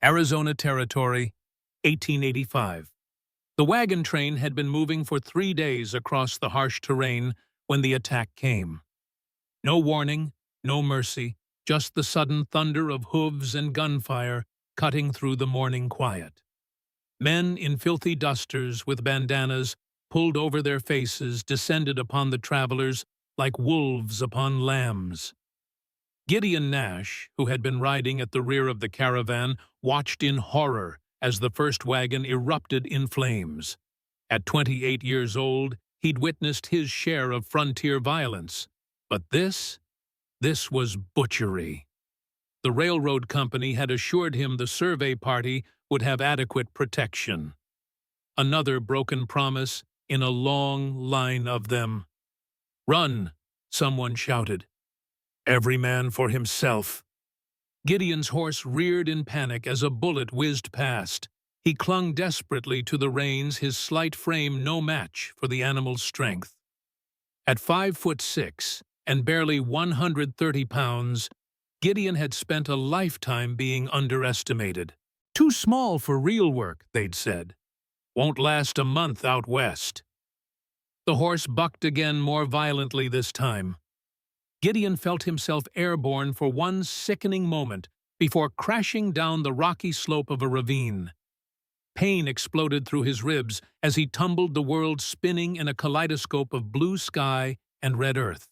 Arizona Territory, 1885. The wagon train had been moving for 3 days across the harsh terrain when the attack came. No warning, no mercy, just the sudden thunder of hooves and gunfire cutting through the morning quiet. Men in filthy dusters with bandanas pulled over their faces descended upon the travelers like wolves upon lambs. Gideon Nash, who had been riding at the rear of the caravan, watched in horror as the first wagon erupted in flames. At 28 years old, he'd witnessed his share of frontier violence. But this was butchery. The railroad company had assured him the survey party would have adequate protection. Another broken promise in a long line of them. "Run!" someone shouted. "Every man for himself." Gideon's horse reared in panic as a bullet whizzed past. He clung desperately to the reins, his slight frame no match for the animal's strength. At 5'6" and barely 130 pounds, Gideon had spent a lifetime being underestimated. Too small for real work, they'd said. Won't last a month out west. The horse bucked again more violently this time. Gideon felt himself airborne for one sickening moment before crashing down the rocky slope of a ravine. Pain exploded through his ribs as he tumbled, the world spinning in a kaleidoscope of blue sky and red earth.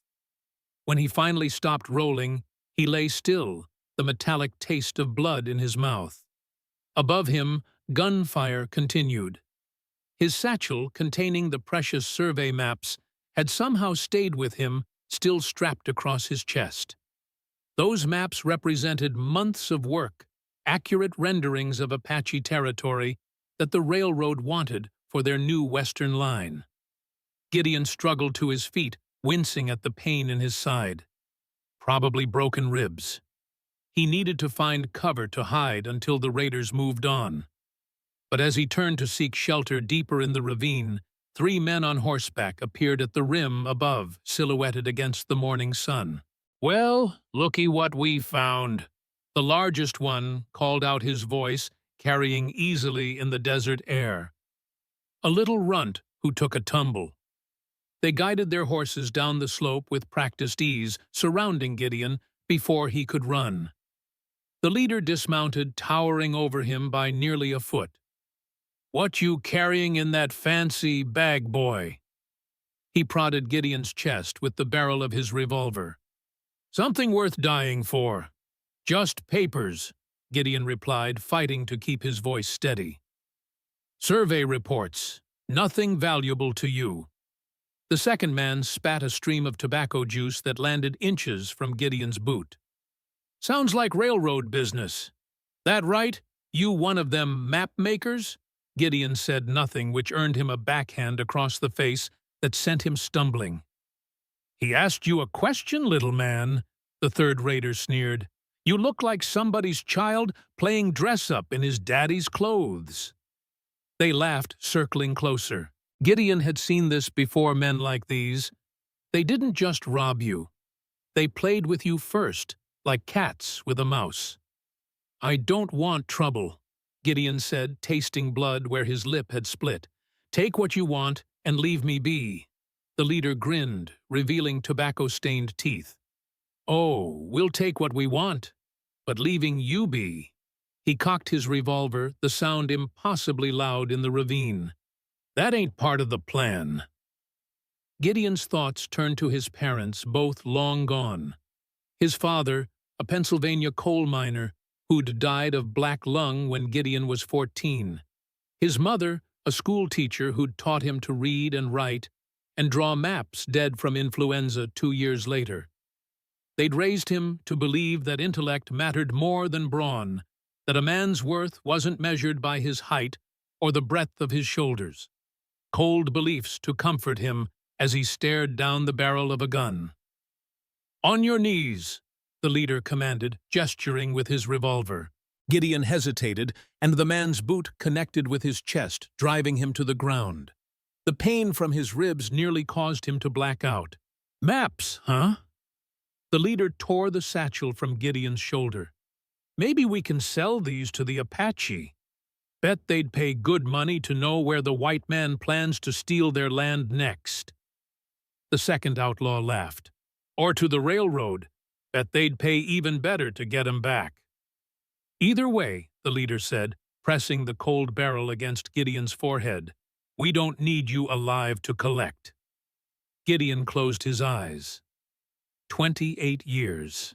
When he finally stopped rolling, he lay still, the metallic taste of blood in his mouth. Above him, gunfire continued. His satchel, containing the precious survey maps, had somehow stayed with him, still strapped across his chest. Those maps represented months of work, accurate renderings of Apache territory that the railroad wanted for their new western line. Gideon struggled to his feet, wincing at the pain in his side. Probably broken ribs. He needed to find cover to hide until the raiders moved on. But as he turned to seek shelter deeper in the ravine, 3 men on horseback appeared at the rim above, silhouetted against the morning sun. "Well, looky what we found." The largest one called out, his voice carrying easily in the desert air. A little runt who took a tumble. They guided their horses down the slope with practiced ease, surrounding Gideon before he could run. The leader dismounted, towering over him by nearly a foot. "What you carrying in that fancy bag, boy?" He prodded Gideon's chest with the barrel of his revolver. "Something worth dying for." "Just papers," Gideon replied, fighting to keep his voice steady. "Survey reports. Nothing valuable to you." The second man spat a stream of tobacco juice that landed inches from Gideon's boot. "Sounds like railroad business. That right? You one of them map makers?" Gideon said nothing, which earned him a backhand across the face that sent him stumbling. "He asked you a question, little man," the third raider sneered. "You look like somebody's child playing dress-up in his daddy's clothes." They laughed, circling closer. Gideon had seen this before, men like these. They didn't just rob you. They played with you first, like cats with a mouse. "I don't want trouble," Gideon said, tasting blood where his lip had split. "Take what you want and leave me be." The leader grinned, revealing tobacco-stained teeth. "Oh, we'll take what we want, but leaving you be." He cocked his revolver, the sound impossibly loud in the ravine. "That ain't part of the plan." Gideon's thoughts turned to his parents, both long gone. His father, a Pennsylvania coal miner, who'd died of black lung when Gideon was 14. His mother, a school teacher who'd taught him to read and write and draw maps, dead from influenza 2 years later. They'd raised him to believe that intellect mattered more than brawn, that a man's worth wasn't measured by his height or the breadth of his shoulders. Cold beliefs to comfort him as he stared down the barrel of a gun. "On your knees," the leader commanded, gesturing with his revolver. Gideon hesitated, and the man's boot connected with his chest, driving him to the ground. The pain from his ribs nearly caused him to black out. "Maps, huh?" The leader tore the satchel from Gideon's shoulder. Maybe we can sell these to the Apache. Bet they'd pay good money to know where the white man plans to steal their land next." The second outlaw laughed. "Or to the railroad. Bet they'd pay even better to get 'em back." "Either way," the leader said, pressing the cold barrel against Gideon's forehead, "we don't need you alive to collect." Gideon closed his eyes. 28 years.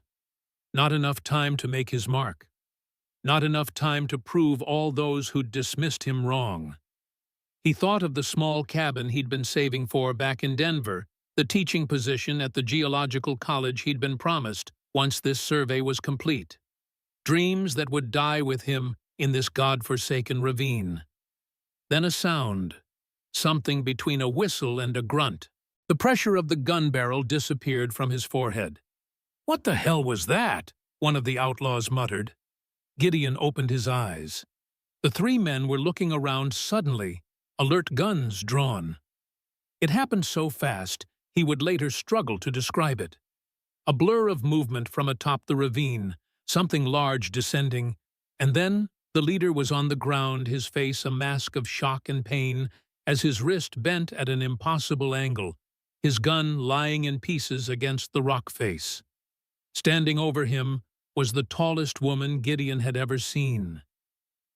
Not enough time to make his mark. Not enough time to prove all those who'd dismissed him wrong. He thought of the small cabin he'd been saving for back in Denver, the teaching position at the geological college he'd been promised once this survey was complete. Dreams that would die with him in this God-forsaken ravine. Then a sound, something between a whistle and a grunt. The pressure of the gun barrel disappeared from his forehead. "What the hell was that?" one of the outlaws muttered. Gideon opened his eyes. The three men were looking around suddenly, alert guns drawn. It happened so fast, he would later struggle to describe it. A blur of movement from atop the ravine, something large descending, and then the leader was on the ground, his face a mask of shock and pain, as his wrist bent at an impossible angle, his gun lying in pieces against the rock face. Standing over him was the tallest woman Gideon had ever seen.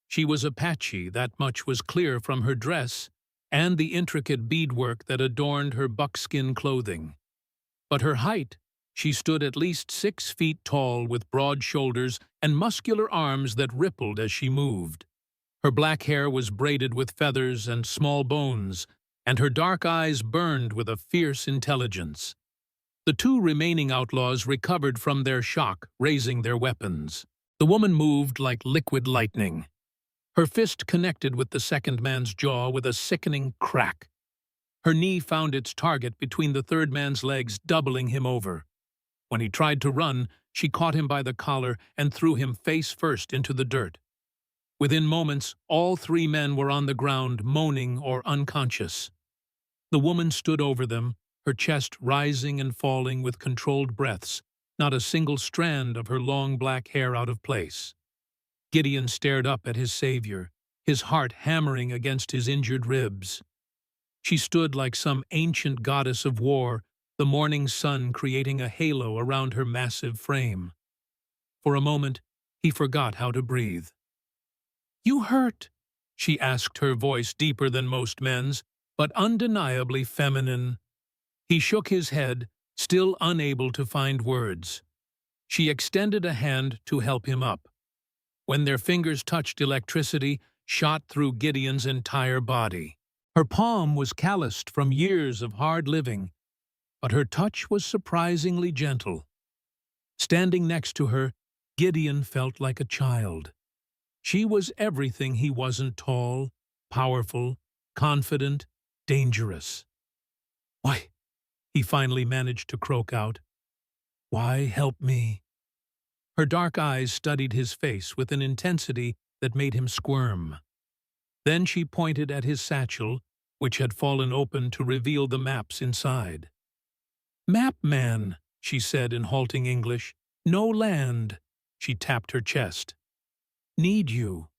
She was Apache, that much was clear from her dress and the intricate beadwork that adorned her buckskin clothing. But her height, she stood at least 6 feet tall with broad shoulders and muscular arms that rippled as she moved. Her black hair was braided with feathers and small bones, and her dark eyes burned with a fierce intelligence. The two remaining outlaws recovered from their shock, raising their weapons. The woman moved like liquid lightning. Her fist connected with the second man's jaw with a sickening crack. Her knee found its target between the third man's legs, doubling him over. When he tried to run, she caught him by the collar and threw him face first into the dirt. Within moments, all three men were on the ground, moaning or unconscious. The woman stood over them, her chest rising and falling with controlled breaths, not a single strand of her long black hair out of place. Gideon stared up at his savior, his heart hammering against his injured ribs. She stood like some ancient goddess of war, the morning sun creating a halo around her massive frame. For a moment, he forgot how to breathe. "You hurt?" she asked, her voice deeper than most men's, but undeniably feminine. He shook his head, still unable to find words. She extended a hand to help him up. When their fingers touched, electricity shot through Gideon's entire body. Her palm was calloused from years of hard living, but her touch was surprisingly gentle. Standing next to her, Gideon felt like a child. She was everything he wasn't: tall, powerful, confident, dangerous. "Why?" he finally managed to croak out. "Why help me?" Her dark eyes studied his face with an intensity that made him squirm. Then she pointed at his satchel, which had fallen open to reveal the maps inside. "Map man," she said in halting English. "No land." She tapped her chest. "Need you."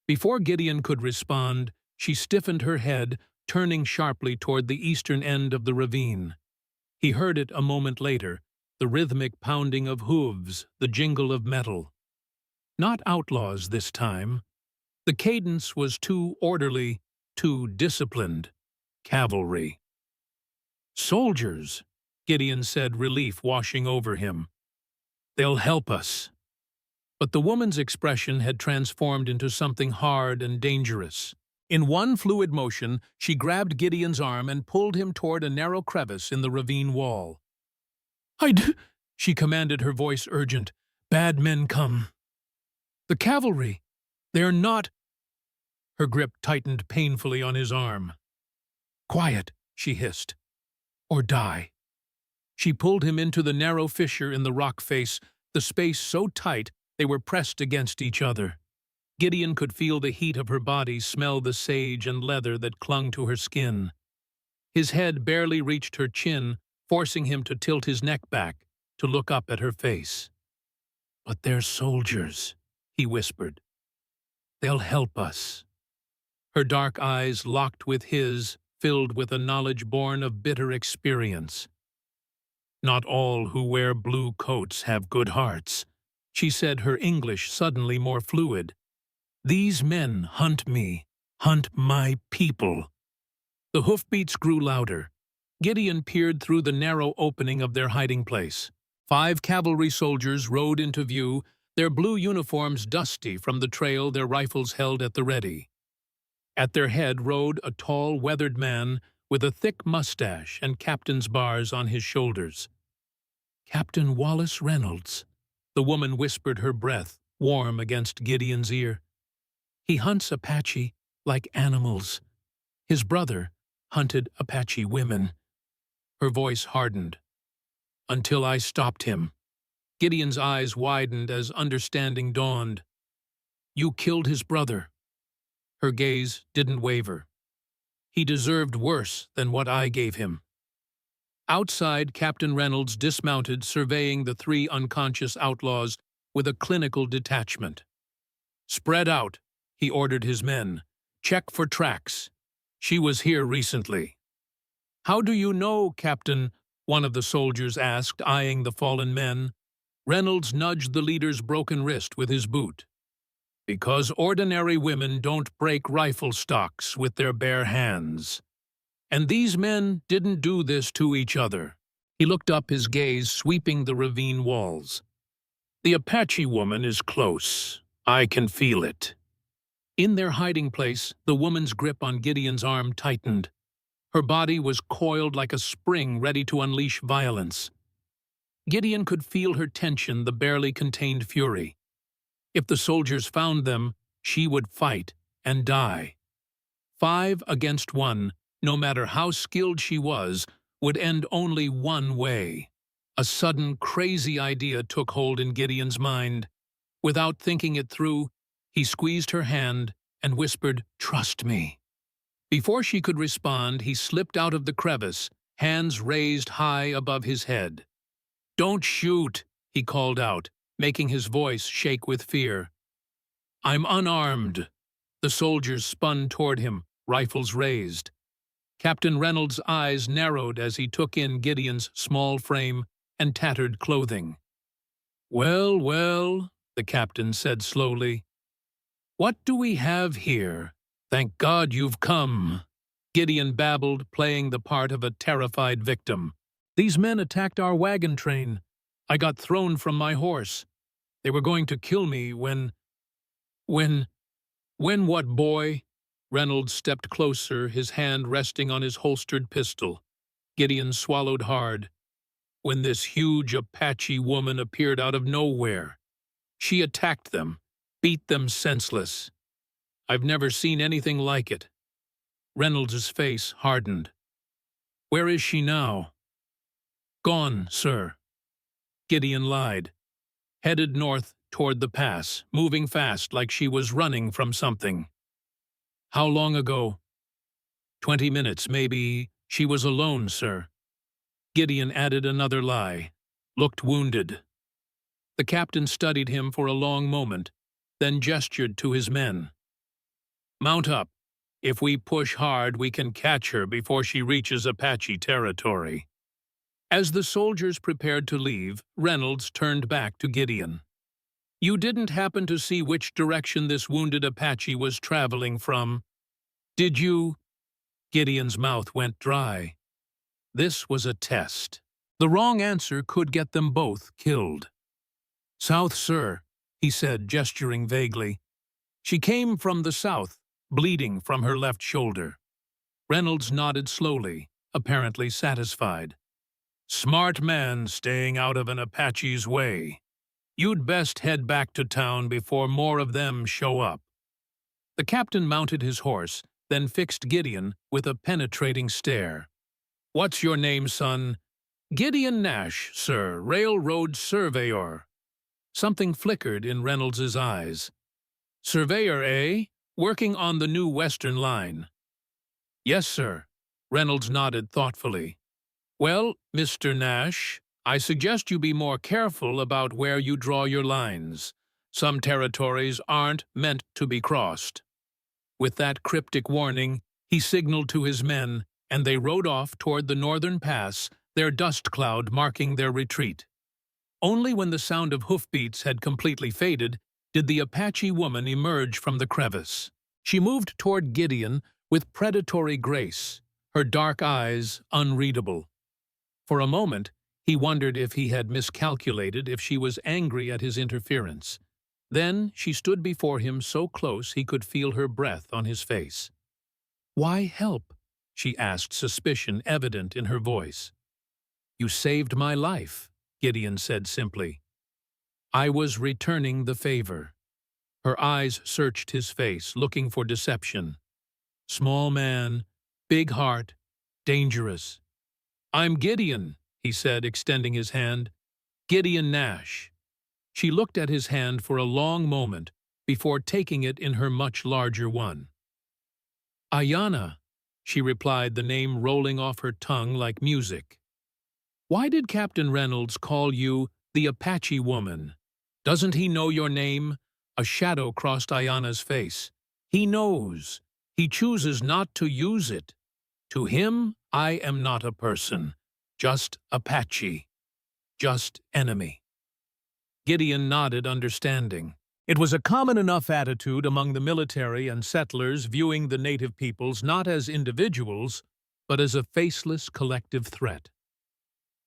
Before Gideon could respond, she stiffened her head, turning sharply toward the eastern end of the ravine. He heard it a moment later, the rhythmic pounding of hooves, the jingle of metal. Not outlaws this time. The cadence was too orderly, too disciplined. Cavalry. "Soldiers," Gideon said, relief washing over him. "They'll help us." But the woman's expression had transformed into something hard and dangerous. In one fluid motion, she grabbed Gideon's arm and pulled him toward a narrow crevice in the ravine wall. She commanded, her voice urgent. "Bad men come." "The cavalry. They're not—" Her grip tightened painfully on his arm. "Quiet," she hissed. "Or die." She pulled him into the narrow fissure in the rock face, the space so tight they were pressed against each other. Gideon could feel the heat of her body, smell the sage and leather that clung to her skin. His head barely reached her chin, forcing him to tilt his neck back, to look up at her face. "But they're soldiers," he whispered. "They'll help us." Her dark eyes locked with his, filled with a knowledge born of bitter experience. "Not all who wear blue coats have good hearts," she said, her English suddenly more fluid. "These men hunt me, hunt my people." The hoofbeats grew louder. Gideon peered through the narrow opening of their hiding place. 5 cavalry soldiers rode into view, their blue uniforms dusty from the trail their rifles held at the ready. At their head rode a tall, weathered man with a thick mustache and captain's bars on his shoulders. "Captain Wallace Reynolds," the woman whispered, her breath warm against Gideon's ear. "He hunts Apache like animals. His brother hunted Apache women." Her voice hardened. "Until I stopped him." Gideon's eyes widened as understanding dawned. "You killed his brother." Her gaze didn't waver. "He deserved worse than what I gave him." Outside, Captain Reynolds dismounted, surveying the 3 unconscious outlaws with a clinical detachment. "Spread out," he ordered his men. "Check for tracks. She was here recently." "How do you know, Captain?" one of the soldiers asked, eyeing the fallen men. Reynolds nudged the leader's broken wrist with his boot. "Because ordinary women don't break rifle stocks with their bare hands. And these men didn't do this to each other." He looked up, his gaze sweeping the ravine walls. "The Apache woman is close. I can feel it." In their hiding place, the woman's grip on Gideon's arm tightened. Her body was coiled like a spring ready to unleash violence. Gideon could feel her tension, the barely contained fury. If the soldiers found them, she would fight and die. 5 against 1, no matter how skilled she was, would end only one way. A sudden, crazy idea took hold in Gideon's mind. Without thinking it through, he squeezed her hand and whispered, "Trust me." Before she could respond, he slipped out of the crevice, hands raised high above his head. "Don't shoot," he called out, making his voice shake with fear. "I'm unarmed." The soldiers spun toward him, rifles raised. Captain Reynolds' eyes narrowed as he took in Gideon's small frame and tattered clothing. "Well, well," the captain said slowly. "What do we have here? Thank God you've come." Gideon babbled, playing the part of a terrified victim. "These men attacked our wagon train. I got thrown from my horse. They were going to kill me when what, boy?" Reynolds stepped closer, his hand resting on his holstered pistol. Gideon swallowed hard. "When this huge Apache woman appeared out of nowhere. She attacked them, beat them senseless. I've never seen anything like it." Reynolds's face hardened. "Where is she now?" "Gone, sir." Gideon lied. "Headed north toward the pass, moving fast like she was running from something." "How long ago?" 20 minutes, maybe. She was alone, sir." Gideon added another lie. "Looked wounded." The captain studied him for a long moment, then gestured to his men. "Mount up. If we push hard, we can catch her before she reaches Apache territory." As the soldiers prepared to leave, Reynolds turned back to Gideon. "You didn't happen to see which direction this wounded Apache was traveling from, did you?" Gideon's mouth went dry. This was a test. The wrong answer could get them both killed. "South, sir," he said, gesturing vaguely. "She came from the south, bleeding from her left shoulder." Reynolds nodded slowly, apparently satisfied. "Smart man staying out of an Apache's way. You'd best head back to town before more of them show up." The captain mounted his horse, then fixed Gideon with a penetrating stare. "What's your name, son?" "Gideon Nash, sir, railroad surveyor." Something flickered in Reynolds's eyes. "Surveyor, eh? Working on the new Western line." "Yes, sir." Reynolds nodded thoughtfully. "Well, Mr. Nash," I suggest you be more careful about where you draw your lines. Some territories aren't meant to be crossed." With that cryptic warning, he signaled to his men, and they rode off toward the northern pass, their dust cloud marking their retreat. Only when the sound of hoofbeats had completely faded did the Apache woman emerge from the crevice. She moved toward Gideon with predatory grace, her dark eyes unreadable. For a moment, he wondered if he had miscalculated, if she was angry at his interference. Then she stood before him so close he could feel her breath on his face. "Why help?" she asked, suspicion evident in her voice. "You saved my life," Gideon said simply. "I was returning the favor." Her eyes searched his face, looking for deception. Small man, big heart, dangerous. "I'm Gideon," he said, extending his hand. "Gideon Nash." She looked at his hand for a long moment before taking it in her much larger one. "Ayanna," she replied, the name rolling off her tongue like music. "Why did Captain Reynolds call you the Apache woman? Doesn't he know your name?" A shadow crossed Ayanna's face. "He knows. He chooses not to use it. To him, I am not a person, just Apache, just enemy." Gideon nodded, understanding. It was a common enough attitude among the military and settlers, viewing the native peoples not as individuals, but as a faceless collective threat.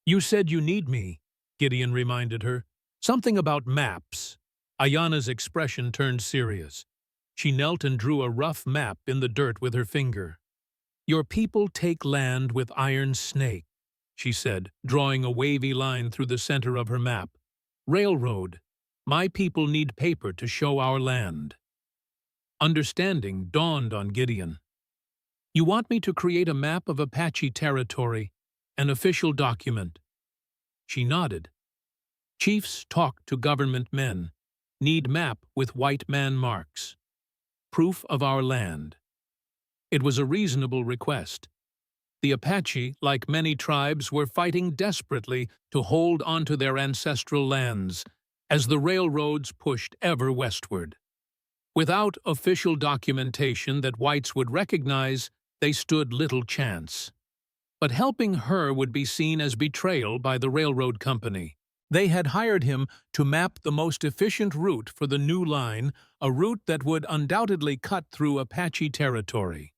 "You said you need me," Gideon reminded her. "Something about maps." Ayanna's expression turned serious. She knelt and drew a rough map in the dirt with her finger. "Your people take land with iron snake," she said, drawing a wavy line through the center of her map. "Railroad. My people need paper to show our land." Understanding dawned on Gideon. "You want me to create a map of Apache territory, an official document?" She nodded. "Chiefs talk to government men. Need map with white man marks. Proof of our land." It was a reasonable request. The Apache, like many tribes, were fighting desperately to hold onto their ancestral lands as the railroads pushed ever westward. Without official documentation that whites would recognize, they stood little chance. But helping her would be seen as betrayal by the railroad company. They had hired him to map the most efficient route for the new line, a route that would undoubtedly cut through Apache territory.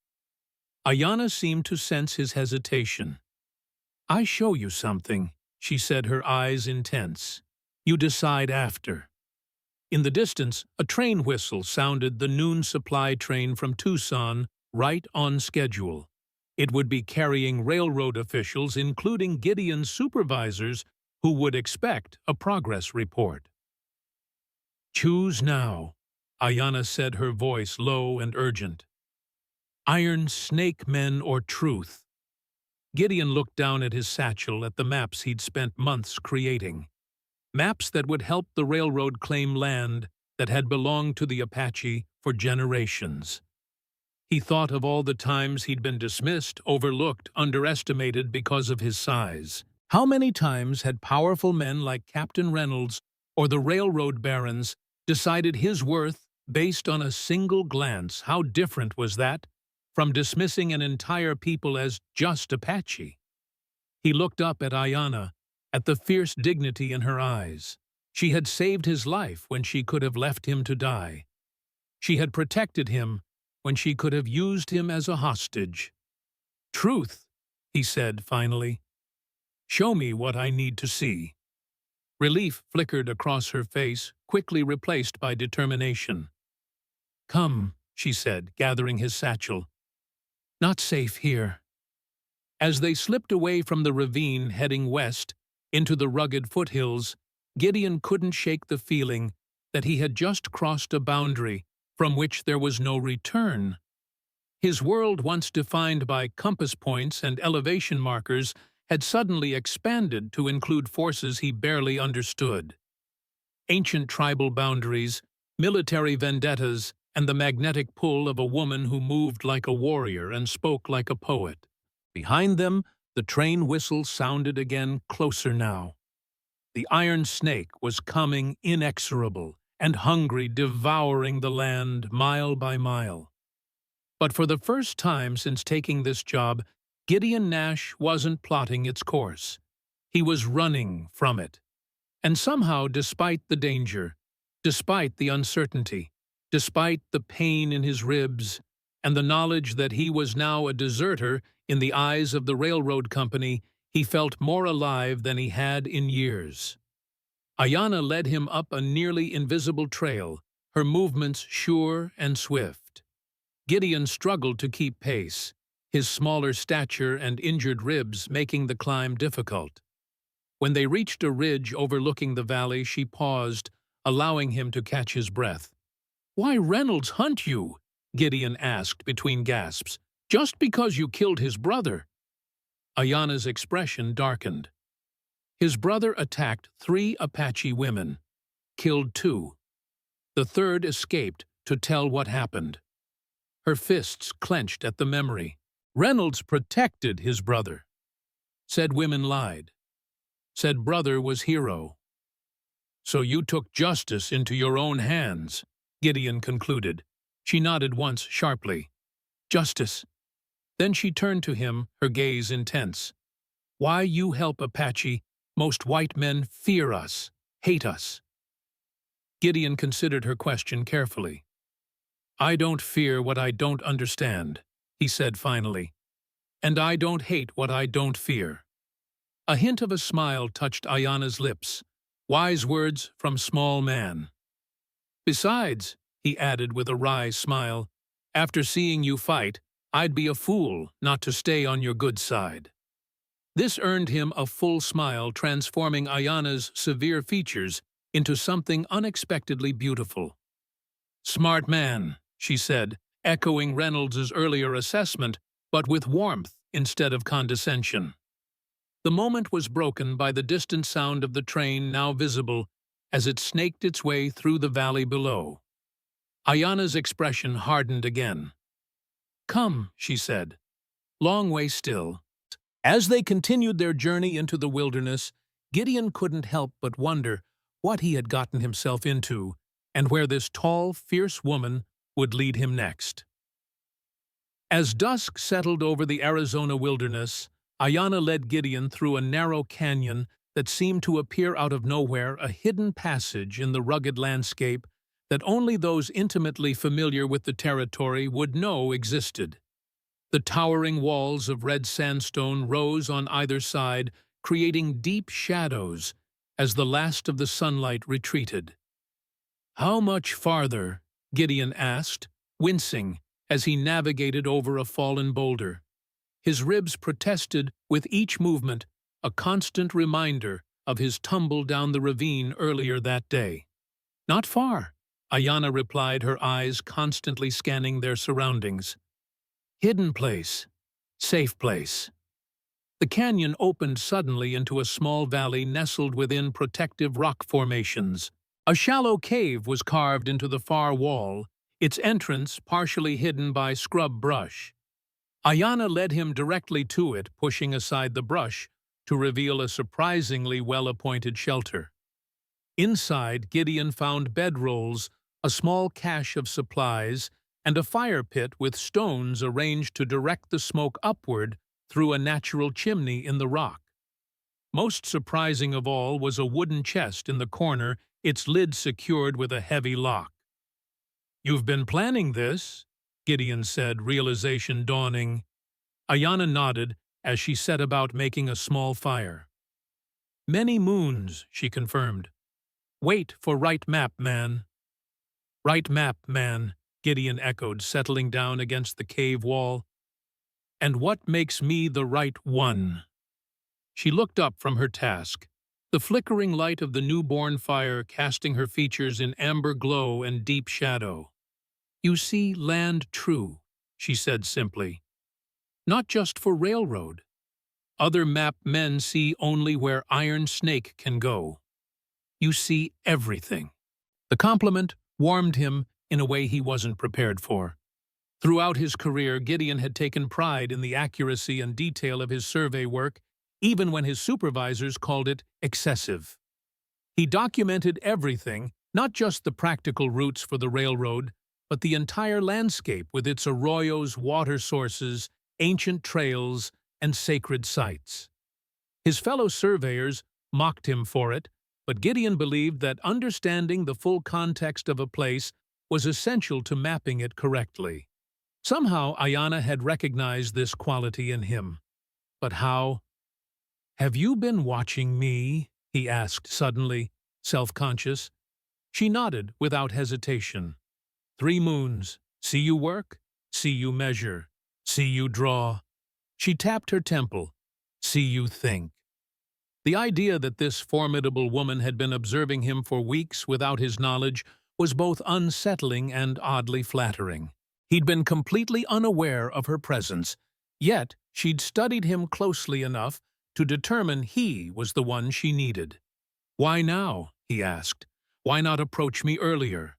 Ayanna seemed to sense his hesitation. "I show you something," she said, her eyes intense. "You decide after." In the distance, a train whistle sounded, the noon supply train from Tucson, right on schedule. It would be carrying railroad officials, including Gideon's supervisors, who would expect a progress report. "Choose now," Ayanna said, her voice low and urgent. "Iron snake men or truth?" Gideon looked down at his satchel, at the maps he'd spent months creating. Maps that would help the railroad claim land that had belonged to the Apache for generations. He thought of all the times he'd been dismissed, overlooked, underestimated because of his size. How many times had powerful men like Captain Reynolds or the railroad barons decided his worth based on a single glance? How different was that from dismissing an entire people as just Apache? He looked up at Ayanna, at the fierce dignity in her eyes. She had saved his life when she could have left him to die. She had protected him when she could have used him as a hostage. "Truth," he said finally. "Show me what I need to see." Relief flickered across her face, quickly replaced by determination. "Come," she said, gathering his satchel. "Not safe here." As they slipped away from the ravine heading west into the rugged foothills, Gideon couldn't shake the feeling that he had just crossed a boundary from which there was no return. His world, once defined by compass points and elevation markers, had suddenly expanded to include forces he barely understood. Ancient tribal boundaries, military vendettas, and the magnetic pull of a woman who moved like a warrior and spoke like a poet. Behind them, the train whistle sounded again, closer now. The iron snake was coming inexorable and hungry, devouring the land mile by mile. But for the first time since taking this job, Gideon Nash wasn't plotting its course. He was running from it. And somehow, despite the danger, despite the uncertainty, despite the pain in his ribs, and the knowledge that he was now a deserter in the eyes of the railroad company, he felt more alive than he had in years. Ayanna led him up a nearly invisible trail, her movements sure and swift. Gideon struggled to keep pace, his smaller stature and injured ribs making the climb difficult. When they reached a ridge overlooking the valley, she paused, allowing him to catch his breath. "Why Reynolds hunt you?" Gideon asked between gasps. "Just because you killed his brother?" Ayanna's expression darkened. His brother attacked 3 Apache women, killed 2. The third escaped to tell what happened. Her fists clenched at the memory. Reynolds protected his brother. Said women lied. Said brother was hero. "So you took justice into your own hands," Gideon concluded. She nodded once sharply. "Justice." Then she turned to him, her gaze intense. "Why you help Apache? Most white men fear us, hate us." Gideon considered her question carefully. "I don't fear what I don't understand," he said finally. "And I don't hate what I don't fear." A hint of a smile touched Ayanna's lips. Wise words from small man. "Besides," he added with a wry smile, "after seeing you fight, I'd be a fool not to stay on your good side." This earned him a full smile, transforming Ayanna's severe features into something unexpectedly beautiful. "Smart man," she said, echoing Reynolds's earlier assessment, but with warmth instead of condescension. The moment was broken by the distant sound of the train now visible as it snaked its way through the valley below. Ayanna's expression hardened again. "Come," she said. "Long way still." As they continued their journey into the wilderness, Gideon couldn't help but wonder what he had gotten himself into and where this tall, fierce woman would lead him next. As dusk settled over the Arizona wilderness, Ayanna led Gideon through a narrow canyon that seemed to appear out of nowhere, a hidden passage in the rugged landscape that only those intimately familiar with the territory would know existed. The towering walls of red sandstone rose on either side, creating deep shadows as the last of the sunlight retreated. "How much farther?" Gideon asked, wincing as he navigated over a fallen boulder. His ribs protested with each movement, a constant reminder of his tumble down the ravine earlier that day. "Not far," Ayanna replied, her eyes constantly scanning their surroundings. "Hidden place. Safe place." The canyon opened suddenly into a small valley nestled within protective rock formations. A shallow cave was carved into the far wall, its entrance partially hidden by scrub brush. Ayanna led him directly to it, pushing aside the brush to reveal a surprisingly well-appointed shelter. Inside, Gideon found bedrolls, a small cache of supplies, and a fire pit with stones arranged to direct the smoke upward through a natural chimney in the rock. Most surprising of all was a wooden chest in the corner, its lid secured with a heavy lock. "You've been planning this?" Gideon said, realization dawning. Ayanna nodded as she set about making a small fire. "Many moons," she confirmed. "Wait for right map, man." "Right map, man," Gideon echoed, settling down against the cave wall. "And what makes me the right one?" She looked up from her task, the flickering light of the newborn fire casting her features in amber glow and deep shadow. "You see land true," she said simply. "Not just for railroad. Other map men see only where Iron Snake can go. You see everything." The compliment warmed him in a way he wasn't prepared for. Throughout his career, Gideon had taken pride in the accuracy and detail of his survey work, even when his supervisors called it excessive. He documented everything, not just the practical routes for the railroad, but the entire landscape with its arroyos, water sources, ancient trails, and sacred sites. His fellow surveyors mocked him for it, but Gideon believed that understanding the full context of a place was essential to mapping it correctly. Somehow, Ayanna had recognized this quality in him. But how? "Have you been watching me?" he asked suddenly, self-conscious. She nodded without hesitation. 3 moons. See you work, see you measure, see you draw. She tapped her temple. See you think. The idea that this formidable woman had been observing him for weeks without his knowledge was both unsettling and oddly flattering. He'd been completely unaware of her presence, yet she'd studied him closely enough to determine he was the one she needed. "Why now?" he asked. "Why not approach me earlier?"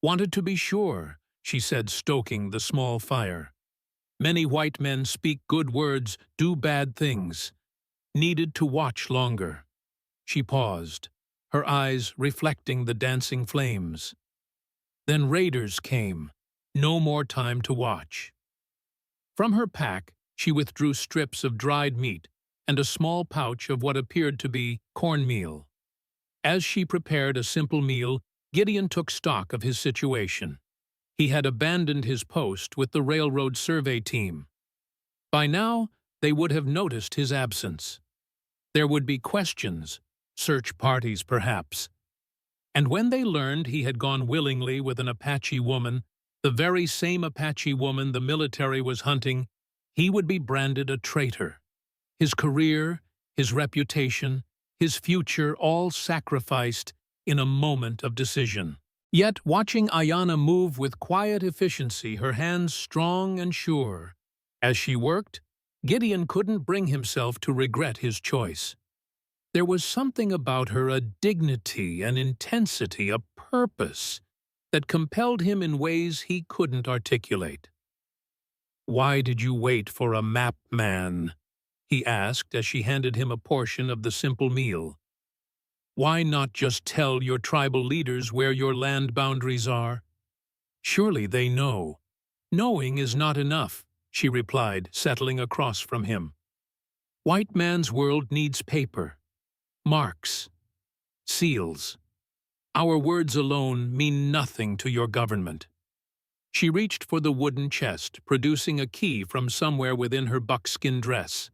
"Wanted to be sure," she said, stoking the small fire. "Many white men speak good words, do bad things. Needed to watch longer." She paused, her eyes reflecting the dancing flames. Then raiders came. No more time to watch. From her pack, she withdrew strips of dried meat and a small pouch of what appeared to be cornmeal. As she prepared a simple meal, Gideon took stock of his situation. He had abandoned his post with the railroad survey team. By now, they would have noticed his absence. There would be questions, search parties perhaps. And when they learned he had gone willingly with an Apache woman, the very same Apache woman the military was hunting, he would be branded a traitor. His career, his reputation, his future all sacrificed in a moment of decision. Yet, watching Ayanna move with quiet efficiency, her hands strong and sure, as she worked, Gideon couldn't bring himself to regret his choice. There was something about her, a dignity, an intensity, a purpose, that compelled him in ways he couldn't articulate. "Why did you wait for a map man?" he asked as she handed him a portion of the simple meal. "Why not just tell your tribal leaders where your land boundaries are? Surely they know." "Knowing is not enough," she replied, settling across from him. "White man's world needs paper, marks, seals. Our words alone mean nothing to your government." She reached for the wooden chest, producing a key from somewhere within her buckskin dress.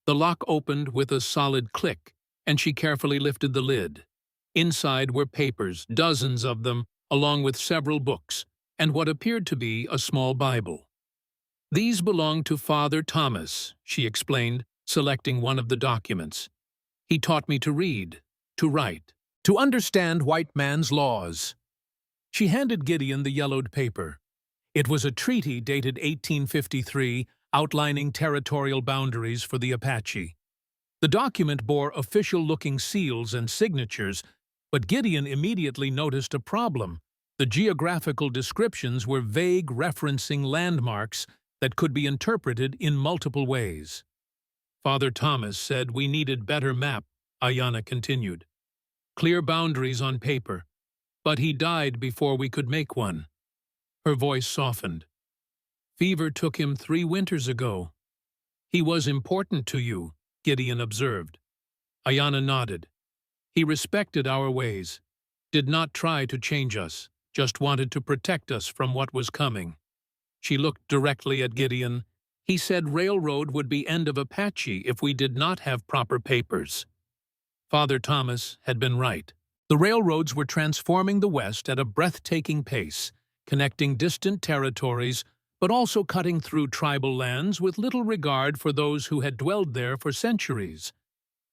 The lock opened with a solid click, and she carefully lifted the lid. Inside were papers, dozens of them, along with several books, and what appeared to be a small Bible. "These belong to Father Thomas," she explained, selecting one of the documents. "He taught me to read, to write, to understand white man's laws." She handed Gideon the yellowed paper. It was a treaty dated 1853, outlining territorial boundaries for the Apache. The document bore official-looking seals and signatures, but Gideon immediately noticed a problem. The geographical descriptions were vague, referencing landmarks that could be interpreted in multiple ways. "Father Thomas said we needed better map," Ayanna continued. "Clear boundaries on paper, but he died before we could make one." Her voice softened. "Fever took him 3 winters ago." "He was important to you," Gideon observed. Ayanna nodded. "He respected our ways, did not try to change us, just wanted to protect us from what was coming." She looked directly at Gideon. "He said railroad would be end of Apache if we did not have proper papers." Father Thomas had been right. The railroads were transforming the West at a breathtaking pace, connecting distant territories, but also cutting through tribal lands with little regard for those who had dwelled there for centuries.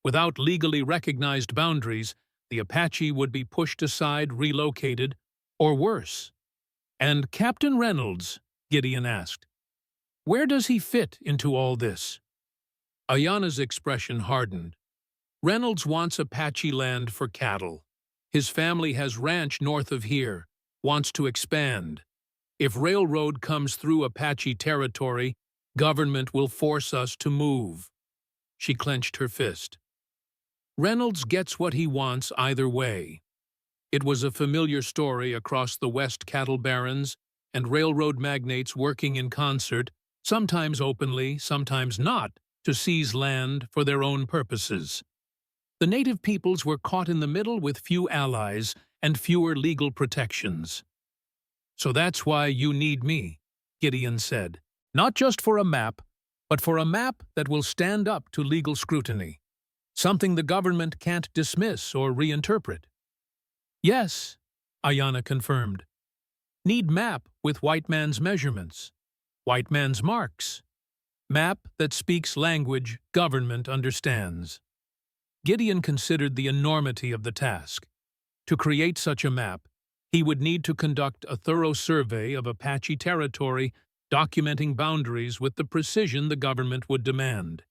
Without legally recognized boundaries, the Apache would be pushed aside, relocated, or worse. "And Captain Reynolds," Gideon asked, "where does he fit into all this?" Ayanna's expression hardened. "Reynolds wants Apache land for cattle. His family has ranch north of here, wants to expand. If railroad comes through Apache territory, government will force us to move." She clenched her fist. Reynolds gets what he wants either way. It was a familiar story across the West, cattle barons and railroad magnates working in concert, sometimes openly, sometimes not, to seize land for their own purposes. The native peoples were caught in the middle with few allies and fewer legal protections. "So that's why you need me," Gideon said. "Not just for a map, but for a map that will stand up to legal scrutiny. Something the government can't dismiss or reinterpret." "Yes," Ayanna confirmed. "Need map with white man's measurements, white man's marks. Map that speaks language government understands." Gideon considered the enormity of the task. To create such a map, he would need to conduct a thorough survey of Apache territory, documenting boundaries with the precision the government would demand.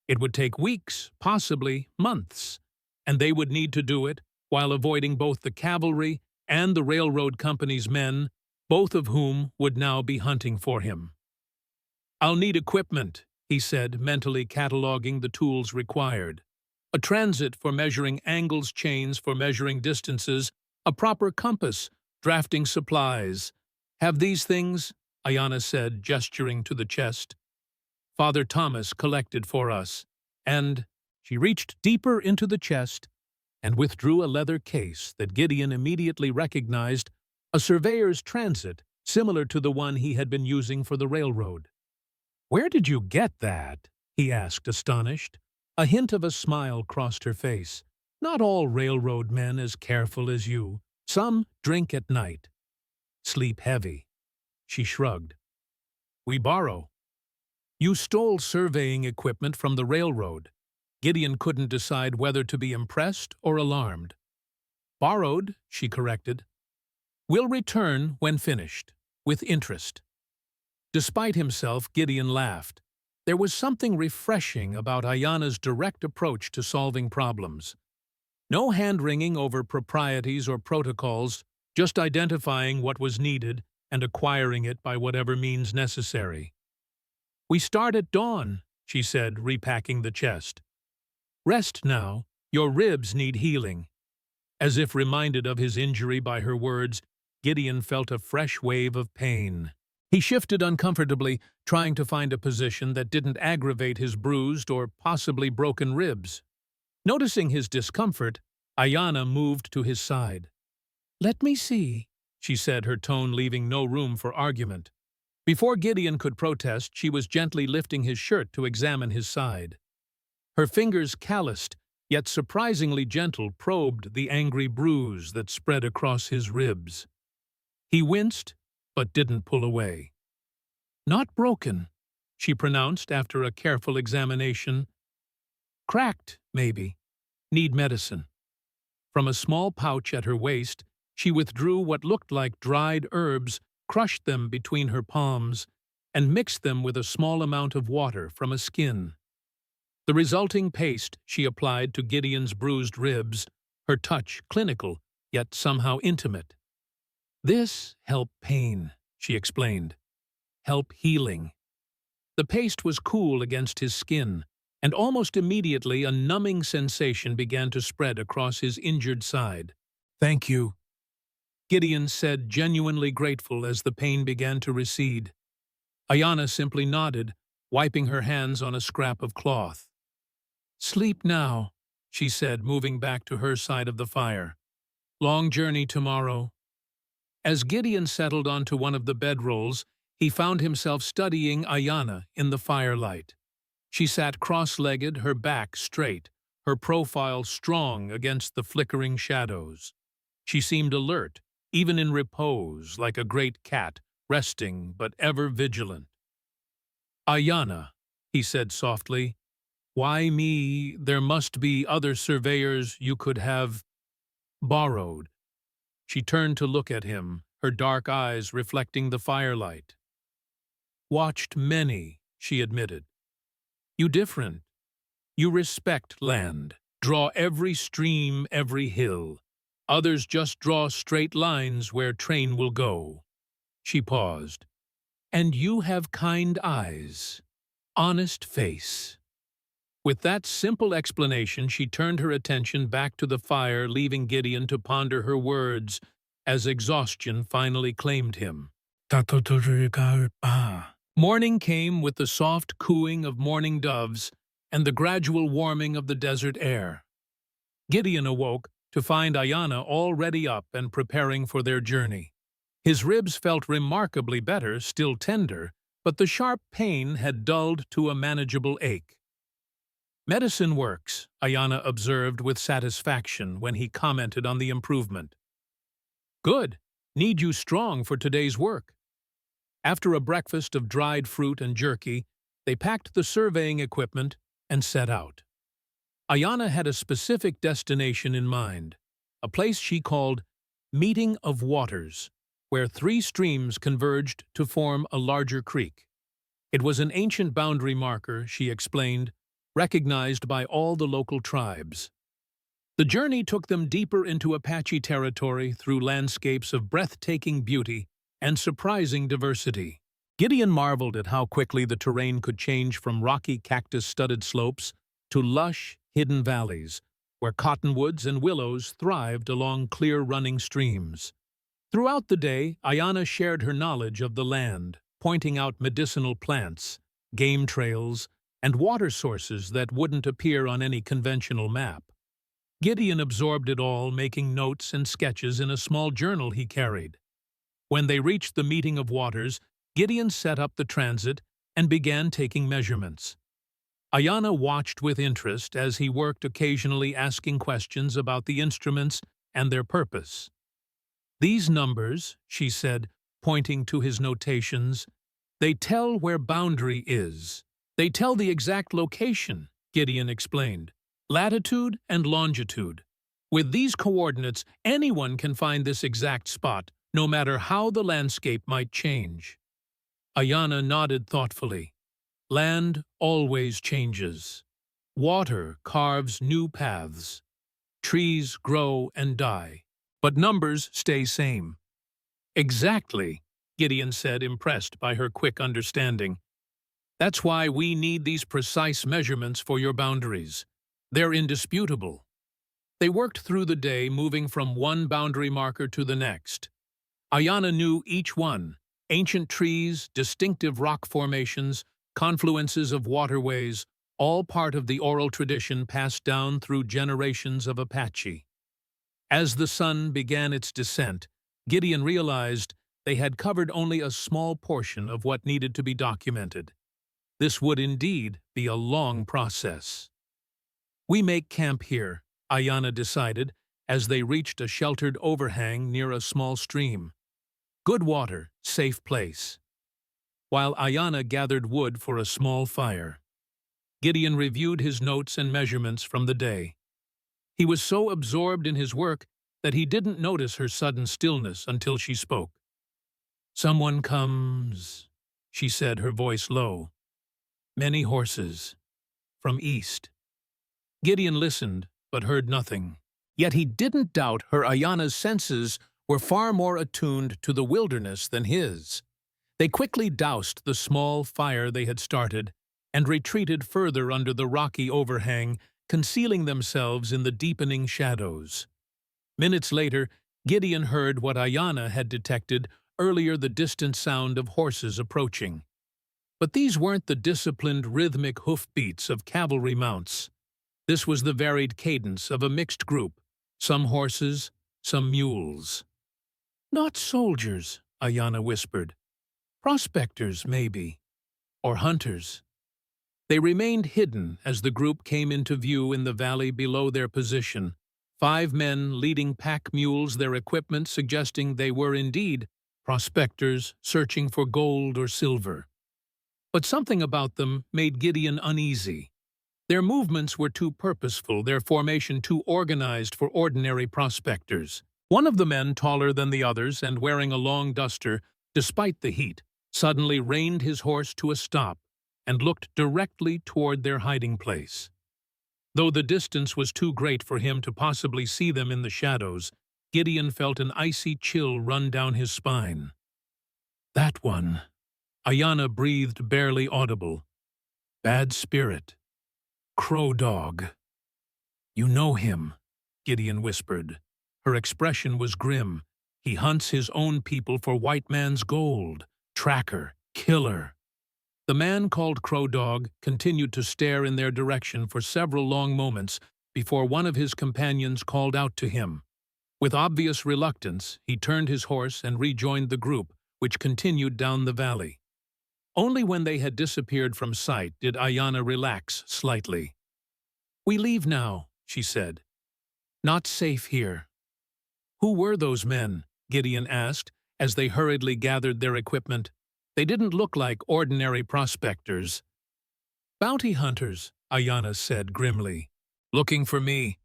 It would take weeks, possibly months, and they would need to do it while avoiding both the cavalry and the railroad company's men, both of whom would now be hunting for him. "I'll need equipment," he said, mentally cataloging the tools required. "A transit for measuring angles, chains for measuring distances, a proper compass, drafting supplies. Have these things," Ayanna said, gesturing to the chest. "Father Thomas collected for us." And she reached deeper into the chest and withdrew a leather case that Gideon immediately recognized, a surveyor's transit similar to the one he had been using for the railroad. "Where did you get that?" he asked, astonished. A hint of a smile crossed her face. "Not all railroad men as careful as you. Some drink at night. Sleep heavy." She shrugged. "We borrow." "You stole surveying equipment from the railroad." Gideon couldn't decide whether to be impressed or alarmed. "Borrowed," she corrected. "Will return when finished, with interest." Despite himself, Gideon laughed. There was something refreshing about Ayanna's direct approach to solving problems. No hand-wringing over proprieties or protocols, just identifying what was needed and acquiring it by whatever means necessary. "We start at dawn," she said, repacking the chest. "Rest now. Your ribs need healing." As if reminded of his injury by her words, Gideon felt a fresh wave of pain. He shifted uncomfortably, trying to find a position that didn't aggravate his bruised or possibly broken ribs. Noticing his discomfort, Ayanna moved to his side. "Let me see," she said, her tone leaving no room for argument. Before Gideon could protest, she was gently lifting his shirt to examine his side. Her fingers, calloused, yet surprisingly gentle, probed the angry bruise that spread across his ribs. He winced, but didn't pull away. "Not broken," she pronounced after a careful examination. "Cracked, maybe. Need medicine." From a small pouch at her waist, she withdrew what looked like dried herbs, crushed them between her palms, and mixed them with a small amount of water from a skin. The resulting paste she applied to Gideon's bruised ribs, her touch clinical, yet somehow intimate. "This help pain," she explained. "Help healing." The paste was cool against his skin, and almost immediately a numbing sensation began to spread across his injured side. "Thank you," Gideon said, genuinely grateful as the pain began to recede. Ayanna simply nodded, wiping her hands on a scrap of cloth. "Sleep now," she said, moving back to her side of the fire. "Long journey tomorrow." As Gideon settled onto one of the bedrolls, he found himself studying Ayanna in the firelight. She sat cross-legged, her back straight, her profile strong against the flickering shadows. She seemed alert, even in repose, like a great cat, resting but ever vigilant. "Ayanna," he said softly, "why me? There must be other surveyors you could have borrowed." She turned to look at him, her dark eyes reflecting the firelight. "Watched many," she admitted. "You different. You respect land, draw every stream, every hill. Others just draw straight lines where train will go." She paused. "And you have kind eyes, honest face." With that simple explanation, she turned her attention back to the fire, leaving Gideon to ponder her words as exhaustion finally claimed him. Morning came with the soft cooing of morning doves and the gradual warming of the desert air. Gideon awoke to find Ayana already up and preparing for their journey. His ribs felt remarkably better, still tender, but the sharp pain had dulled to a manageable ache. "Medicine works," Ayana observed with satisfaction when he commented on the improvement. "Good. Need you strong for today's work." After a breakfast of dried fruit and jerky, they packed the surveying equipment and set out. Ayana had a specific destination in mind, a place she called Meeting of Waters, where 3 streams converged to form a larger creek. It was an ancient boundary marker, she explained, recognized by all the local tribes. The journey took them deeper into Apache territory through landscapes of breathtaking beauty and surprising diversity. Gideon marveled at how quickly the terrain could change from rocky cactus-studded slopes to lush, hidden valleys, where cottonwoods and willows thrived along clear running streams. Throughout the day, Ayana shared her knowledge of the land, pointing out medicinal plants, game trails, and water sources that wouldn't appear on any conventional map. Gideon absorbed it all, making notes and sketches in a small journal he carried. When they reached the Meeting of Waters, Gideon set up the transit and began taking measurements. Ayana watched with interest as he worked, occasionally asking questions about the instruments and their purpose. "These numbers," she said, pointing to his notations, "they tell where boundary is. They tell the exact location," Gideon explained. "Latitude and longitude. With these coordinates, anyone can find this exact spot, no matter how the landscape might change." Ayana nodded thoughtfully. Land always changes. Water carves new paths. Trees grow and die, but numbers stay same. "Exactly," Gideon said, impressed by her quick understanding. "That's why we need these precise measurements for your boundaries. They're indisputable." They worked through the day, moving from one boundary marker to the next. Ayana knew each one: ancient trees, distinctive rock formations, confluences of waterways, all part of the oral tradition passed down through generations of Apache. As the sun began its descent, Gideon realized they had covered only a small portion of what needed to be documented. This would indeed be a long process. "We make camp here," Ayana decided, as they reached a sheltered overhang near a small stream. "Good water, safe place." While Ayana gathered wood for a small fire, Gideon reviewed his notes and measurements from the day. He was so absorbed in his work that he didn't notice her sudden stillness until she spoke. "Someone comes," she said, her voice low. "Many horses. From east." Gideon listened, but heard nothing. Yet he didn't doubt Ayana's senses were far more attuned to the wilderness than his. They quickly doused the small fire they had started and retreated further under the rocky overhang, concealing themselves in the deepening shadows. Minutes later, Gideon heard what Ayana had detected earlier, the distant sound of horses approaching. But these weren't the disciplined, rhythmic hoofbeats of cavalry mounts. This was the varied cadence of a mixed group, some horses, some mules. "Not soldiers," Ayana whispered. "Prospectors, maybe. Or hunters." They remained hidden as the group came into view in the valley below their position, 5 men leading pack mules, their equipment suggesting they were indeed prospectors searching for gold or silver. But something about them made Gideon uneasy. Their movements were too purposeful, their formation too organized for ordinary prospectors. One of the men, taller than the others and wearing a long duster, despite the heat, suddenly reined his horse to a stop and looked directly toward their hiding place. Though the distance was too great for him to possibly see them in the shadows, Gideon felt an icy chill run down his spine. "That one," Ayana breathed, barely audible. "Bad spirit." Crow Dog. You know him, Gideon whispered. Her expression was grim. He hunts his own people for white man's gold. Tracker, killer. The man called Crow Dog continued to stare in their direction for several long moments before one of his companions called out to him. With obvious reluctance, he turned his horse and rejoined the group, which continued down the valley. Only when they had disappeared from sight did Ayanna relax slightly. "We leave now," she said. "Not safe here." "Who were those men?" Gideon asked, as they hurriedly gathered their equipment. They didn't look like ordinary prospectors. "Bounty hunters," Ayanna said grimly. "Looking for me.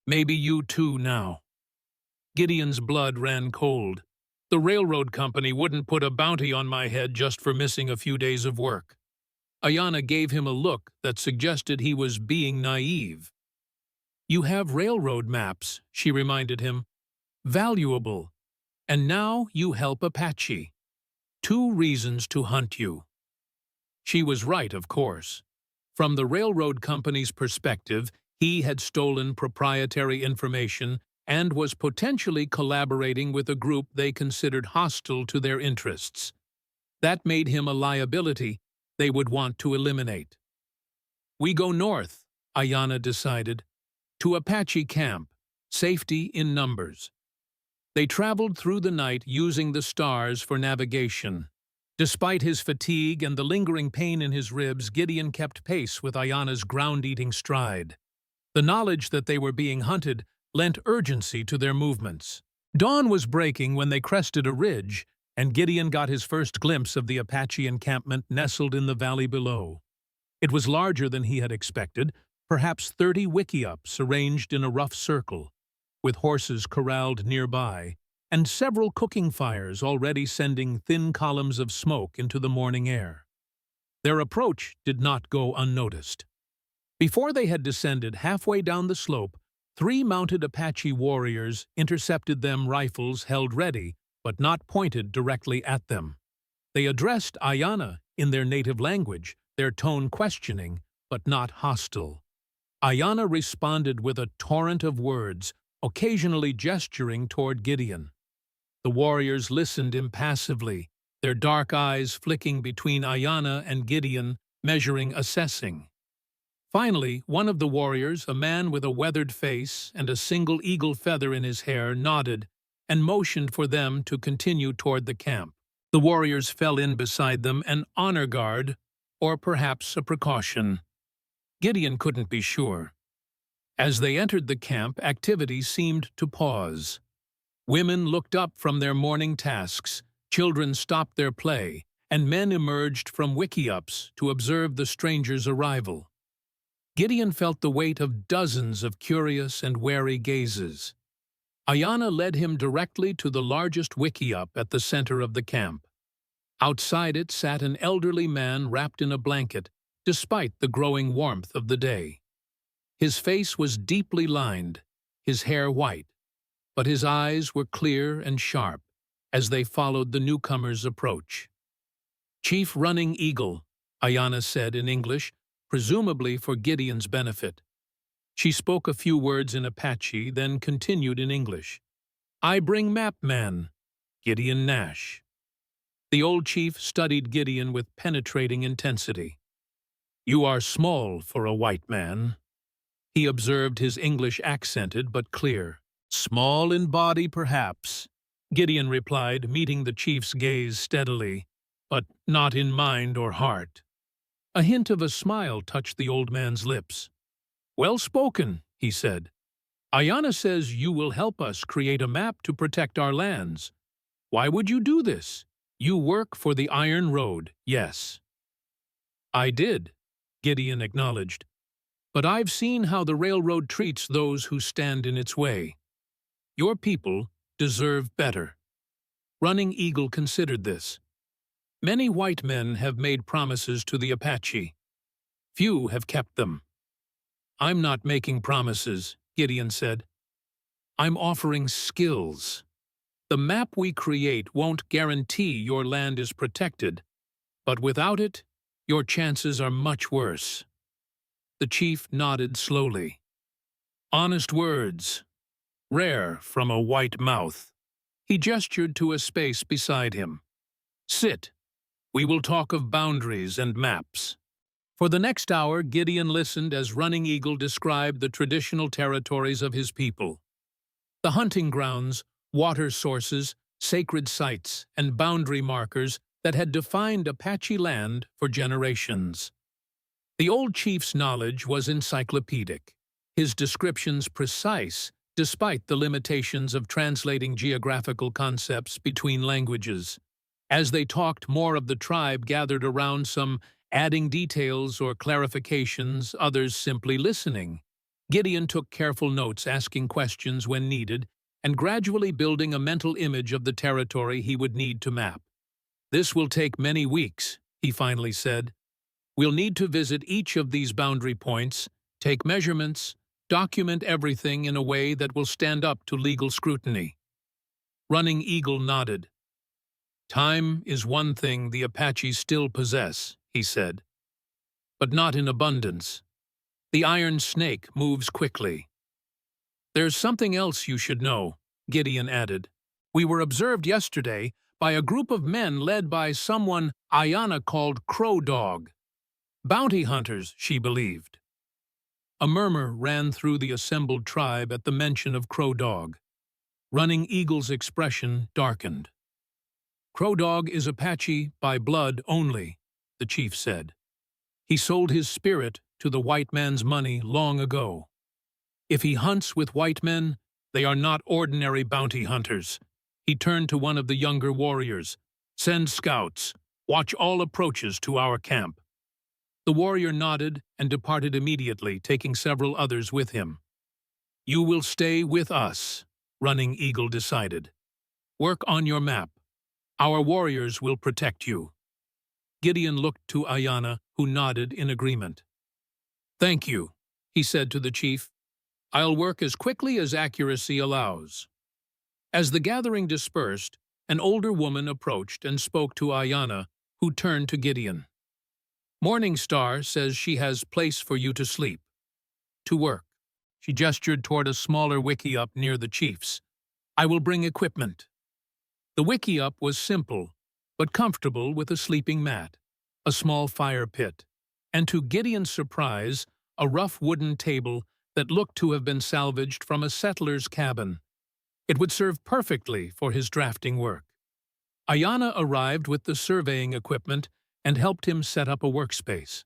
Maybe you too now." Gideon's blood ran cold. The railroad company wouldn't put a bounty on my head just for missing a few days of work. Ayanna gave him a look that suggested he was being naive. "You have railroad maps," she reminded him. "Valuable. And now you help Apache. 2 reasons to hunt you." She was right, of course. From the railroad company's perspective, he had stolen proprietary information and was potentially collaborating with a group they considered hostile to their interests. That made him a liability they would want to eliminate. "We go north," Ayanna decided, "to Apache camp, safety in numbers." They traveled through the night using the stars for navigation. Despite his fatigue and the lingering pain in his ribs, Gideon kept pace with Ayanna's ground-eating stride. The knowledge that they were being hunted lent urgency to their movements. Dawn was breaking when they crested a ridge, and Gideon got his first glimpse of the Apache encampment nestled in the valley below. It was larger than he had expected, perhaps 30 wickiups arranged in a rough circle, with horses corralled nearby, and several cooking fires already sending thin columns of smoke into the morning air. Their approach did not go unnoticed. Before they had descended halfway down the slope, 3 mounted Apache warriors intercepted them, rifles held ready, but not pointed directly at them. They addressed Ayanna in their native language, their tone questioning, but not hostile. Ayanna responded with a torrent of words, occasionally gesturing toward Gideon. The warriors listened impassively, their dark eyes flicking between Ayanna and Gideon, measuring, assessing. Finally, one of the warriors, a man with a weathered face and a single eagle feather in his hair, nodded and motioned for them to continue toward the camp. The warriors fell in beside them, an honor guard, or perhaps a precaution. Gideon couldn't be sure. As they entered the camp, activity seemed to pause. Women looked up from their morning tasks, children stopped their play, and men emerged from wickiups to observe the strangers' arrival. Gideon felt the weight of dozens of curious and wary gazes. Ayanna led him directly to the largest wickiup at the center of the camp. Outside it sat an elderly man wrapped in a blanket, despite the growing warmth of the day. His face was deeply lined, his hair white, but his eyes were clear and sharp as they followed the newcomer's approach. "Chief Running Eagle," Ayanna said in English, presumably for Gideon's benefit. She spoke a few words in Apache, then continued in English. "I bring map man, Gideon Nash." The old chief studied Gideon with penetrating intensity. "You are small for a white man," he observed, his English accented but clear. "Small in body, perhaps," Gideon replied, meeting the chief's gaze steadily, "but not in mind or heart." A hint of a smile touched the old man's lips. "Well spoken," he said. "Ayanna says you will help us create a map to protect our lands. Why would you do this? You work for the Iron Road, yes." "I did," Gideon acknowledged. "But I've seen how the railroad treats those who stand in its way. Your people deserve better." Running Eagle considered this. "Many white men have made promises to the Apache. Few have kept them." "I'm not making promises," Gideon said. "I'm offering skills. The map we create won't guarantee your land is protected, but without it, your chances are much worse." The chief nodded slowly. Honest words, rare from a white mouth. He gestured to a space beside him. Sit. We will talk of boundaries and maps. For the next hour, Gideon listened as Running Eagle described the traditional territories of his people. The hunting grounds, water sources, sacred sites, and boundary markers that had defined Apache land for generations. The old chief's knowledge was encyclopedic, his descriptions precise despite the limitations of translating geographical concepts between languages. As they talked, more of the tribe gathered around, some adding details or clarifications, others simply listening. Gideon took careful notes, asking questions when needed, and gradually building a mental image of the territory he would need to map. This will take many weeks, he finally said. We'll need to visit each of these boundary points, take measurements, document everything in a way that will stand up to legal scrutiny. Running Eagle nodded. Time is one thing the Apaches still possess, he said, but not in abundance. The iron snake moves quickly. There's something else you should know, Gideon added. We were observed yesterday by a group of men led by someone Ayanna called Crow Dog. Bounty hunters, she believed. A murmur ran through the assembled tribe at the mention of Crow Dog. Running Eagle's expression darkened. Crow Dog is Apache by blood only, the chief said. He sold his spirit to the white man's money long ago. If he hunts with white men, they are not ordinary bounty hunters. He turned to one of the younger warriors. Send scouts. Watch all approaches to our camp. The warrior nodded and departed immediately, taking several others with him. You will stay with us, Running Eagle decided. Work on your map. Our warriors will protect you. Gideon looked to Ayanna, who nodded in agreement. Thank you, he said to the chief. I'll work as quickly as accuracy allows. As the gathering dispersed, an older woman approached and spoke to Ayanna, who turned to Gideon. Morning Star says she has place for you to sleep. To work. She gestured toward a smaller wickiup near the chief's. I will bring equipment. The wickiup was simple, but comfortable, with a sleeping mat, a small fire pit, and to Gideon's surprise, a rough wooden table that looked to have been salvaged from a settler's cabin. It would serve perfectly for his drafting work. Ayanna arrived with the surveying equipment and helped him set up a workspace.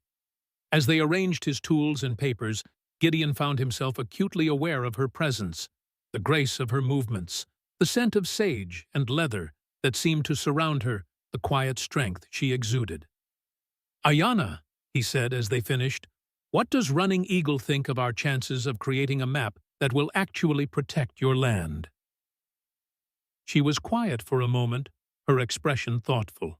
As they arranged his tools and papers, Gideon found himself acutely aware of her presence, the grace of her movements, the scent of sage and leather that seemed to surround her, the quiet strength she exuded. Ayanna, he said as they finished, what does Running Eagle think of our chances of creating a map that will actually protect your land? She was quiet for a moment, her expression thoughtful.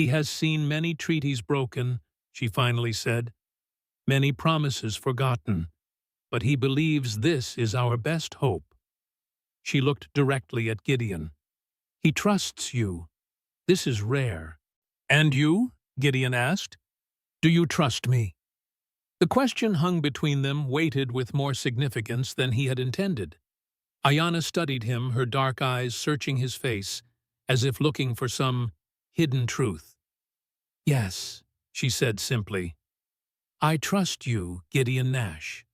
He has seen many treaties broken, she finally said, many promises forgotten, but he believes this is our best hope. She looked directly at Gideon. He trusts you. This is rare. And you? Gideon asked. Do you trust me? The question hung between them, weighted with more significance than he had intended. Ayanna studied him, her dark eyes searching his face, as if looking for some hidden truth. Yes, she said simply. I trust you, Gideon Nash.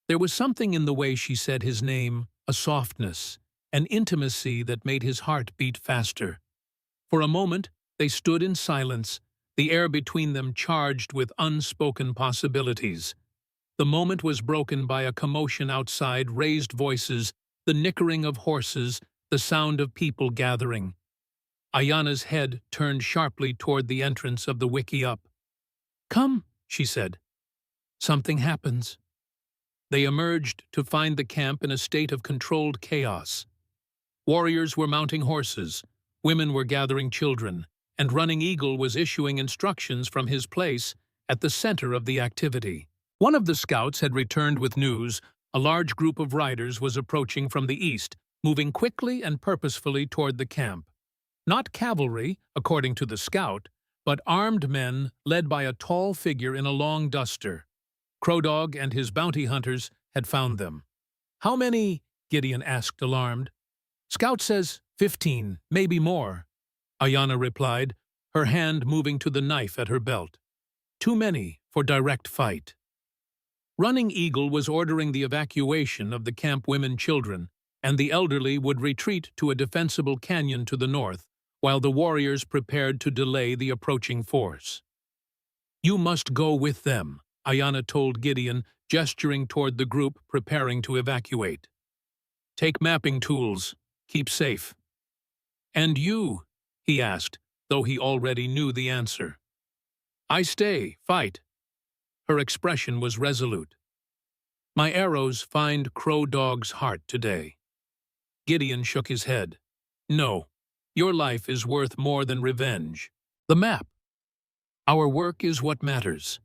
There was something in the way she said his name, a softness, an intimacy that made his heart beat faster. For a moment, they stood in silence, the air between them charged with unspoken possibilities. The moment was broken by a commotion outside, raised voices, the nickering of horses, the sound of people gathering. Ayanna's head turned sharply toward the entrance of the wickiup. Come, she said. Something happens. They emerged to find the camp in a state of controlled chaos. Warriors were mounting horses, women were gathering children, and Running Eagle was issuing instructions from his place at the center of the activity. One of the scouts had returned with news. A large group of riders was approaching from the east, moving quickly and purposefully toward the camp. Not cavalry, according to the scout, but armed men led by a tall figure in a long duster. Crow Dog and his bounty hunters had found them. "How many?" Gideon asked, alarmed. "Scout says 15, maybe more," Ayanna replied, her hand moving to the knife at her belt. "Too many for direct fight." Running Eagle was ordering the evacuation of the camp women children, and the elderly would retreat to a defensible canyon to the north, while the warriors prepared to delay the approaching force. "You must go with them," Ayanna told Gideon, gesturing toward the group preparing to evacuate. "Take mapping tools. Keep safe." "And you?" he asked, though he already knew the answer. "I stay, fight." Her expression was resolute. "My arrows find Crow Dog's heart today." Gideon shook his head. "No, your life is worth more than revenge. The map. Our work is what matters.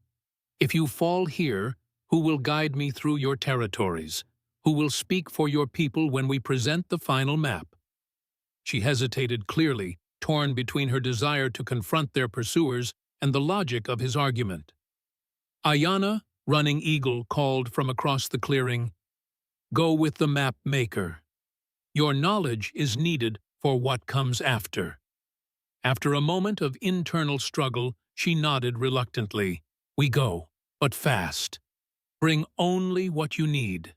If you fall here, who will guide me through your territories? Who will speak for your people when we present the final map?" She hesitated, clearly torn between her desire to confront their pursuers and the logic of his argument. Ayanna, Running Eagle, called from across the clearing, "Go with the map maker. Your knowledge is needed for what comes after." After a moment of internal struggle, she nodded reluctantly. "We go, but fast. Bring only what you need."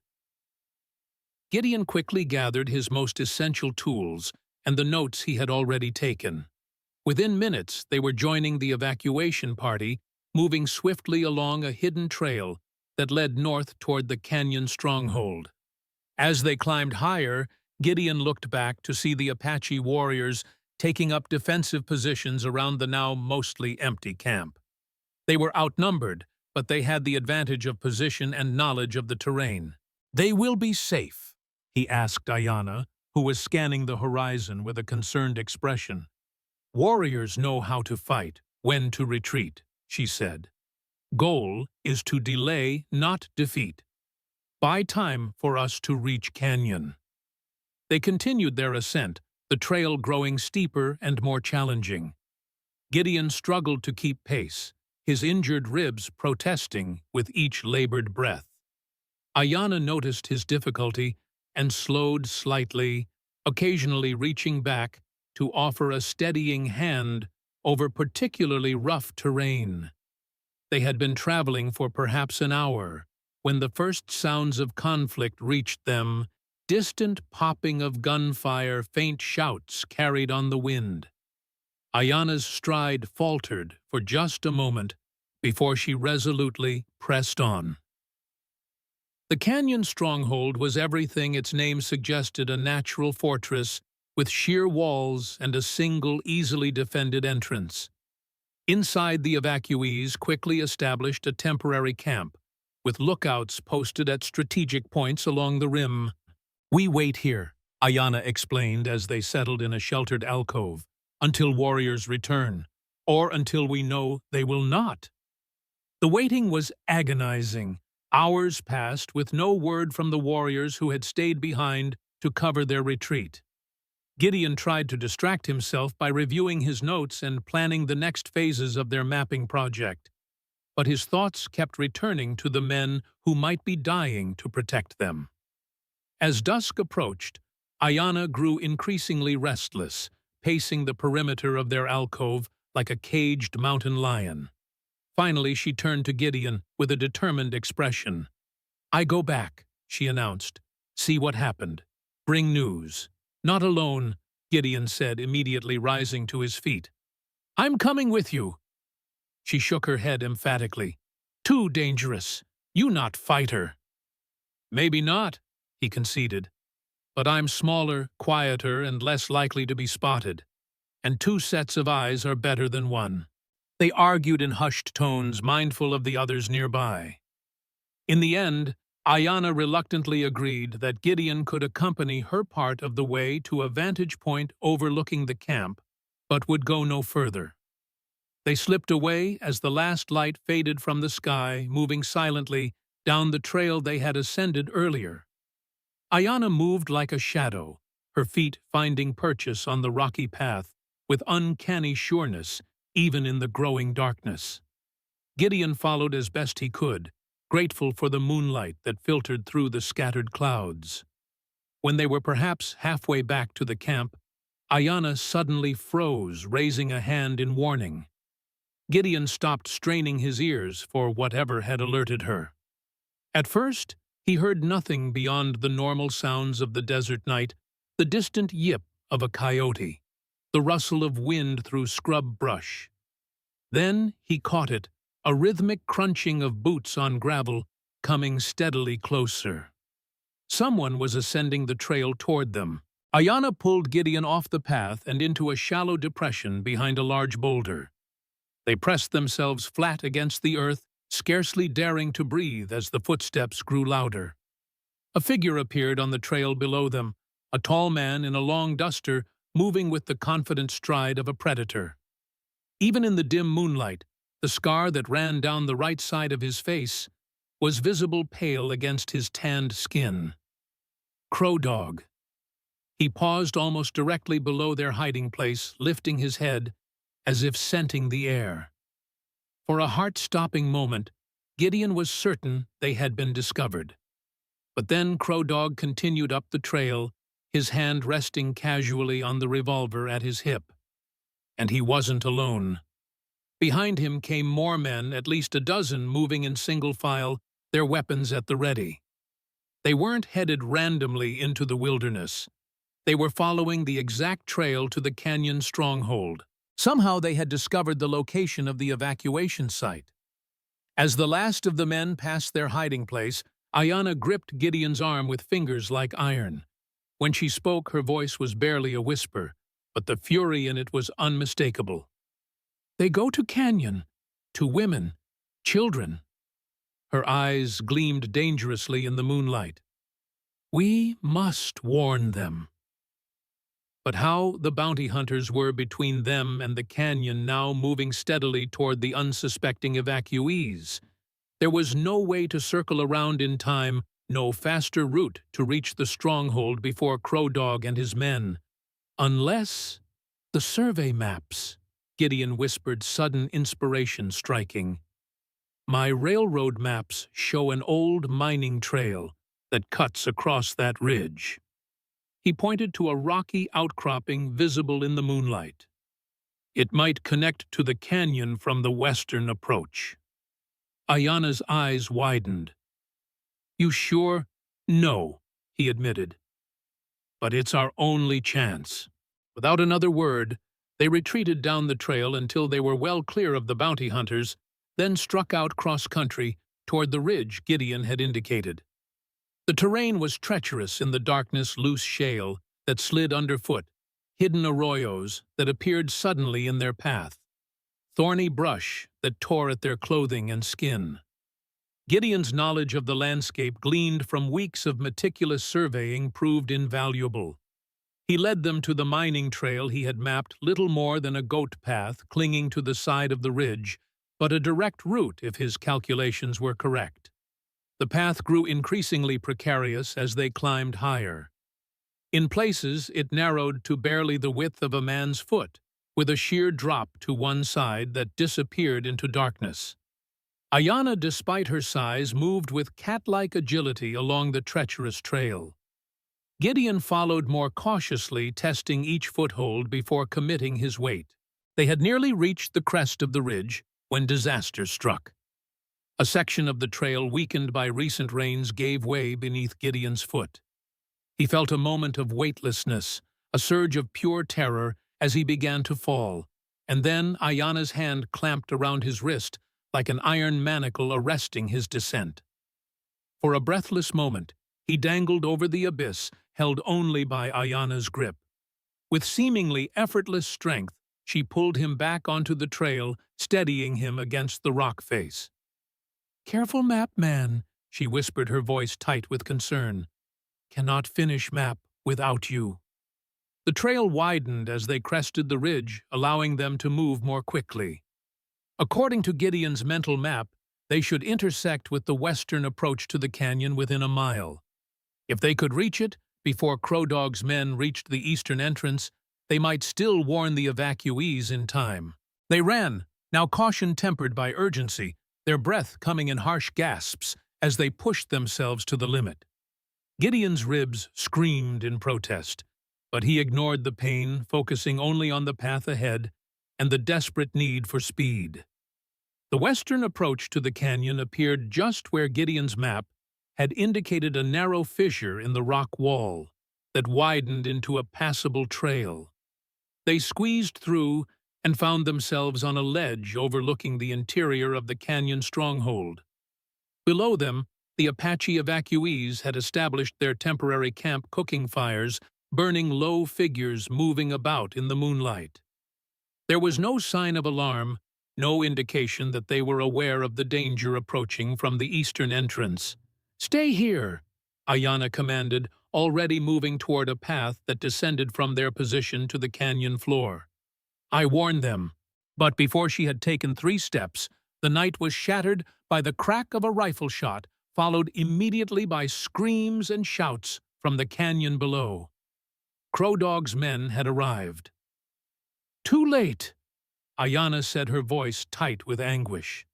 Gideon quickly gathered his most essential tools and the notes he had already taken. Within minutes, they were joining the evacuation party, moving swiftly along a hidden trail that led north toward the canyon stronghold. As they climbed higher, Gideon looked back to see the Apache warriors taking up defensive positions around the now mostly empty camp. They were outnumbered, but they had the advantage of position and knowledge of the terrain. "They will be safe?" he asked Ayanna, who was scanning the horizon with a concerned expression. "Warriors know how to fight, when to retreat," she said. "Goal is to delay, not defeat. Buy time for us to reach canyon." They continued their ascent, the trail growing steeper and more challenging. Gideon struggled to keep pace, his injured ribs protesting with each labored breath. Ayanna noticed his difficulty and slowed slightly, occasionally reaching back to offer a steadying hand over particularly rough terrain. They had been traveling for perhaps an hour when the first sounds of conflict reached them, distant popping of gunfire, faint shouts carried on the wind. Ayanna's stride faltered for just a moment before she resolutely pressed on. The canyon stronghold was everything its name suggested, a natural fortress with sheer walls and a single easily defended entrance. Inside, the evacuees quickly established a temporary camp, with lookouts posted at strategic points along the rim. "We wait here," Ayanna explained as they settled in a sheltered alcove, "until warriors return, or until we know they will not." The waiting was agonizing. Hours passed with no word from the warriors who had stayed behind to cover their retreat. Gideon tried to distract himself by reviewing his notes and planning the next phases of their mapping project, but his thoughts kept returning to the men who might be dying to protect them. As dusk approached, Ayanna grew increasingly restless, pacing the perimeter of their alcove like a caged mountain lion. Finally, she turned to Gideon with a determined expression. "I go back," she announced. "See what happened. Bring news." "Not alone," Gideon said, immediately rising to his feet. "I'm coming with you." She shook her head emphatically. "Too dangerous. You not fighter." "Maybe not," he conceded. "But I'm smaller, quieter, and less likely to be spotted. And 2 sets of eyes are better than 1. They argued in hushed tones, mindful of the others nearby. In the end, Ayanna reluctantly agreed that Gideon could accompany her part of the way to a vantage point overlooking the camp, but would go no further. They slipped away as the last light faded from the sky, moving silently down the trail they had ascended earlier. Ayanna moved like a shadow, her feet finding purchase on the rocky path with uncanny sureness, even in the growing darkness. Gideon followed as best he could, grateful for the moonlight that filtered through the scattered clouds. When they were perhaps halfway back to the camp, Ayanna suddenly froze, raising a hand in warning. Gideon stopped straining his ears for whatever had alerted her. At first, he heard nothing beyond the normal sounds of the desert night, the distant yip of a coyote, the rustle of wind through scrub brush. Then he caught it, a rhythmic crunching of boots on gravel, coming steadily closer. Someone was ascending the trail toward them. Ayanna pulled Gideon off the path and into a shallow depression behind a large boulder. They pressed themselves flat against the earth, scarcely daring to breathe as the footsteps grew louder. A figure appeared on the trail below them, a tall man in a long duster, moving with the confident stride of a predator. Even in the dim moonlight, the scar that ran down the right side of his face was visible pale against his tanned skin. Crow Dog. He paused almost directly below their hiding place, lifting his head, as if scenting the air. For a heart-stopping moment, Gideon was certain they had been discovered. But then Crow Dog continued up the trail, his hand resting casually on the revolver at his hip. And he wasn't alone. Behind him came more men, at least a dozen, moving in single file, their weapons at the ready. They weren't headed randomly into the wilderness. They were following the exact trail to the canyon stronghold. Somehow they had discovered the location of the evacuation site. As the last of the men passed their hiding place, Ayanna gripped Gideon's arm with fingers like iron. When she spoke, her voice was barely a whisper, but the fury in it was unmistakable. "They go to canyon, to women, children." Her eyes gleamed dangerously in the moonlight. "We must warn them." But how the bounty hunters were between them and the canyon, now moving steadily toward the unsuspecting evacuees. There was no way to circle around in time, no faster route to reach the stronghold before Crow Dog and his men. Unless the survey maps, Gideon whispered, sudden inspiration striking. "My railroad maps show an old mining trail that cuts across that ridge." He pointed to a rocky outcropping visible in the moonlight. "It might connect to the canyon from the western approach." Ayanna's eyes widened. "You sure?" "No," he admitted. "But it's our only chance." Without another word, they retreated down the trail until they were well clear of the bounty hunters, then struck out cross-country toward the ridge Gideon had indicated. The terrain was treacherous in the darkness, loose shale that slid underfoot, hidden arroyos that appeared suddenly in their path, thorny brush that tore at their clothing and skin. Gideon's knowledge of the landscape, gleaned from weeks of meticulous surveying, proved invaluable. He led them to the mining trail he had mapped, little more than a goat path clinging to the side of the ridge, but a direct route if his calculations were correct. The path grew increasingly precarious as they climbed higher. In places, it narrowed to barely the width of a man's foot, with a sheer drop to one side that disappeared into darkness. Ayanna, despite her size, moved with cat-like agility along the treacherous trail. Gideon followed more cautiously, testing each foothold before committing his weight. They had nearly reached the crest of the ridge when disaster struck. A section of the trail, weakened by recent rains, gave way beneath Gideon's foot. He felt a moment of weightlessness, a surge of pure terror as he began to fall, and then Ayanna's hand clamped around his wrist like an iron manacle arresting his descent. For a breathless moment, he dangled over the abyss, held only by Ayanna's grip. With seemingly effortless strength, she pulled him back onto the trail, steadying him against the rock face. "Careful, map man," she whispered, her voice tight with concern. "Cannot finish map without you." The trail widened as they crested the ridge, allowing them to move more quickly. According to Gideon's mental map, they should intersect with the western approach to the canyon within a mile. If they could reach it before Crow Dog's men reached the eastern entrance, they might still warn the evacuees in time. They ran, now caution tempered by urgency, their breath coming in harsh gasps as they pushed themselves to the limit. Gideon's ribs screamed in protest, but he ignored the pain, focusing only on the path ahead and the desperate need for speed. The western approach to the canyon appeared just where Gideon's map had indicated a narrow fissure in the rock wall that widened into a passable trail. They squeezed through and found themselves on a ledge overlooking the interior of the canyon stronghold. Below them, the Apache evacuees had established their temporary camp cooking fires, burning low figures moving about in the moonlight. There was no sign of alarm, no indication that they were aware of the danger approaching from the eastern entrance. "Stay here," Ayana commanded, already moving toward a path that descended from their position to the canyon floor. "I warned them." But before she had taken 3 steps, the night was shattered by the crack of a rifle shot, followed immediately by screams and shouts from the canyon below. Crow Dog's men had arrived. "Too late," Ayana said, her voice tight with anguish.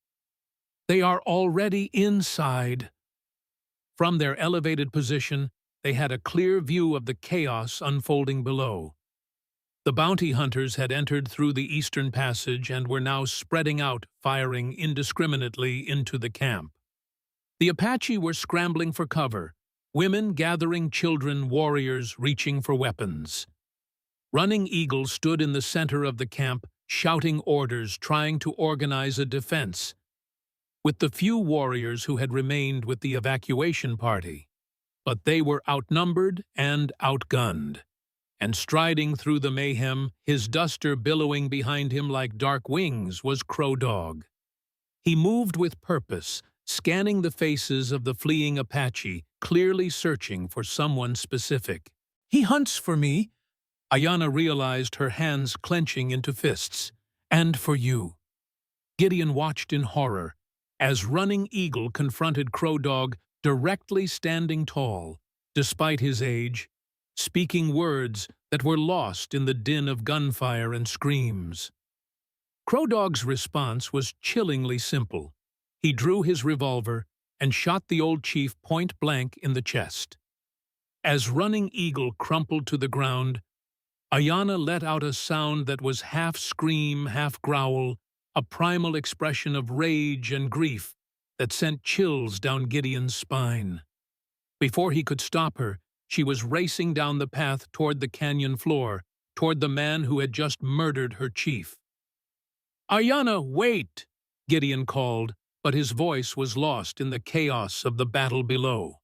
"They are already inside." From their elevated position, they had a clear view of the chaos unfolding below. The bounty hunters had entered through the eastern passage and were now spreading out, firing indiscriminately into the camp. The Apache were scrambling for cover, women gathering children, warriors reaching for weapons. Running Eagle stood in the center of the camp, shouting orders, trying to organize a defense, with the few warriors who had remained with the evacuation party. But they were outnumbered and outgunned, and striding through the mayhem, his duster billowing behind him like dark wings, was Crow Dog. He moved with purpose, scanning the faces of the fleeing Apache, clearly searching for someone specific. "He hunts for me," Ayana realized, her hands clenching into fists. "And for you." Gideon watched in horror as Running Eagle confronted Crow Dog, directly standing tall, despite his age, speaking words that were lost in the din of gunfire and screams. Crow Dog's response was chillingly simple. He drew his revolver and shot the old chief point-blank in the chest. As Running Eagle crumpled to the ground, Ayana let out a sound that was half scream, half growl, a primal expression of rage and grief that sent chills down Gideon's spine. Before he could stop her, she was racing down the path toward the canyon floor, toward the man who had just murdered her chief. "Ayana, wait!" Gideon called, but his voice was lost in the chaos of the battle below.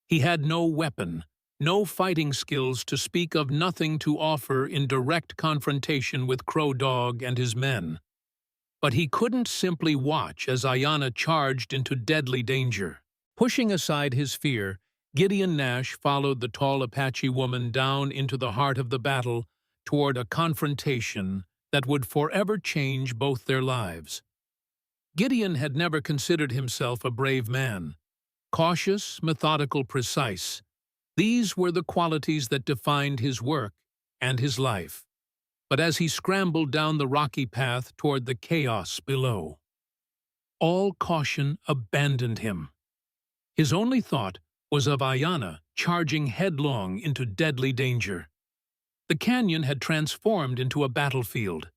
He had no weapon, no fighting skills to speak of, nothing to offer in direct confrontation with Crow Dog and his men. But he couldn't simply watch as Ayana charged into deadly danger. Pushing aside his fear, Gideon Nash followed the tall Apache woman down into the heart of the battle toward a confrontation that would forever change both their lives. Gideon had never considered himself a brave man. Cautious, methodical, precise. These were the qualities that defined his work and his life. But as he scrambled down the rocky path toward the chaos below, all caution abandoned him. His only thought was of Ayana charging headlong into deadly danger. The canyon had transformed into a battlefield.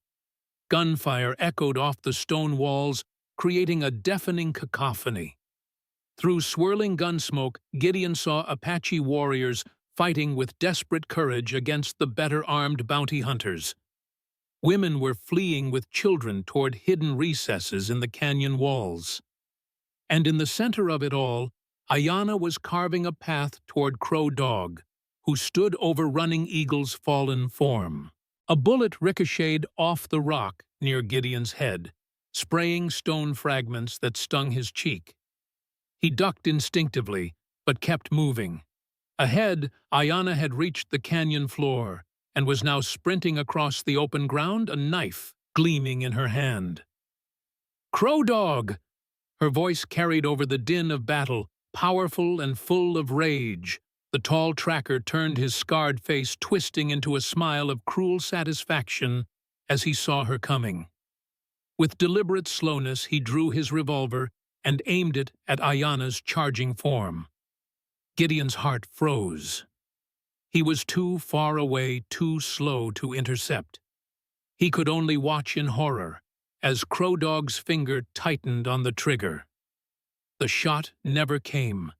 Gunfire echoed off the stone walls, creating a deafening cacophony. Through swirling gun smoke, Gideon saw Apache warriors fighting with desperate courage against the better-armed bounty hunters. Women were fleeing with children toward hidden recesses in the canyon walls. And in the center of it all, Ayana was carving a path toward Crow Dog, who stood over Running Eagle's fallen form. A bullet ricocheted off the rock near Gideon's head, spraying stone fragments that stung his cheek. He ducked instinctively, but kept moving. Ahead, Ayana had reached the canyon floor and was now sprinting across the open ground, a knife gleaming in her hand. "Crow Dog!" Her voice carried over the din of battle, powerful and full of rage. The tall tracker turned his scarred face, twisting into a smile of cruel satisfaction as he saw her coming. With deliberate slowness, he drew his revolver and aimed it at Ayana's charging form. Gideon's heart froze. He was too far away, too slow to intercept. He could only watch in horror as Crow Dog's finger tightened on the trigger. The shot never came.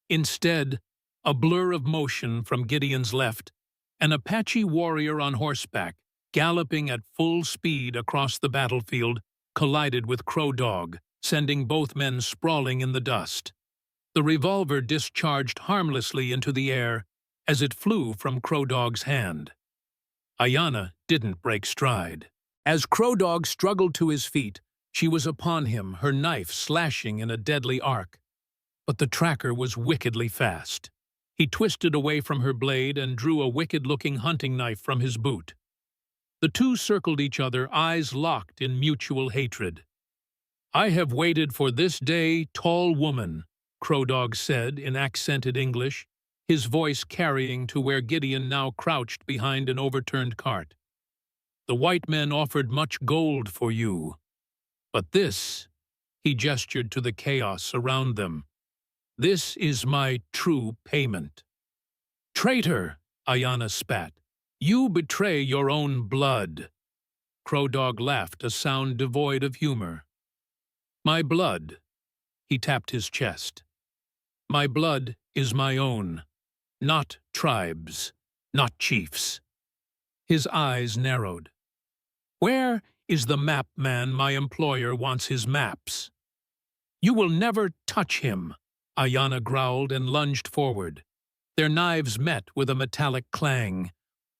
Instead, a blur of motion from Gideon's left, an Apache warrior on horseback, galloping at full speed across the battlefield, collided with Crow Dog, sending both men sprawling in the dust. The revolver discharged harmlessly into the air as it flew from Crow Dog's hand. Ayana didn't break stride. As Crow Dog struggled to his feet, she was upon him, her knife slashing in a deadly arc. But the tracker was wickedly fast. He twisted away from her blade and drew a wicked-looking hunting knife from his boot. The two circled each other, eyes locked in mutual hatred. "I have waited for this day, tall woman," Crow Dog said in accented English, his voice carrying to where Gideon now crouched behind an overturned cart. "The white men offered much gold for you. But this," he gestured to the chaos around them, "this is my true payment." "Traitor!" Ayana spat. "You betray your own blood." Crow Dog laughed, a sound devoid of humor. "My blood," he tapped his chest. "My blood is my own, not tribes, not chiefs." His eyes narrowed. "Where is the map man my employer wants his maps?" "You will never touch him," Ayana growled and lunged forward. Their knives met with a metallic clang.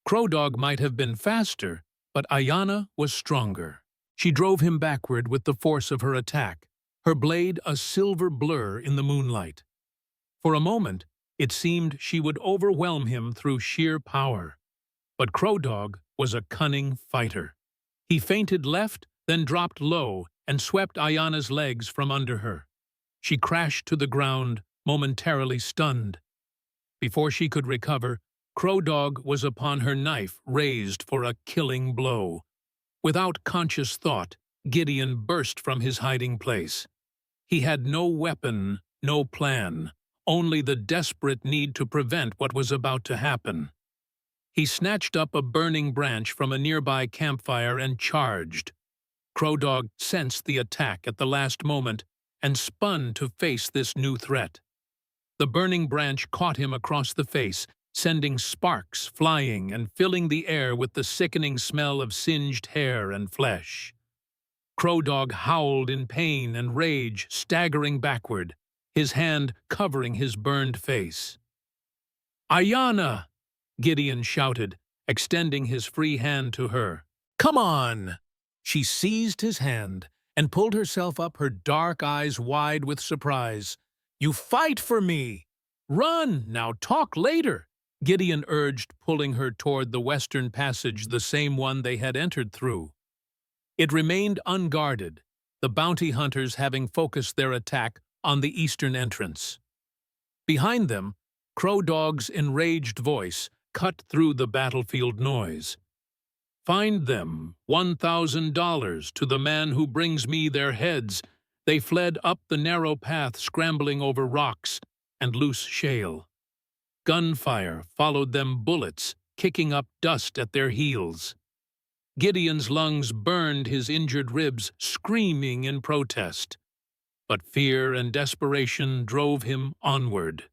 Crow Dog might have been faster, but Ayana was stronger. She drove him backward with the force of her attack, her blade a silver blur in the moonlight. For a moment, it seemed she would overwhelm him through sheer power. But Crow Dog was a cunning fighter. He feinted left, then dropped low and swept Ayana's legs from under her. She crashed to the ground, momentarily stunned. Before she could recover, Crow Dog was upon her, knife raised for a killing blow. Without conscious thought, Gideon burst from his hiding place. He had no weapon, no plan, only the desperate need to prevent what was about to happen. He snatched up a burning branch from a nearby campfire and charged. Crow Dog sensed the attack at the last moment and spun to face this new threat. The burning branch caught him across the face, sending sparks flying and filling the air with the sickening smell of singed hair and flesh. Crow Dog howled in pain and rage, staggering backward, his hand covering his burned face. "Ayana!" Gideon shouted, extending his free hand to her. "Come on!" She seized his hand and pulled herself up, her dark eyes wide with surprise. "You fight for me! Run! Now talk later!" Gideon urged, pulling her toward the western passage, the same one they had entered through. It remained unguarded, the bounty hunters having focused their attack on the eastern entrance. Behind them, Crow Dog's enraged voice cut through the battlefield noise. "Find them, $1,000 to the man who brings me their heads." They fled up the narrow path, scrambling over rocks and loose shale. Gunfire followed them, bullets kicking up dust at their heels. Gideon's lungs burned his injured ribs, screaming in protest. But fear and desperation drove him onward.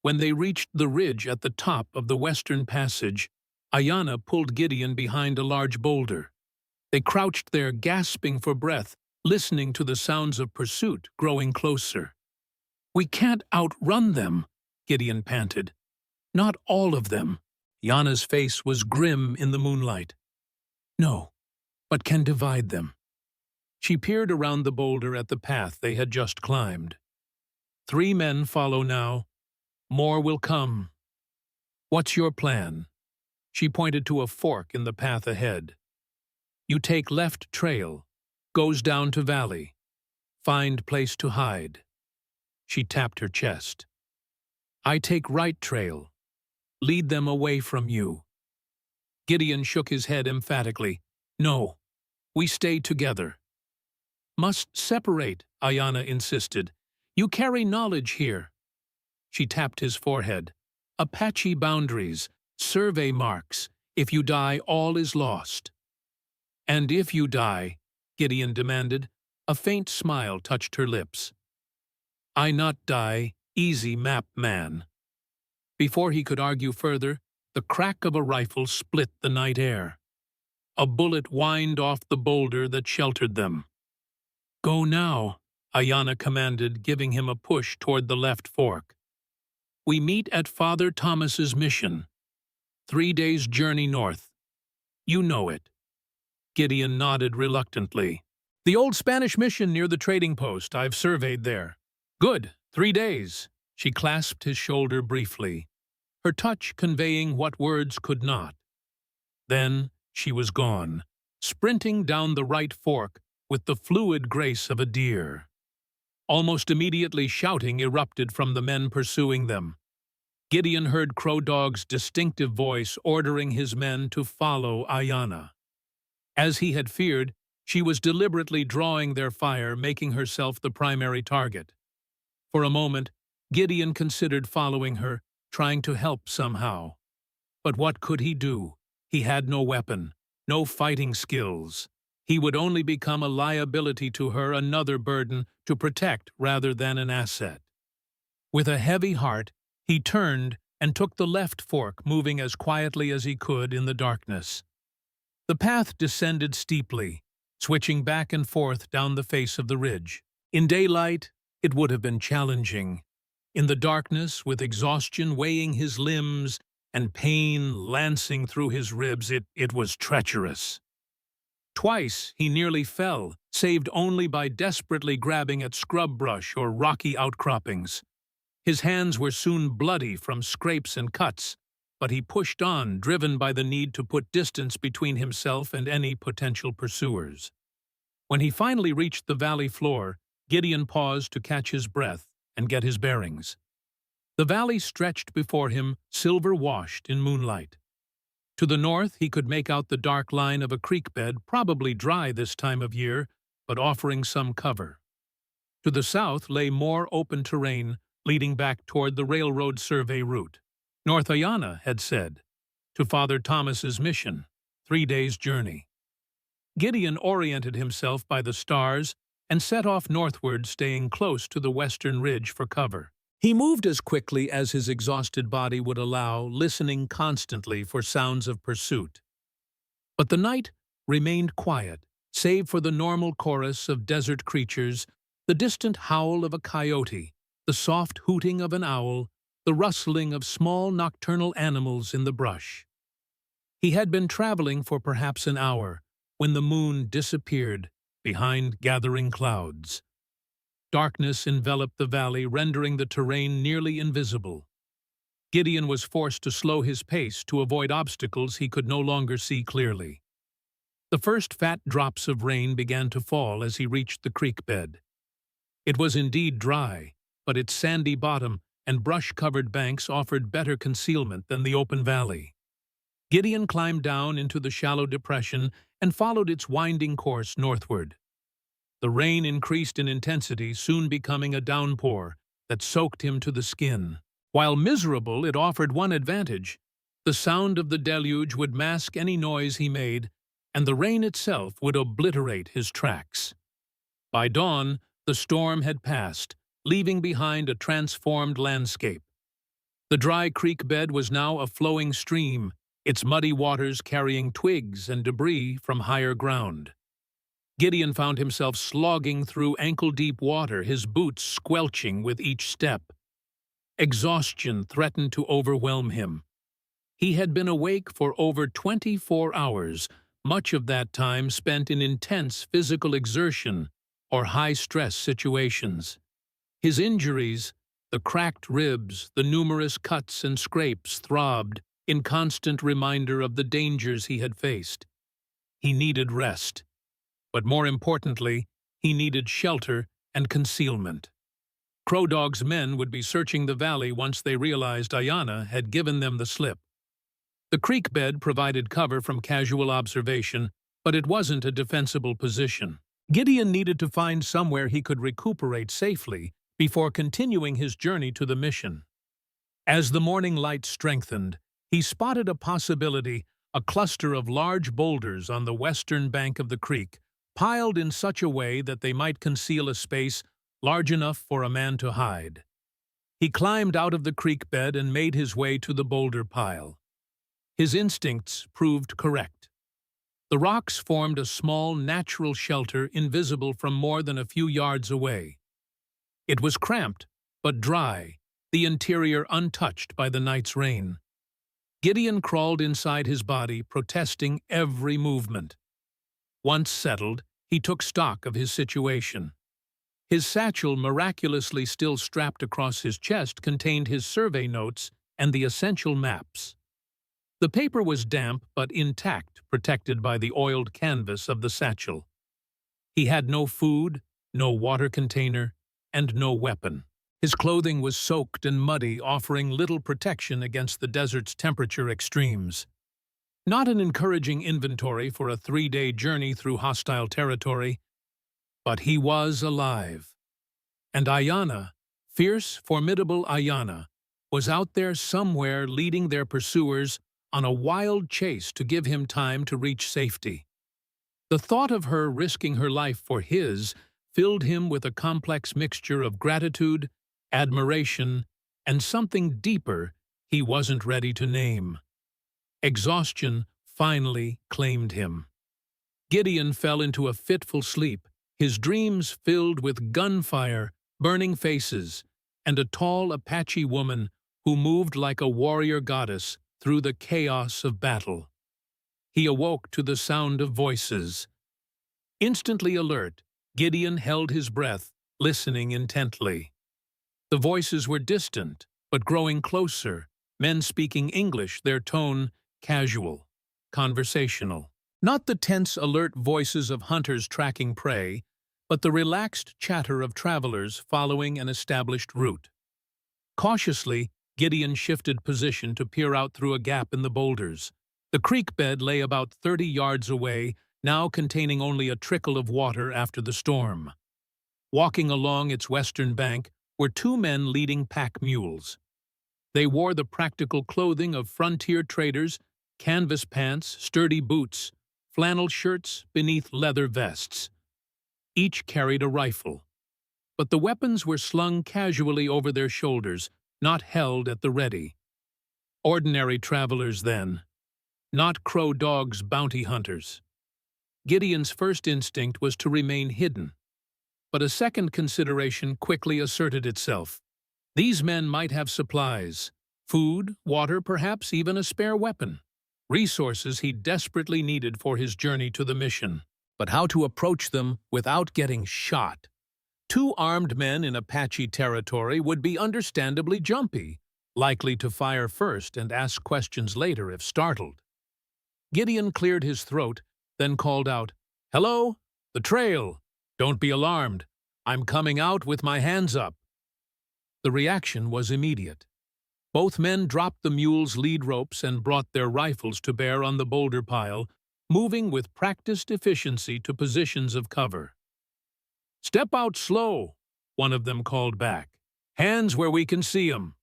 When they reached the ridge at the top of the western passage, Ayana pulled Gideon behind a large boulder. They crouched there, gasping for breath, listening to the sounds of pursuit growing closer. "We can't outrun them," Gideon panted. "Not all of them." Yana's face was grim in the moonlight. "No, but can divide them." She peered around the boulder at the path they had just climbed. "3 men follow now. More will come. What's your plan?" She pointed to a fork in the path ahead. "You take left trail. Goes down to valley. Find place to hide." She tapped her chest. "I take right trail. Lead them away from you." Gideon shook his head emphatically. "No, we stay together." Must separate, Ayana insisted. You carry knowledge here. She tapped his forehead. Apache boundaries, survey marks. If you die, all is lost. And if you die, Gideon demanded. A faint smile touched her lips. I not die, easy map man. Before he could argue further, the crack of a rifle split the night air. A bullet whined off the boulder that sheltered them. Go now, Ayana commanded, giving him a push toward the left fork. We meet at Father Thomas's mission. 3 days' journey north. You know it. Gideon nodded reluctantly. The old Spanish mission near the trading post. I've surveyed there. Good. 3 days. She clasped his shoulder briefly, her touch conveying what words could not. Then she was gone, sprinting down the right fork with the fluid grace of a deer. Almost immediately, shouting erupted from the men pursuing them. Gideon heard Crow Dog's distinctive voice ordering his men to follow Ayana. As he had feared, she was deliberately drawing their fire, making herself the primary target. For a moment, Gideon considered following her, trying to help somehow. But what could he do? He had no weapon, no fighting skills. He would only become a liability to her, another burden to protect rather than an asset. With a heavy heart, he turned and took the left fork, moving as quietly as he could in the darkness. The path descended steeply, switching back and forth down the face of the ridge. In daylight, it would have been challenging. In the darkness, with exhaustion weighing his limbs and pain lancing through his ribs, it was treacherous. Twice he nearly fell, saved only by desperately grabbing at scrub brush or rocky outcroppings. His hands were soon bloody from scrapes and cuts, but he pushed on, driven by the need to put distance between himself and any potential pursuers. When he finally reached the valley floor, Gideon paused to catch his breath and get his bearings. The valley stretched before him, silver-washed in moonlight. To the north, he could make out the dark line of a creek bed, probably dry this time of year, but offering some cover. To the south lay more open terrain, leading back toward the railroad survey route. North Ayana had said, to Father Thomas's mission, 3 days' journey. Gideon oriented himself by the stars and set off northward, staying close to the western ridge for cover. He moved as quickly as his exhausted body would allow, listening constantly for sounds of pursuit. But the night remained quiet, save for the normal chorus of desert creatures, the distant howl of a coyote, the soft hooting of an owl, the rustling of small nocturnal animals in the brush. He had been traveling for perhaps an hour when the moon disappeared behind gathering clouds. Darkness enveloped the valley, rendering the terrain nearly invisible. Gideon was forced to slow his pace to avoid obstacles he could no longer see clearly. The first fat drops of rain began to fall as he reached the creek bed. It was indeed dry, but its sandy bottom and brush-covered banks offered better concealment than the open valley. Gideon climbed down into the shallow depression and followed its winding course northward. The rain increased in intensity, soon becoming a downpour that soaked him to the skin. While miserable, it offered one advantage. The sound of the deluge would mask any noise he made, and the rain itself would obliterate his tracks. By dawn, the storm had passed, leaving behind a transformed landscape. The dry creek bed was now a flowing stream, its muddy waters carrying twigs and debris from higher ground. Gideon found himself slogging through ankle-deep water, his boots squelching with each step. Exhaustion threatened to overwhelm him. He had been awake for over 24 hours, much of that time spent in intense physical exertion or high-stress situations. His injuries, the cracked ribs, the numerous cuts and scrapes, throbbed in constant reminder of the dangers he had faced. He needed rest. But more importantly, he needed shelter and concealment. Crow Dog's men would be searching the valley once they realized Ayana had given them the slip. The creek bed provided cover from casual observation, but it wasn't a defensible position. Gideon needed to find somewhere he could recuperate safely before continuing his journey to the mission. As the morning light strengthened, he spotted a possibility: a cluster of large boulders on the western bank of the creek, piled in such a way that they might conceal a space large enough for a man to hide. He climbed out of the creek bed and made his way to the boulder pile. His instincts proved correct. The rocks formed a small, natural shelter invisible from more than a few yards away. It was cramped, but dry, the interior untouched by the night's rain. Gideon crawled inside his body, protesting every movement. Once settled, he took stock of his situation. His satchel, miraculously still strapped across his chest, contained his survey notes and the essential maps. The paper was damp but intact, protected by the oiled canvas of the satchel. He had no food, no water container, and no weapon. His clothing was soaked and muddy, offering little protection against the desert's temperature extremes. Not an encouraging inventory for a 3-day journey through hostile territory, but he was alive. And Ayanna, fierce, formidable Ayanna, was out there somewhere, leading their pursuers on a wild chase to give him time to reach safety. The thought of her risking her life for his filled him with a complex mixture of gratitude, admiration, and something deeper he wasn't ready to name. Exhaustion finally claimed him. Gideon fell into a fitful sleep, his dreams filled with gunfire, burning faces, and a tall Apache woman who moved like a warrior goddess through the chaos of battle. He awoke to the sound of voices. Instantly alert, Gideon held his breath, listening intently. The voices were distant, but growing closer, men speaking English, their tone casual, conversational. Not the tense, alert voices of hunters tracking prey, but the relaxed chatter of travelers following an established route. Cautiously, Gideon shifted position to peer out through a gap in the boulders. The creek bed lay about 30 yards away, now containing only a trickle of water after the storm. Walking along its western bank were 2 men leading pack mules. They wore the practical clothing of frontier traders: canvas pants, sturdy boots, flannel shirts beneath leather vests. Each carried a rifle, but the weapons were slung casually over their shoulders, not held at the ready. Ordinary travelers, then, not Crow Dog's bounty hunters. Gideon's first instinct was to remain hidden, but a second consideration quickly asserted itself. These men might have supplies, food, water, perhaps even a spare weapon, resources he desperately needed for his journey to the mission. But how to approach them without getting shot? 2 armed men in Apache territory would be understandably jumpy, likely to fire first and ask questions later if startled. Gideon cleared his throat, then called out, "Hello? The trail! Don't be alarmed. I'm coming out with my hands up." The reaction was immediate. Both men dropped the mules' lead ropes and brought their rifles to bear on the boulder pile, moving with practiced efficiency to positions of cover. "Step out slow," one of them called back. "Hands where we can see 'em."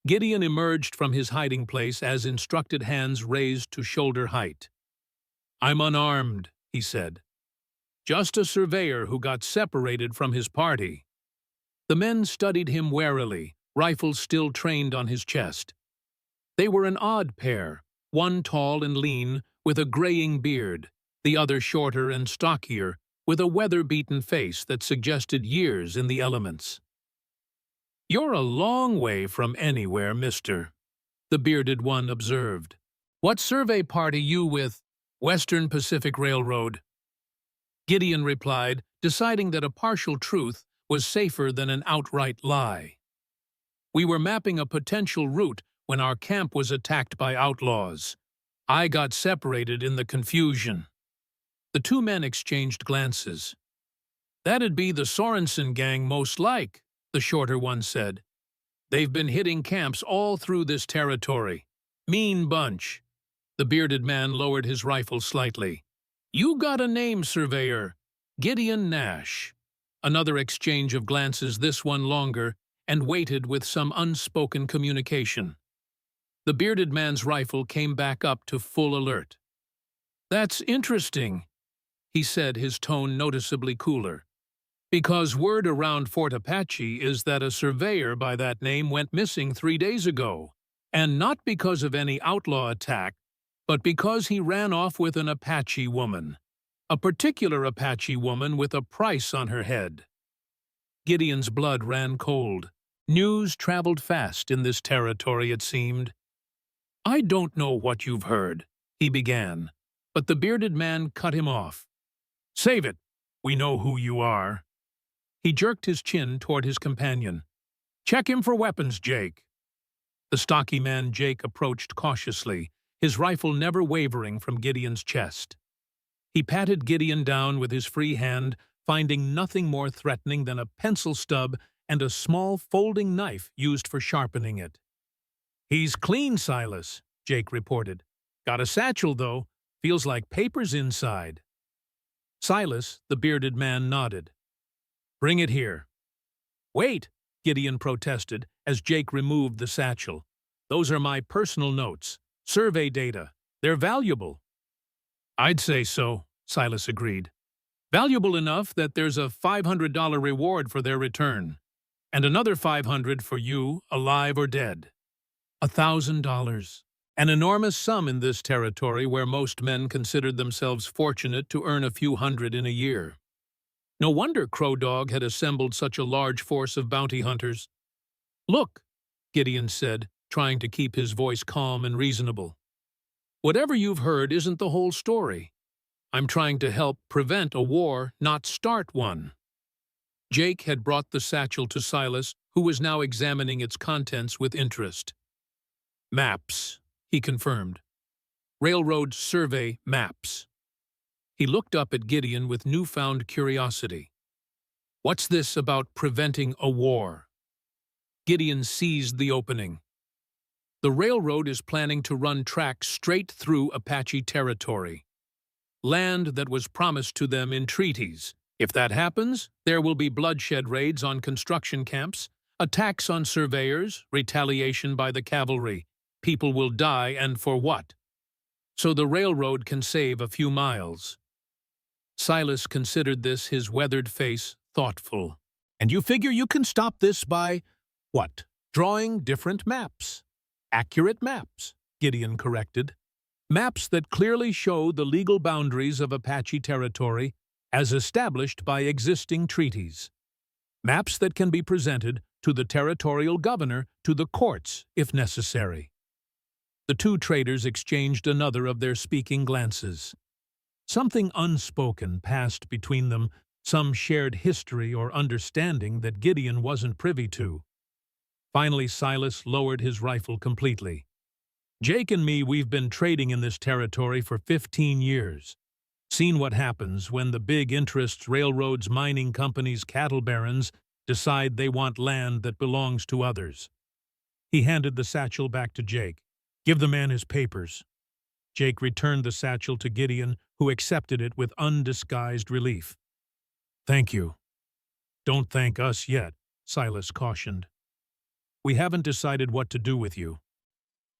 Gideon emerged from his hiding place as instructed, hands raised to shoulder height. "I'm unarmed," he said. "Just a surveyor who got separated from his party." The men studied him warily, rifles still trained on his chest. They were an odd pair, one tall and lean, with a graying beard, the other shorter and stockier, with a weather-beaten face that suggested years in the elements. "You're a long way from anywhere, mister," the bearded one observed. "What survey party you with?" "Western Pacific Railroad." Gideon replied, deciding that a partial truth was safer than an outright lie. "We were mapping a potential route when our camp was attacked by outlaws. I got separated in the confusion." The 2 men exchanged glances. "That'd be the Sorensen gang most like," the shorter one said. "They've been hitting camps all through this territory. Mean bunch." The bearded man lowered his rifle slightly. "You got a name, surveyor. Gideon Nash. Another exchange of glances, this one longer, and weighted with some unspoken communication. The bearded man's rifle came back up to full alert. "That's interesting," he said, his tone noticeably cooler. "Because word around Fort Apache is that a surveyor by that name went missing 3 days ago, and not because of any outlaw attack, but because he ran off with an Apache woman. A particular Apache woman with a price on her head." Gideon's blood ran cold. News traveled fast in this territory, it seemed. "I don't know what you've heard," he began, but the bearded man cut him off. "Save it. We know who you are." He jerked his chin toward his companion. "Check him for weapons, Jake." The stocky man Jake approached cautiously, his rifle never wavering from Gideon's chest. He patted Gideon down with his free hand, finding nothing more threatening than a pencil stub and a small folding knife used for sharpening it. "He's clean, Silas," Jake reported. "Got a satchel, though. Feels like papers inside." Silas, the bearded man, nodded. "Bring it here." "Wait," Gideon protested as Jake removed the satchel. "Those are my personal notes. Survey data. They're valuable." "I'd say so," Silas agreed. "Valuable enough that there's a $500 reward for their return. And another $500 for you, alive or dead. $1,000. An enormous sum in this territory where most men considered themselves fortunate to earn a few hundred in a year. No wonder Crow Dog had assembled such a large force of bounty hunters. "Look," Gideon said, trying to keep his voice calm and reasonable. "Whatever you've heard isn't the whole story. I'm trying to help prevent a war, not start one." Jake had brought the satchel to Silas, who was now examining its contents with interest. "Maps," he confirmed. "Railroad survey maps." He looked up at Gideon with newfound curiosity. "What's this about preventing a war?" Gideon seized the opening. "The railroad is planning to run tracks straight through Apache territory. Land that was promised to them in treaties. If that happens, there will be bloodshed raids on construction camps, attacks on surveyors, retaliation by the cavalry. People will die, and for what? So the railroad can save a few miles." Silas considered this, his weathered face thoughtful. "And you figure you can stop this by, what, drawing different maps?" "Accurate maps," Gideon corrected. "Maps that clearly show the legal boundaries of Apache territory as established by existing treaties. Maps that can be presented to the territorial governor, to the courts, if necessary." The two traders exchanged another of their speaking glances. Something unspoken passed between them, some shared history or understanding that Gideon wasn't privy to. Finally, Silas lowered his rifle completely. "Jake and me, we've been trading in this territory for 15 years. Seen what happens when the big interests, railroads, mining companies, cattle barons, decide they want land that belongs to others." He handed the satchel back to Jake. "Give the man his papers." Jake returned the satchel to Gideon, who accepted it with undisguised relief. "Thank you." "Don't thank us yet," Silas cautioned. "We haven't decided what to do with you."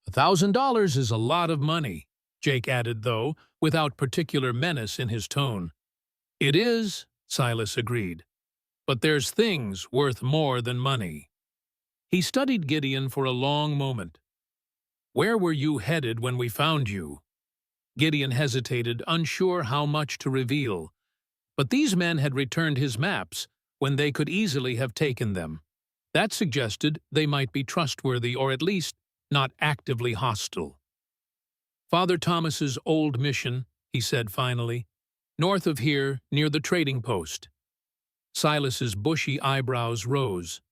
$1,000 is a lot of money," Jake added, though, without particular menace in his tone. "It is," Silas agreed. "But there's things worth more than money." He studied Gideon for a long moment. "Where were you headed when we found you?" Gideon hesitated, unsure how much to reveal. But these men had returned his maps when they could easily have taken them. That suggested they might be trustworthy, or at least not actively hostile. "Father Thomas's old mission," he said finally. "North of here, near the trading post." Silas's bushy eyebrows rose.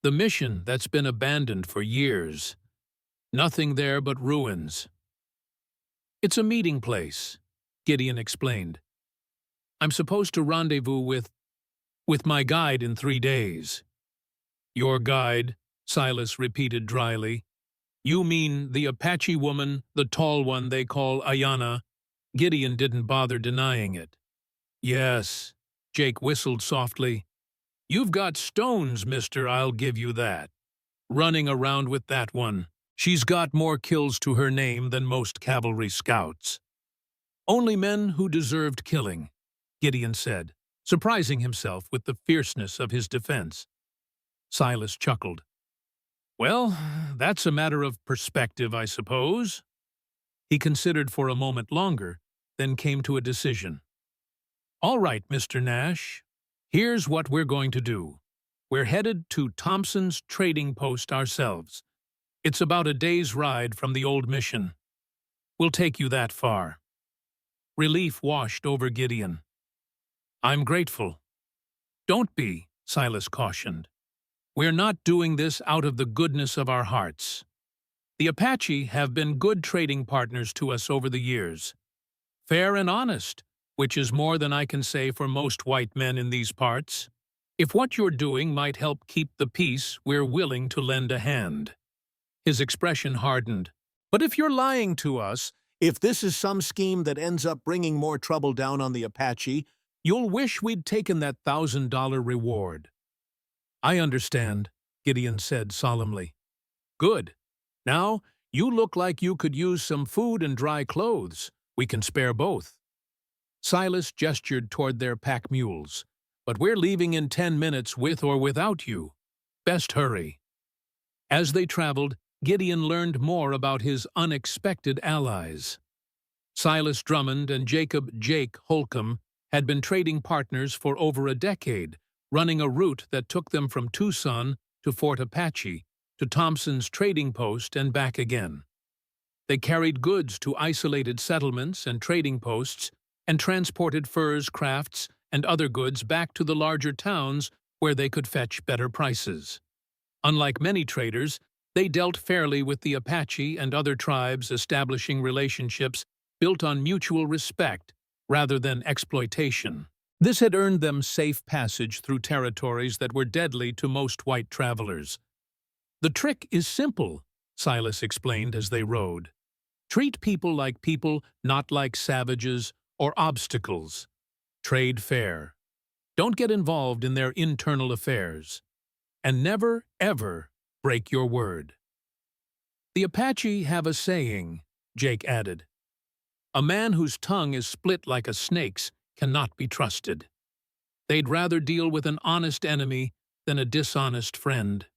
"The mission that's been abandoned for years. Nothing there but ruins." "It's a meeting place," Gideon explained. "I'm supposed to rendezvous with my guide in 3 days." "Your guide," Silas repeated dryly. "You mean the Apache woman, the tall one they call Ayana?" Gideon didn't bother denying it. "Yes, Jake whistled softly. "You've got stones, mister, I'll give you that. Running around with that one. She's got more kills to her name than most cavalry scouts." "Only men who deserved killing," Gideon said, surprising himself with the fierceness of his defense. Silas chuckled. "Well, that's a matter of perspective, I suppose." He considered for a moment longer, then came to a decision. "All right, Mr. Nash. Here's what we're going to do. We're headed to Thompson's trading post ourselves. It's about a day's ride from the old mission. We'll take you that far." Relief washed over Gideon. "I'm grateful." "Don't be," Silas cautioned. "We're not doing this out of the goodness of our hearts. The Apache have been good trading partners to us over the years. Fair and honest, which is more than I can say for most white men in these parts. If what you're doing might help keep the peace, we're willing to lend a hand." His expression hardened. "But if you're lying to us, if this is some scheme that ends up bringing more trouble down on the Apache, "You'll wish we'd taken that $1,000 reward." "I understand," Gideon said solemnly. "Good. Now, you look like you could use some food and dry clothes. We can spare both." Silas gestured toward their pack mules. "But we're leaving in 10 minutes with or without you. Best hurry." As they traveled, Gideon learned more about his unexpected allies. Silas Drummond and Jake Holcomb had been trading partners for over a decade, running a route that took them from Tucson to Fort Apache, to Thompson's trading post and back again. They carried goods to isolated settlements and trading posts and transported furs, crafts, and other goods back to the larger towns where they could fetch better prices. Unlike many traders, they dealt fairly with the Apache and other tribes, establishing relationships built on mutual respect rather than exploitation. This had earned them safe passage through territories that were deadly to most white travelers. "The trick is simple," Silas explained as they rode. "Treat people, not like savages or obstacles. Trade fair. Don't get involved in their internal affairs. And never, ever break your word." "The Apache have a saying," Jake added. "A man whose tongue is split like a snake's cannot be trusted. They'd rather deal with an honest enemy than a dishonest friend."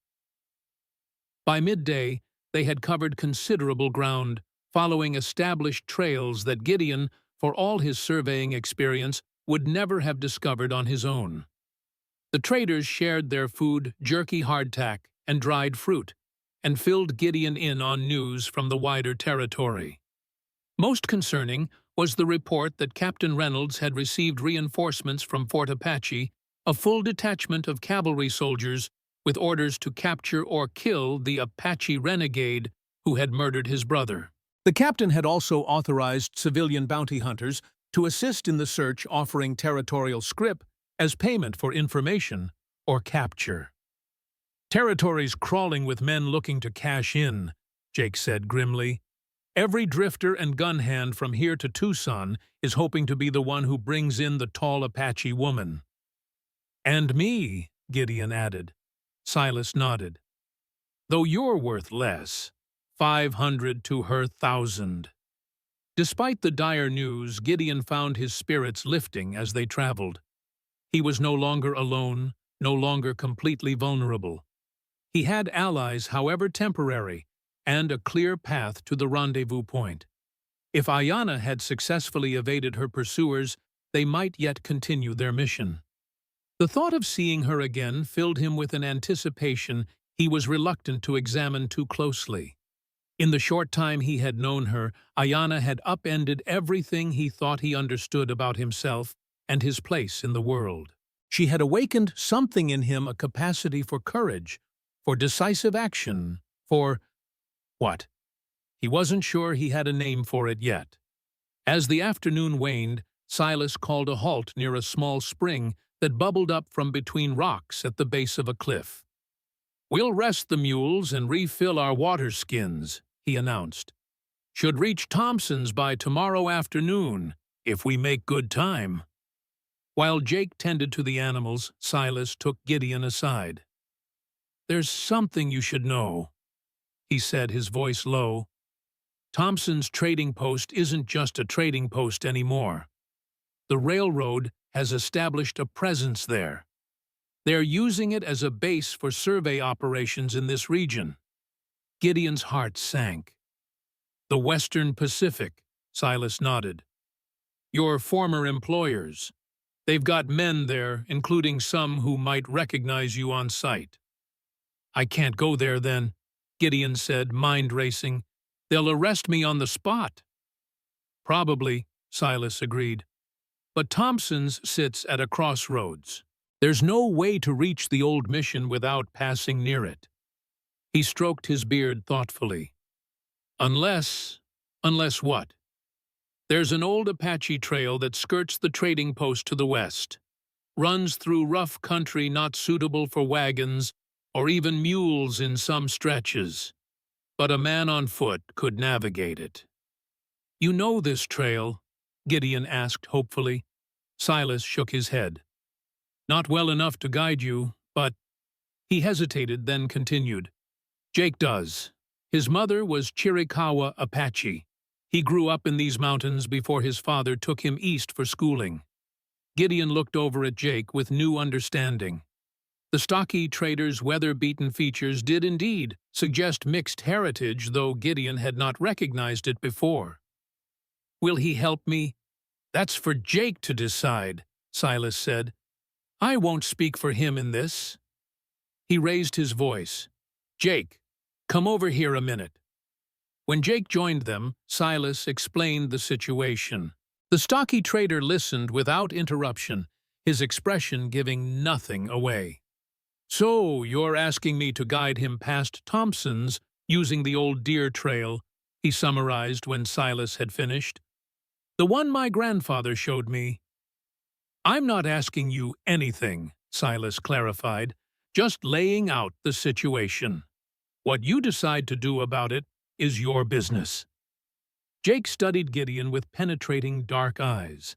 By midday, they had covered considerable ground, following established trails that Gideon, for all his surveying experience, would never have discovered on his own. The traders shared their food, jerky hardtack, and dried fruit, and filled Gideon in on news from the wider territory. Most concerning was the report that Captain Reynolds had received reinforcements from Fort Apache, a full detachment of cavalry soldiers with orders to capture or kill the Apache renegade who had murdered his brother. The captain had also authorized civilian bounty hunters to assist in the search, offering territorial scrip as payment for information or capture. "Territory's crawling with men looking to cash in," Jake said grimly. "Every drifter and gun hand from here to Tucson is hoping to be the one who brings in the tall Apache woman." "And me," Gideon added. Silas nodded. "Though you're worth less, 500 to her 1,000. Despite the dire news, Gideon found his spirits lifting as they traveled. He was no longer alone, no longer completely vulnerable. He had allies, however temporary, and a clear path to the rendezvous point. If Ayanna had successfully evaded her pursuers, they might yet continue their mission. The thought of seeing her again filled him with an anticipation he was reluctant to examine too closely. In the short time he had known her, Ayanna had upended everything he thought he understood about himself and his place in the world. She had awakened something in him, a capacity for courage, for decisive action, for what? He wasn't sure he had a name for it yet. As the afternoon waned, Silas called a halt near a small spring that bubbled up from between rocks at the base of a cliff. "We'll rest the mules and refill our water skins," he announced. "Should reach Thompson's by tomorrow afternoon, if we make good time." While Jake tended to the animals, Silas took Gideon aside. "There's something you should know," he said, his voice low. "Thompson's trading post isn't just a trading post anymore. The railroad has established a presence there. They're using it as a base for survey operations in this region." Gideon's heart sank. "The Western Pacific," Silas nodded. "Your former employers. They've got men there, including some who might recognize you on sight." "I can't go there then," Gideon said, mind racing. "They'll arrest me on the spot." "Probably," Silas agreed. "But Thompson's sits at a crossroads. There's no way to reach the old mission without passing near it." He stroked his beard thoughtfully. Unless what? "There's an old Apache trail that skirts the trading post to the west. Runs through rough country not suitable for wagons or even mules in some stretches. But a man on foot could navigate it." "You know this trail?" Gideon asked hopefully. Silas shook his head. "Not well enough to guide you, but—" He hesitated, then continued. "Jake does. His mother was Chiricahua Apache. He grew up in these mountains before his father took him east for schooling." Gideon looked over at Jake with new understanding. The stocky trader's weather-beaten features did indeed suggest mixed heritage, though Gideon had not recognized it before. "Will he help me?" "That's for Jake to decide," Silas said. "I won't speak for him in this." He raised his voice. "Jake, come over here a minute." When Jake joined them, Silas explained the situation. The stocky trader listened without interruption, his expression giving nothing away. "So, you're asking me to guide him past Thompson's using the old deer trail," he summarized when Silas had finished. "The one my grandfather showed me." "I'm not asking you anything," Silas clarified, "just laying out the situation. What you decide to do about it is your business." Jake studied Gideon with penetrating dark eyes.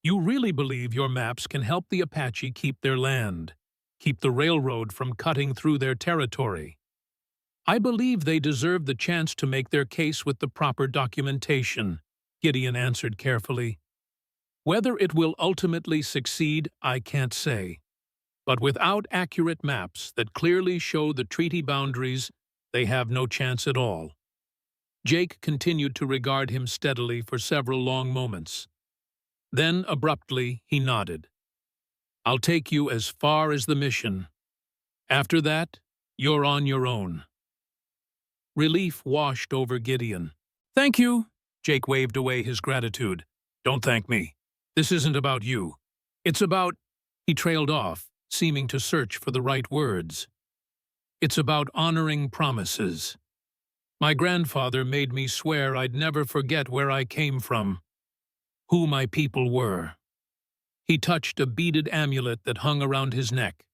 "You really believe your maps can help the Apache keep their land, keep the railroad from cutting through their territory?" "I believe they deserve the chance to make their case with the proper documentation," Gideon answered carefully. "Whether it will ultimately succeed, I can't say. But without accurate maps that clearly show the treaty boundaries, they have no chance at all." Jake continued to regard him steadily for several long moments. Then, abruptly, he nodded. "I'll take you as far as the mission. After that, you're on your own." Relief washed over Gideon. "Thank you," Jake waved away his gratitude. "Don't thank me. This isn't about you. It's about—" He trailed off, seeming to search for the right words. "It's about honoring promises. My grandfather made me swear I'd never forget where I came from, who my people were." He touched a beaded amulet that hung around his neck.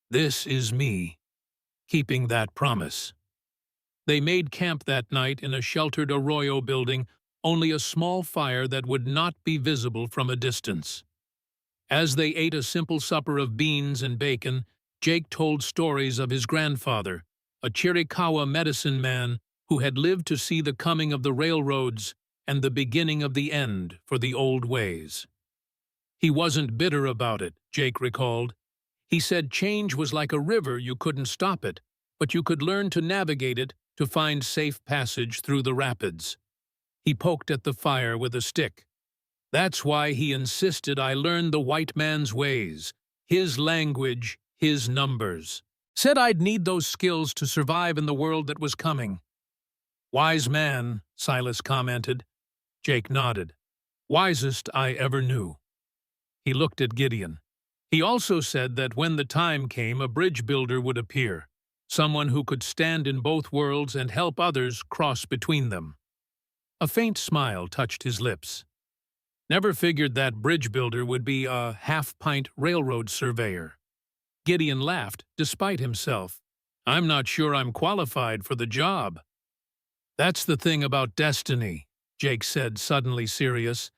"This is me, keeping that promise." They made camp that night in a sheltered arroyo building, only a small fire that would not be visible from a distance. As they ate a simple supper of beans and bacon, Jake told stories of his grandfather, a Chiricahua medicine man who had lived to see the coming of the railroads and the beginning of the end for the old ways. He wasn't bitter about it, Jake recalled. He said change was like a river, you couldn't stop it, but you could learn to navigate it to find safe passage through the rapids. He poked at the fire with a stick. "That's why he insisted I learn the white man's ways, his language, his numbers. Said I'd need those skills to survive in the world that was coming." "Wise man," Silas commented. Jake nodded. "Wisest I ever knew." He looked at Gideon. "He also said that when the time came, a bridge builder would appear, someone who could stand in both worlds and help others cross between them." A faint smile touched his lips. "Never figured that bridge builder would be a half-pint railroad surveyor." Gideon laughed, despite himself. "I'm not sure I'm qualified for the job." "That's the thing about destiny," Jake said, suddenly serious.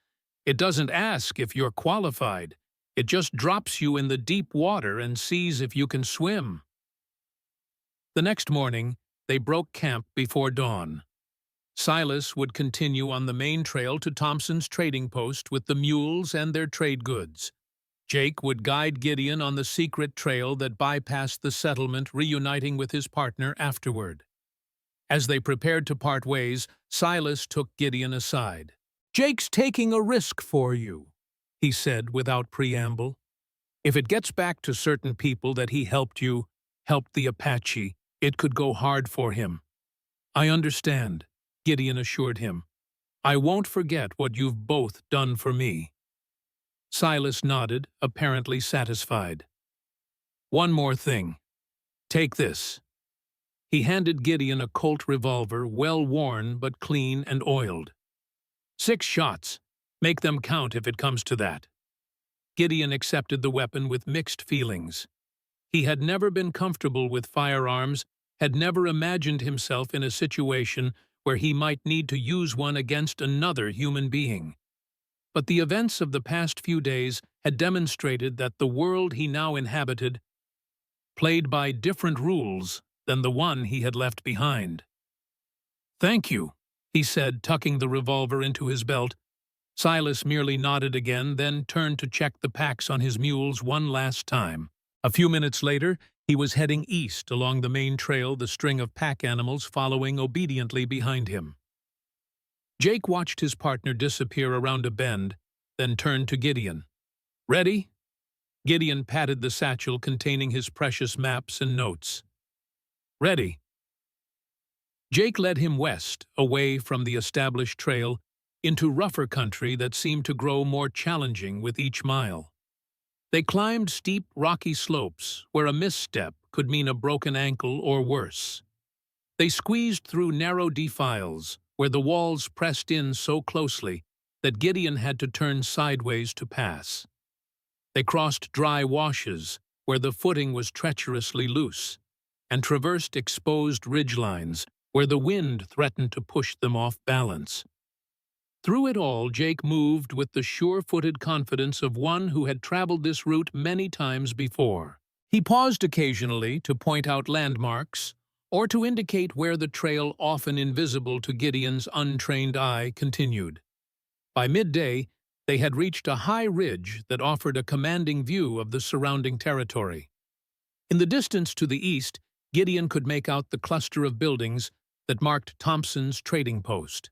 "It doesn't ask if you're qualified. It just drops you in the deep water and sees if you can swim." The next morning, they broke camp before dawn. Silas would continue on the main trail to Thompson's trading post with the mules and their trade goods. Jake would guide Gideon on the secret trail that bypassed the settlement, reuniting with his partner afterward. As they prepared to part ways, Silas took Gideon aside. "Jake's taking a risk for you," he said without preamble. "If it gets back to certain people that he helped the Apache, it could go hard for him." "I understand," Gideon assured him. "I won't forget what you've both done for me." Silas nodded, apparently satisfied. "One more thing. Take this." He handed Gideon a Colt revolver, well worn but clean and oiled. "6 shots. Make them count if it comes to that." Gideon accepted the weapon with mixed feelings. He had never been comfortable with firearms, had never imagined himself in a situation where he might need to use one against another human being. But the events of the past few days had demonstrated that the world he now inhabited played by different rules than the one he had left behind. "Thank you," he said, tucking the revolver into his belt. Silas merely nodded again, then turned to check the packs on his mules one last time. A few minutes later, he was heading east along the main trail, the string of pack animals following obediently behind him. Jake watched his partner disappear around a bend, then turned to Gideon. "Ready?" Gideon patted the satchel containing his precious maps and notes. "Ready." Jake led him west, away from the established trail, into rougher country that seemed to grow more challenging with each mile. They climbed steep, rocky slopes where a misstep could mean a broken ankle or worse. They squeezed through narrow defiles where the walls pressed in so closely that Gideon had to turn sideways to pass. They crossed dry washes where the footing was treacherously loose, and traversed exposed ridgelines where the wind threatened to push them off balance. Through it all, Jake moved with the sure-footed confidence of one who had traveled this route many times before. He paused occasionally to point out landmarks, or to indicate where the trail, often invisible to Gideon's untrained eye, continued. By midday, they had reached a high ridge that offered a commanding view of the surrounding territory. In the distance to the east, Gideon could make out the cluster of buildings that marked Thompson's trading post.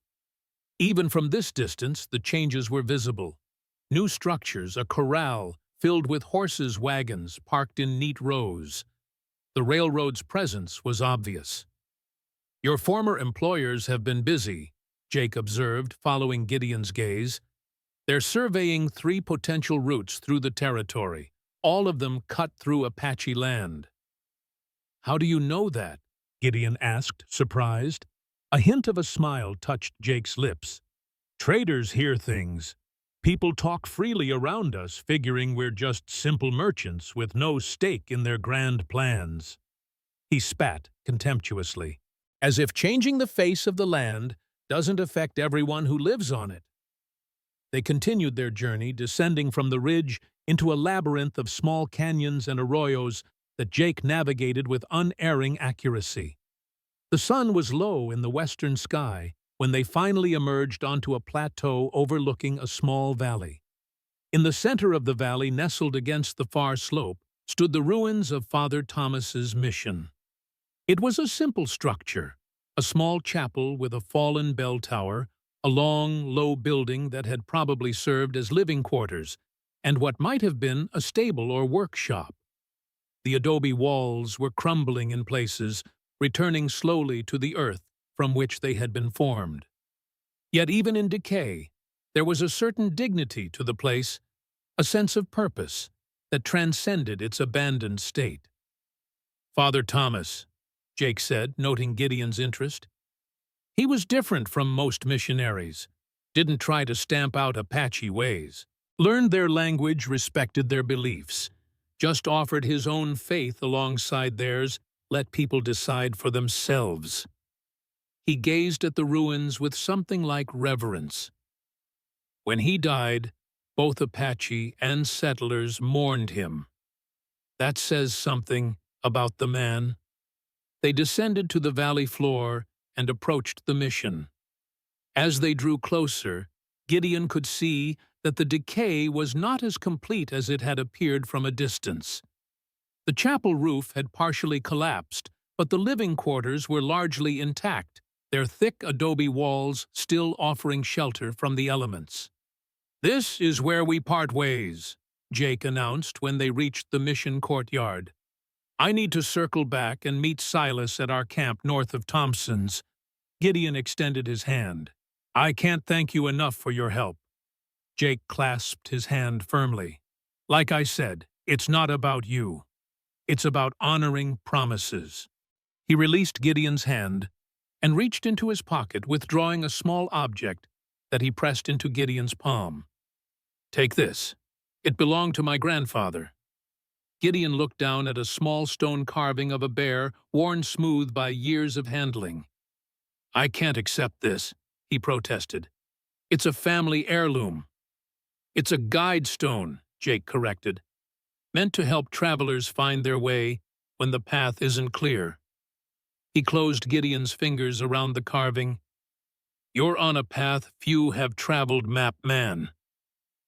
Even from this distance, the changes were visible. New structures, a corral filled with horses' wagons parked in neat rows. The railroad's presence was obvious. "Your former employers have been busy," Jake observed, following Gideon's gaze. "They're surveying 3 potential routes through the territory, all of them cut through Apache land." "How do you know that?" Gideon asked, surprised. A hint of a smile touched Jake's lips. "Traders hear things. People talk freely around us, figuring we're just simple merchants with no stake in their grand plans." He spat contemptuously, as if changing the face of the land doesn't affect everyone who lives on it. They continued their journey, descending from the ridge into a labyrinth of small canyons and arroyos that Jake navigated with unerring accuracy. The sun was low in the western sky when they finally emerged onto a plateau overlooking a small valley. In the center of the valley, nestled against the far slope, stood the ruins of Father Thomas's mission. It was a simple structure, a small chapel with a fallen bell tower, a long, low building that had probably served as living quarters, and what might have been a stable or workshop. The adobe walls were crumbling in places, returning slowly to the earth from which they had been formed. Yet even in decay, there was a certain dignity to the place, a sense of purpose that transcended its abandoned state. "Father Thomas," Jake said, noting Gideon's interest. "He was different from most missionaries, didn't try to stamp out Apache ways, learned their language, respected their beliefs, just offered his own faith alongside theirs, let people decide for themselves." He gazed at the ruins with something like reverence. "When he died, Both Apache and settlers mourned him. That says something about the man. They descended to the valley floor and approached the mission. As they drew closer, Gideon could see that the decay was not as complete as it had appeared from a distance. The chapel roof had partially collapsed, but the living quarters were largely intact, their thick adobe walls still offering shelter from the elements. "This is where we part ways," Jake announced when they reached the mission courtyard. "I need to circle back and meet Silas at our camp north of Thompson's." Gideon extended his hand. "I can't thank you enough for your help." Jake clasped his hand firmly. "Like I said, it's not about you. It's about honoring promises." He released Gideon's hand and reached into his pocket, withdrawing a small object that he pressed into Gideon's palm. "Take this. It belonged to my grandfather." Gideon looked down at a small stone carving of a bear worn smooth by years of handling. "I can't accept this," he protested. "It's a family heirloom." "It's a guide stone," Jake corrected, "meant to help travelers find their way when the path isn't clear." He closed Gideon's fingers around the carving. "You're on a path few have traveled, map man.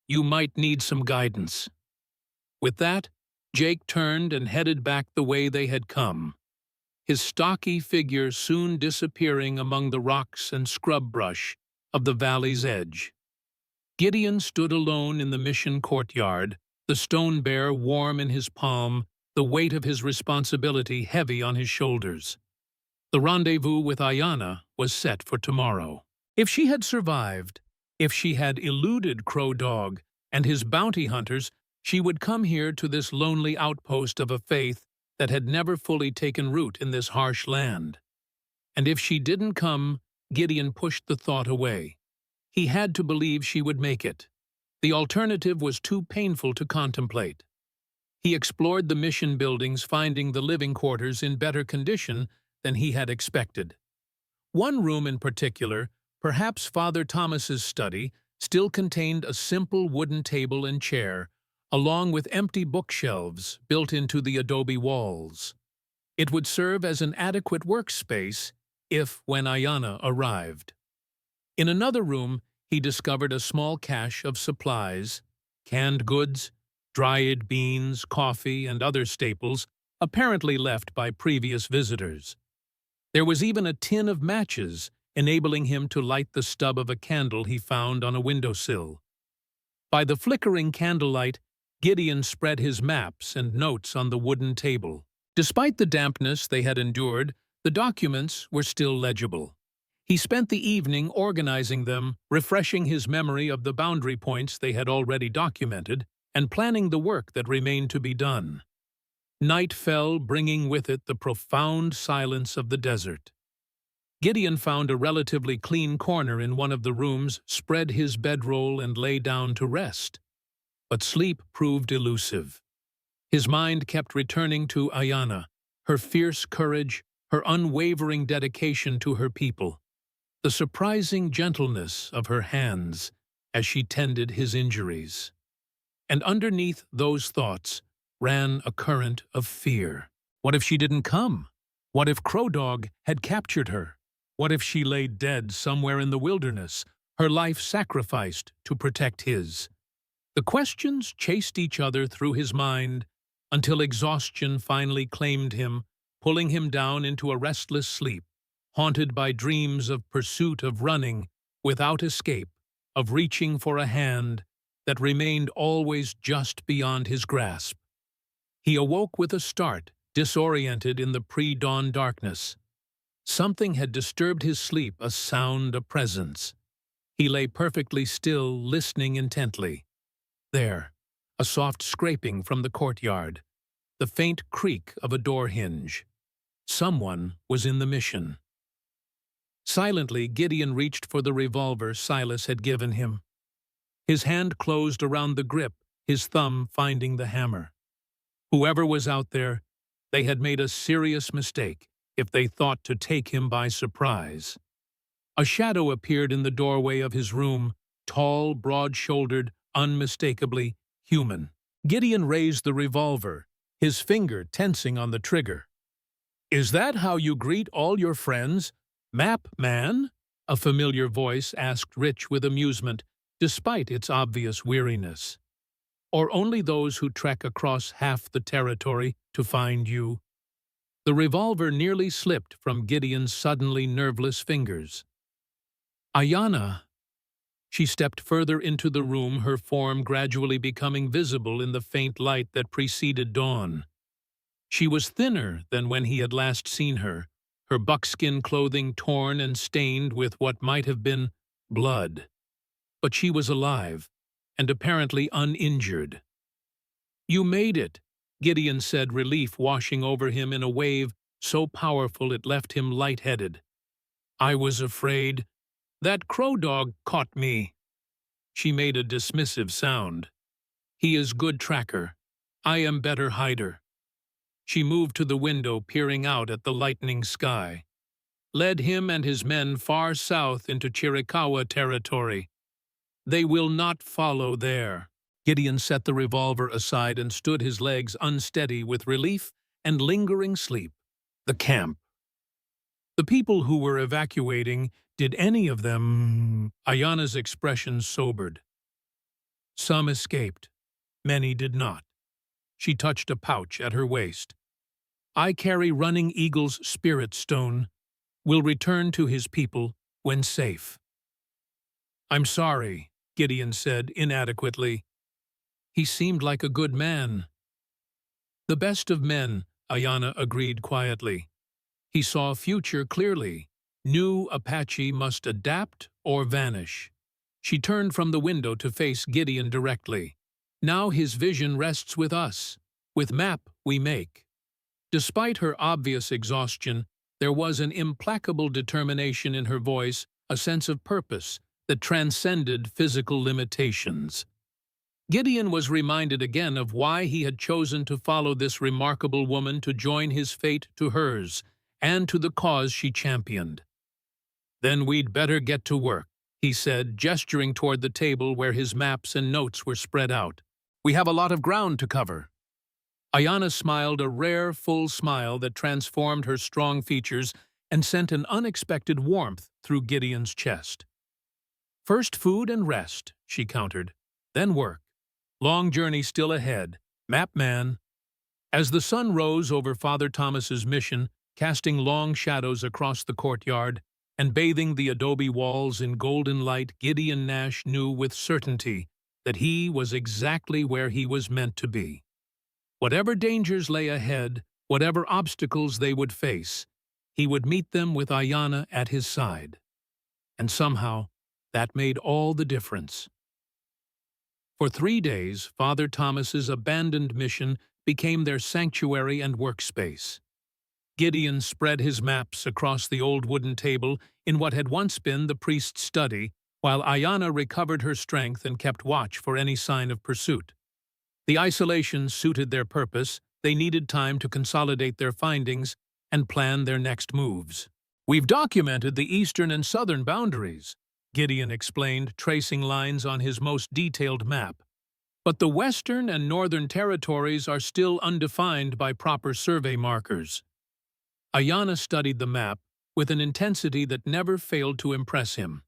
You might need some guidance." With that, Jake turned and headed back the way they had come, his stocky figure soon disappearing among the rocks and scrub brush of the valley's edge. Gideon stood alone in the mission courtyard, the stone bear warm in his palm, the weight of his responsibility heavy on his shoulders. The rendezvous with Ayanna was set for tomorrow. If she had survived, if she had eluded Crow Dog and his bounty hunters, she would come here to this lonely outpost of a faith that had never fully taken root in this harsh land. And if she didn't come, Gideon pushed the thought away. He had to believe she would make it. The alternative was too painful to contemplate. He explored the mission buildings, finding the living quarters in better condition than he had expected. One room in particular, perhaps Father Thomas's study, still contained a simple wooden table and chair, along with empty bookshelves built into the adobe walls. It would serve as an adequate workspace if when Ayanna arrived. In another room, he discovered a small cache of supplies, canned goods, dried beans, coffee, and other staples apparently left by previous visitors. There was even a tin of matches, enabling him to light the stub of a candle he found on a windowsill. By the flickering candlelight, Gideon spread his maps and notes on the wooden table. Despite the dampness they had endured, the documents were still legible. He spent the evening organizing them, refreshing his memory of the boundary points they had already documented, and planning the work that remained to be done. Night fell, bringing with it the profound silence of the desert. Gideon found a relatively clean corner in one of the rooms, spread his bedroll, and lay down to rest. But sleep proved elusive. His mind kept returning to Ayanna, her fierce courage, her unwavering dedication to her people, the surprising gentleness of her hands as she tended his injuries. And underneath those thoughts ran a current of fear. What if she didn't come? What if Crow Dog had captured her? What if she lay dead somewhere in the wilderness, her life sacrificed to protect his? The questions chased each other through his mind until exhaustion finally claimed him, pulling him down into a restless sleep, haunted by dreams of pursuit, of running without escape, of reaching for a hand that remained always just beyond his grasp. He awoke with a start, disoriented in the pre-dawn darkness. Something had disturbed his sleep, a sound, a presence. He lay perfectly still, listening intently. There, a soft scraping from the courtyard, the faint creak of a door hinge. Someone was in the mission. Silently, Gideon reached for the revolver Silas had given him. His hand closed around the grip, his thumb finding the hammer. Whoever was out there, they had made a serious mistake if they thought to take him by surprise. A shadow appeared in the doorway of his room, tall, broad-shouldered, unmistakably human. Gideon raised the revolver, his finger tensing on the trigger. "Is that how you greet all your friends, Map Man?" a familiar voice asked Rich with amusement, despite its obvious weariness. "Or only those who trek across half the territory to find you?" The revolver nearly slipped from Gideon's suddenly nerveless fingers. "Ayanna." She stepped further into the room, her form gradually becoming visible in the faint light that preceded dawn. She was thinner than when he had last seen her, her buckskin clothing torn and stained with what might have been blood. But she was alive, and apparently uninjured. "You made it," Gideon said, relief washing over him in a wave so powerful it left him lightheaded. "I was afraid. That crow dog caught me." She made a dismissive sound. "He is good tracker. I am better hider." She moved to the window, peering out at the lightening sky. "Led him and his men far south into Chiricahua territory. They will not follow there." Gideon set the revolver aside and stood, his legs unsteady with relief and lingering sleep. The camp. The people who were evacuating, did any of them... Ayanna's expression sobered. "Some escaped. Many did not." She touched a pouch at her waist. "I carry Running Eagle's spirit stone. Will return to his people when safe." "I'm sorry," Gideon said inadequately. "He seemed like a good man." "The best of men," Ayanna agreed quietly. "He saw a future clearly. Knew Apache must adapt or vanish." She turned from the window to face Gideon directly. "Now his vision rests with us, with map we make." Despite her obvious exhaustion, there was an implacable determination in her voice, a sense of purpose that transcended physical limitations. Gideon was reminded again of why he had chosen to follow this remarkable woman, to join his fate to hers, and to the cause she championed. "Then we'd better get to work," he said, gesturing toward the table where his maps and notes were spread out. "We have a lot of ground to cover." Ayanna smiled, a rare, full smile that transformed her strong features and sent an unexpected warmth through Gideon's chest. "First food and rest," she countered. "Then work. Long journey still ahead. Map Man." As the sun rose over Father Thomas's mission, casting long shadows across the courtyard and bathing the adobe walls in golden light, Gideon Nash knew with certainty that he was exactly where he was meant to be. Whatever dangers lay ahead, whatever obstacles they would face, he would meet them with Ayanna at his side. And somehow, that made all the difference. For 3 days, Father Thomas's abandoned mission became their sanctuary and workspace. Gideon spread his maps across the old wooden table in what had once been the priest's study, while Ayanna recovered her strength and kept watch for any sign of pursuit. The isolation suited their purpose. They needed time to consolidate their findings and plan their next moves. "We've documented the eastern and southern boundaries," Gideon explained, tracing lines on his most detailed map. "But the western and northern territories are still undefined by proper survey markers." Ayanna studied the map with an intensity that never failed to impress him.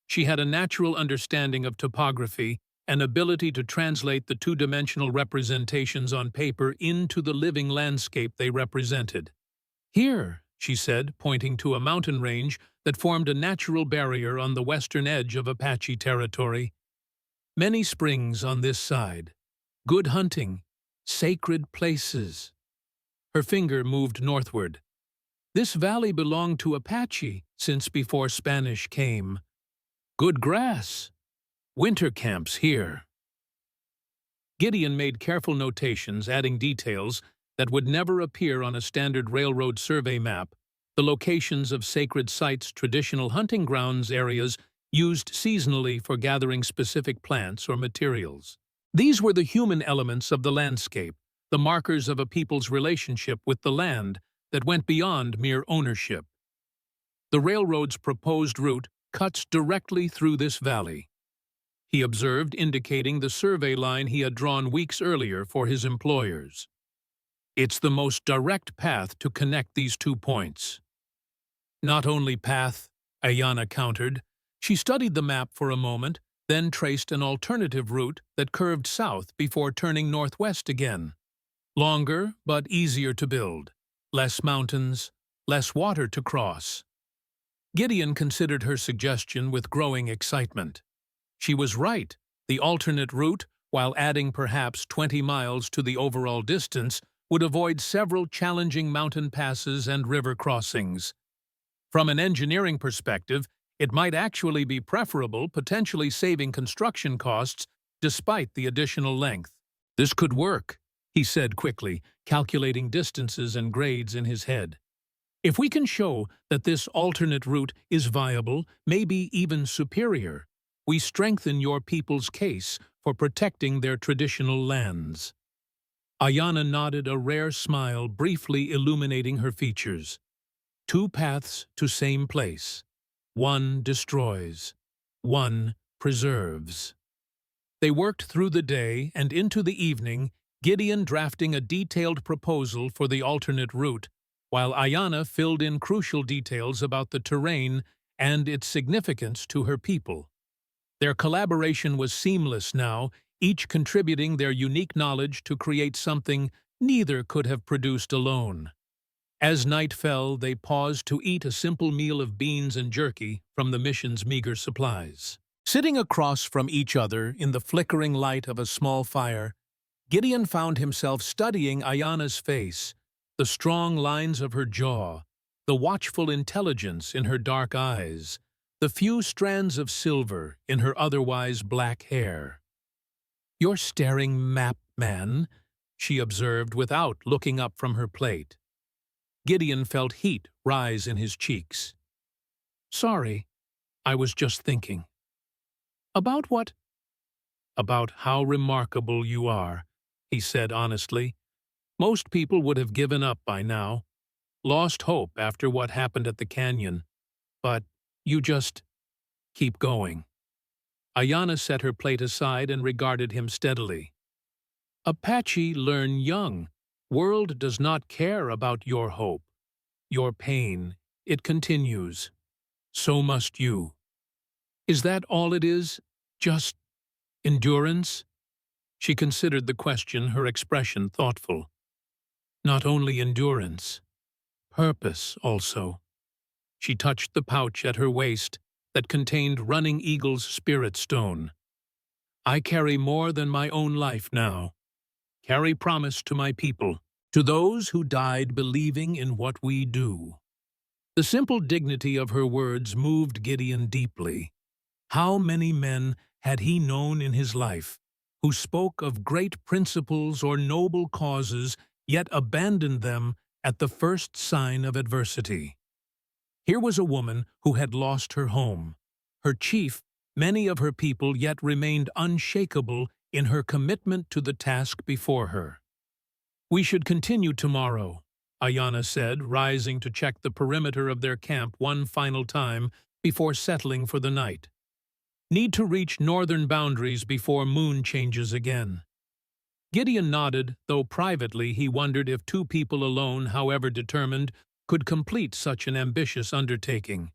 She had a natural understanding of topography, an ability to translate the two-dimensional representations on paper into the living landscape they represented. "Here," she said, pointing to a mountain range that formed a natural barrier on the western edge of Apache territory. "Many springs on this side. Good hunting. Sacred places." Her finger moved northward. "This valley belonged to Apache since before Spanish came. Good grass. Winter camps here." Gideon made careful notations, adding details that would never appear on a standard railroad survey map, the locations of sacred sites, traditional hunting grounds, areas used seasonally for gathering specific plants or materials. These were the human elements of the landscape, the markers of a people's relationship with the land that went beyond mere ownership. The railroad's proposed route cuts directly through this valley. he observed, indicating the survey line he had drawn weeks earlier for his employers. It's the most direct path to connect these 2 points. Not only path, Ayana countered. She studied the map for a moment, then traced an alternative route that curved south before turning northwest again. Longer, but easier to build. Less mountains, less water to cross. Gideon considered her suggestion with growing excitement. She was right. The alternate route, while adding perhaps 20 miles to the overall distance, would avoid several challenging mountain passes and river crossings. From an engineering perspective, it might actually be preferable, potentially saving construction costs despite the additional length. This could work, he said quickly, calculating distances and grades in his head. If we can show that this alternate route is viable, maybe even superior, we strengthen your people's case for protecting their traditional lands. Ayana nodded, a rare smile briefly illuminating her features. 2 paths to same place. One destroys. One preserves. They worked through the day and into the evening, Gideon drafting a detailed proposal for the alternate route, while Ayana filled in crucial details about the terrain and its significance to her people. Their collaboration was seamless now, each contributing their unique knowledge to create something neither could have produced alone. As night fell, they paused to eat a simple meal of beans and jerky from the mission's meager supplies. Sitting across from each other in the flickering light of a small fire, Gideon found himself studying Ayana's face, the strong lines of her jaw, the watchful intelligence in her dark eyes, the few strands of silver in her otherwise black hair. "You're staring map, man," she observed without looking up from her plate. Gideon felt heat rise in his cheeks. "Sorry, I was just thinking." "About what?" "About how remarkable you are," he said honestly. "Most people would have given up by now, lost hope after what happened at the canyon. But you just keep going." Ayana set her plate aside and regarded him steadily. "Apache learn young. World does not care about your hope, your pain. It continues. So must you. Is that all it is? Just endurance?" She considered the question, her expression thoughtful. "Not only endurance, purpose also." She touched the pouch at her waist that contained Running Eagle's spirit stone. "I carry more than my own life now. Carry promise to my people, to those who died believing in what we do." The simple dignity of her words moved Gideon deeply. How many men had he known in his life who spoke of great principles or noble causes, yet abandoned them at the first sign of adversity? Here was a woman who had lost her home, her chief, many of her people, yet remained unshakable in her commitment to the task before her. "We should continue tomorrow," Ayana said, rising to check the perimeter of their camp one final time before settling for the night. "Need to reach northern boundaries before moon changes again." Gideon nodded, though privately he wondered if 2 people alone, however determined, could complete such an ambitious undertaking.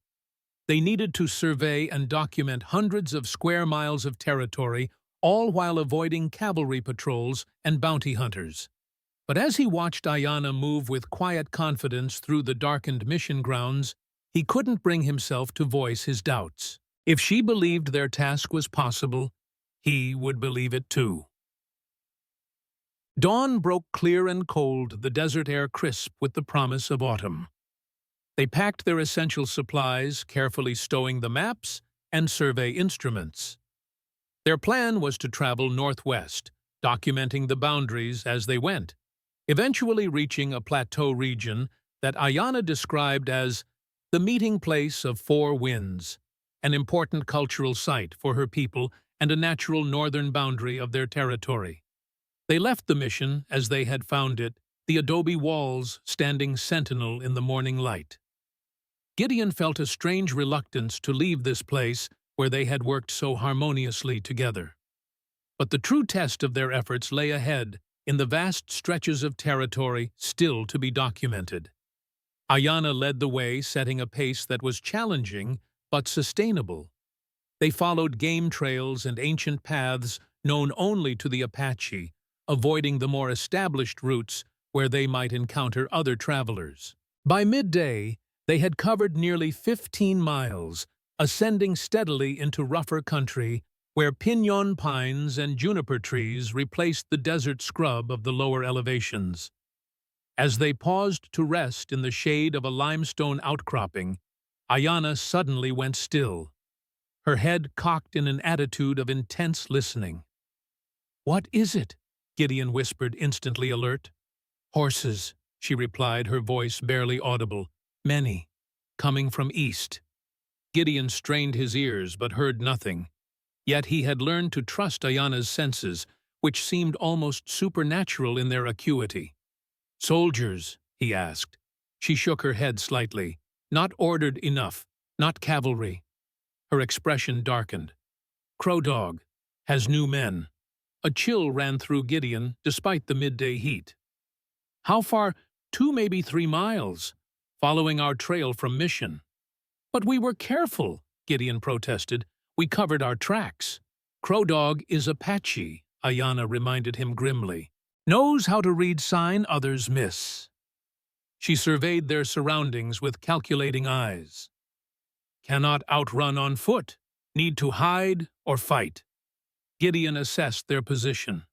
They needed to survey and document hundreds of square miles of territory, all while avoiding cavalry patrols and bounty hunters. But as he watched Ayana move with quiet confidence through the darkened mission grounds, he couldn't bring himself to voice his doubts. If she believed their task was possible, he would believe it too. Dawn broke clear and cold, the desert air crisp with the promise of autumn. They packed their essential supplies, carefully stowing the maps and survey instruments. Their plan was to travel northwest, documenting the boundaries as they went, eventually reaching a plateau region that Ayana described as the meeting place of 4 winds, an important cultural site for her people and a natural northern boundary of their territory. They left the mission as they had found it, the adobe walls standing sentinel in the morning light. Gideon felt a strange reluctance to leave this place where they had worked so harmoniously together. But the true test of their efforts lay ahead in the vast stretches of territory still to be documented. Ayana led the way, setting a pace that was challenging but sustainable. They followed game trails and ancient paths known only to the Apache, avoiding the more established routes where they might encounter other travelers. By midday, they had covered nearly 15 miles, ascending steadily into rougher country where piñon pines and juniper trees replaced the desert scrub of the lower elevations. As they paused to rest in the shade of a limestone outcropping, Ayana suddenly went still, her head cocked in an attitude of intense listening. "What is it?" Gideon whispered, instantly alert. "Horses," she replied, her voice barely audible. "Many, coming from east." Gideon strained his ears but heard nothing. Yet he had learned to trust Ayana's senses, which seemed almost supernatural in their acuity. "Soldiers?" he asked. She shook her head slightly. "Not ordered enough, not cavalry." Her expression darkened. "Crow Dog has new men." A chill ran through Gideon, despite the midday heat. "How far?" "2, maybe 3 miles, following our trail from Mission." "But we were careful," Gideon protested. "We covered our tracks." "Crow Dog is Apache," Ayana reminded him grimly. "Knows how to read sign others miss." She surveyed their surroundings with calculating eyes. "Cannot outrun on foot. Need to hide or fight." Gideon assessed their position.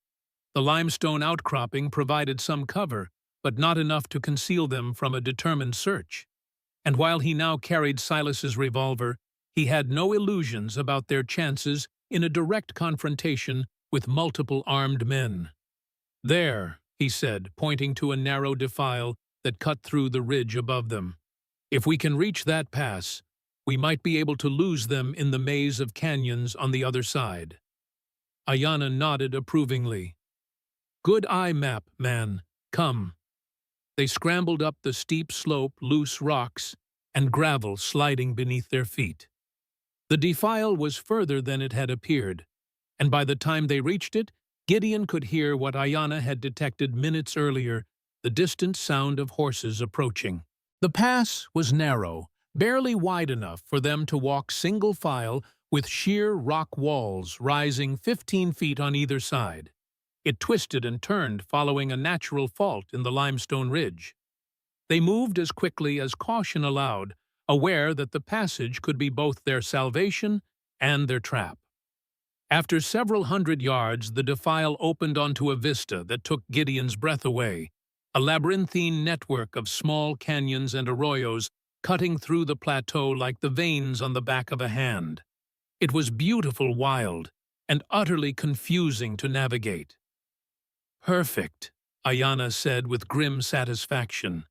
The limestone outcropping provided some cover, but not enough to conceal them from a determined search. And while he now carried Silas's revolver, he had no illusions about their chances in a direct confrontation with multiple armed men. "There," he said, pointing to a narrow defile that cut through the ridge above them. "If we can reach that pass, we might be able to lose them in the maze of canyons on the other side." Ayana nodded approvingly. "Good eye map, man. Come." They scrambled up the steep slope, loose rocks, and gravel sliding beneath their feet. The defile was further than it had appeared, and by the time they reached it, Gideon could hear what Ayana had detected minutes earlier, the distant sound of horses approaching. The pass was narrow, barely wide enough for them to walk single file, with sheer rock walls rising 15 feet on either side. It twisted and turned following a natural fault in the limestone ridge. They moved as quickly as caution allowed, aware that the passage could be both their salvation and their trap. After several hundred yards, the defile opened onto a vista that took Gideon's breath away, a labyrinthine network of small canyons and arroyos cutting through the plateau like the veins on the back of a hand. It was beautiful, wild, and utterly confusing to navigate. "Perfect," Ayana said with grim satisfaction.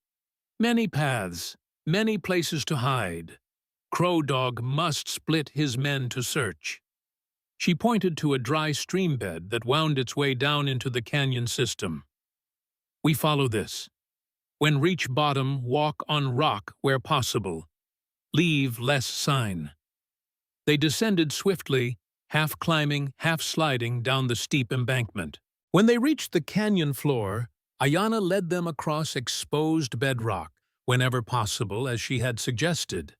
"Many paths, many places to hide. Crow Dog must split his men to search." She pointed to a dry stream bed that wound its way down into the canyon system. "We follow this. When reach bottom, walk on rock where possible. Leave less sign." They descended swiftly, half climbing, half sliding down the steep embankment. When they reached the canyon floor, Ayana led them across exposed bedrock, whenever possible, as she had suggested.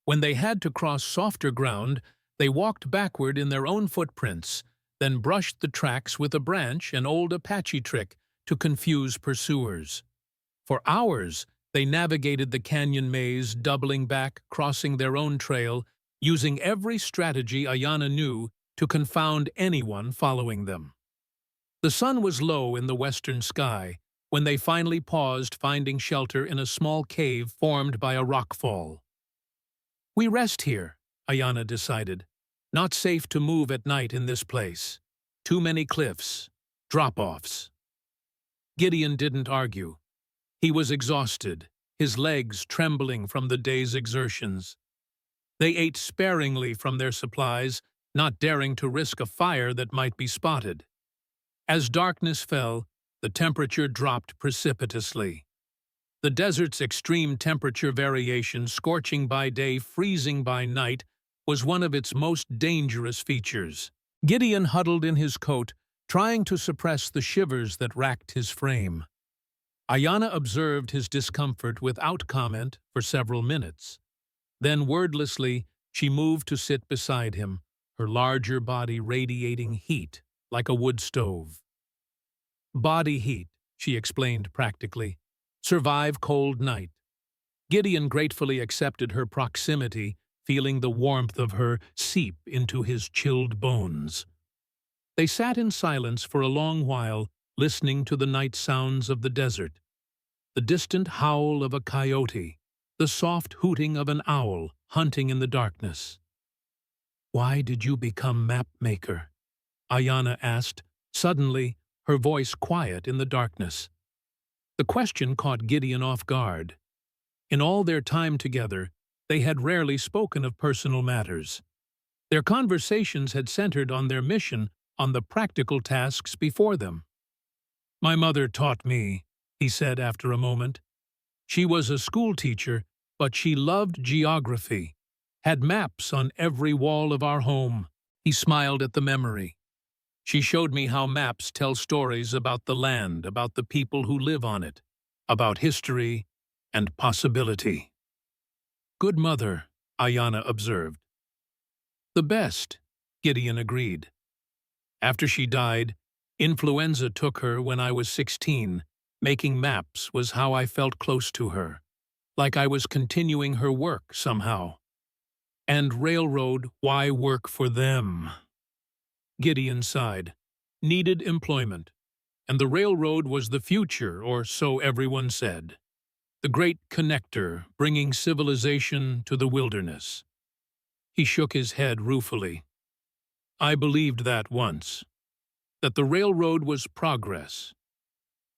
When they had to cross softer ground, they walked backward in their own footprints, then brushed the tracks with a branch, an old Apache trick, to confuse pursuers. For hours, they navigated the canyon maze, doubling back, crossing their own trail, using every strategy Ayana knew to confound anyone following them. The sun was low in the western sky when they finally paused, finding shelter in a small cave formed by a rockfall. "We rest here," Ayana decided. "Not safe to move at night in this place. Too many cliffs, drop-offs." Gideon didn't argue. He was exhausted, his legs trembling from the day's exertions. They ate sparingly from their supplies, not daring to risk a fire that might be spotted. As darkness fell, the temperature dropped precipitously. The desert's extreme temperature variation, scorching by day, freezing by night, was one of its most dangerous features. Gideon huddled in his coat, trying to suppress the shivers that racked his frame. Ayanna observed his discomfort without comment for several minutes. Then, wordlessly, she moved to sit beside him, her larger body radiating heat like a wood stove. "Body heat," she explained practically. "Survive cold night." Gideon gratefully accepted her proximity, feeling the warmth of her seep into his chilled bones. They sat in silence for a long while, listening to the night sounds of the desert. The distant howl of a coyote, the soft hooting of an owl hunting in the darkness. "Why did you become map maker?" Ayanna asked, suddenly, her voice quiet in the darkness. The question caught Gideon off guard. In all their time together, they had rarely spoken of personal matters. Their conversations had centered on their mission, on the practical tasks before them. "My mother taught me," he said after a moment. "She was a schoolteacher, but she loved geography, had maps on every wall of our home." He smiled at the memory. "She showed me how maps tell stories about the land, about the people who live on it, about history and possibility." "Good mother," Ayanna observed. "The best," Gideon agreed. "After she died, influenza took her when I was 16. Making maps was how I felt close to her, like I was continuing her work somehow. And railroad, why work for them?" Gideon sighed. Needed employment, and the railroad was the future, or so everyone said. The great connector, bringing civilization to the wilderness. He shook his head ruefully. "I believed that once, that the railroad was progress,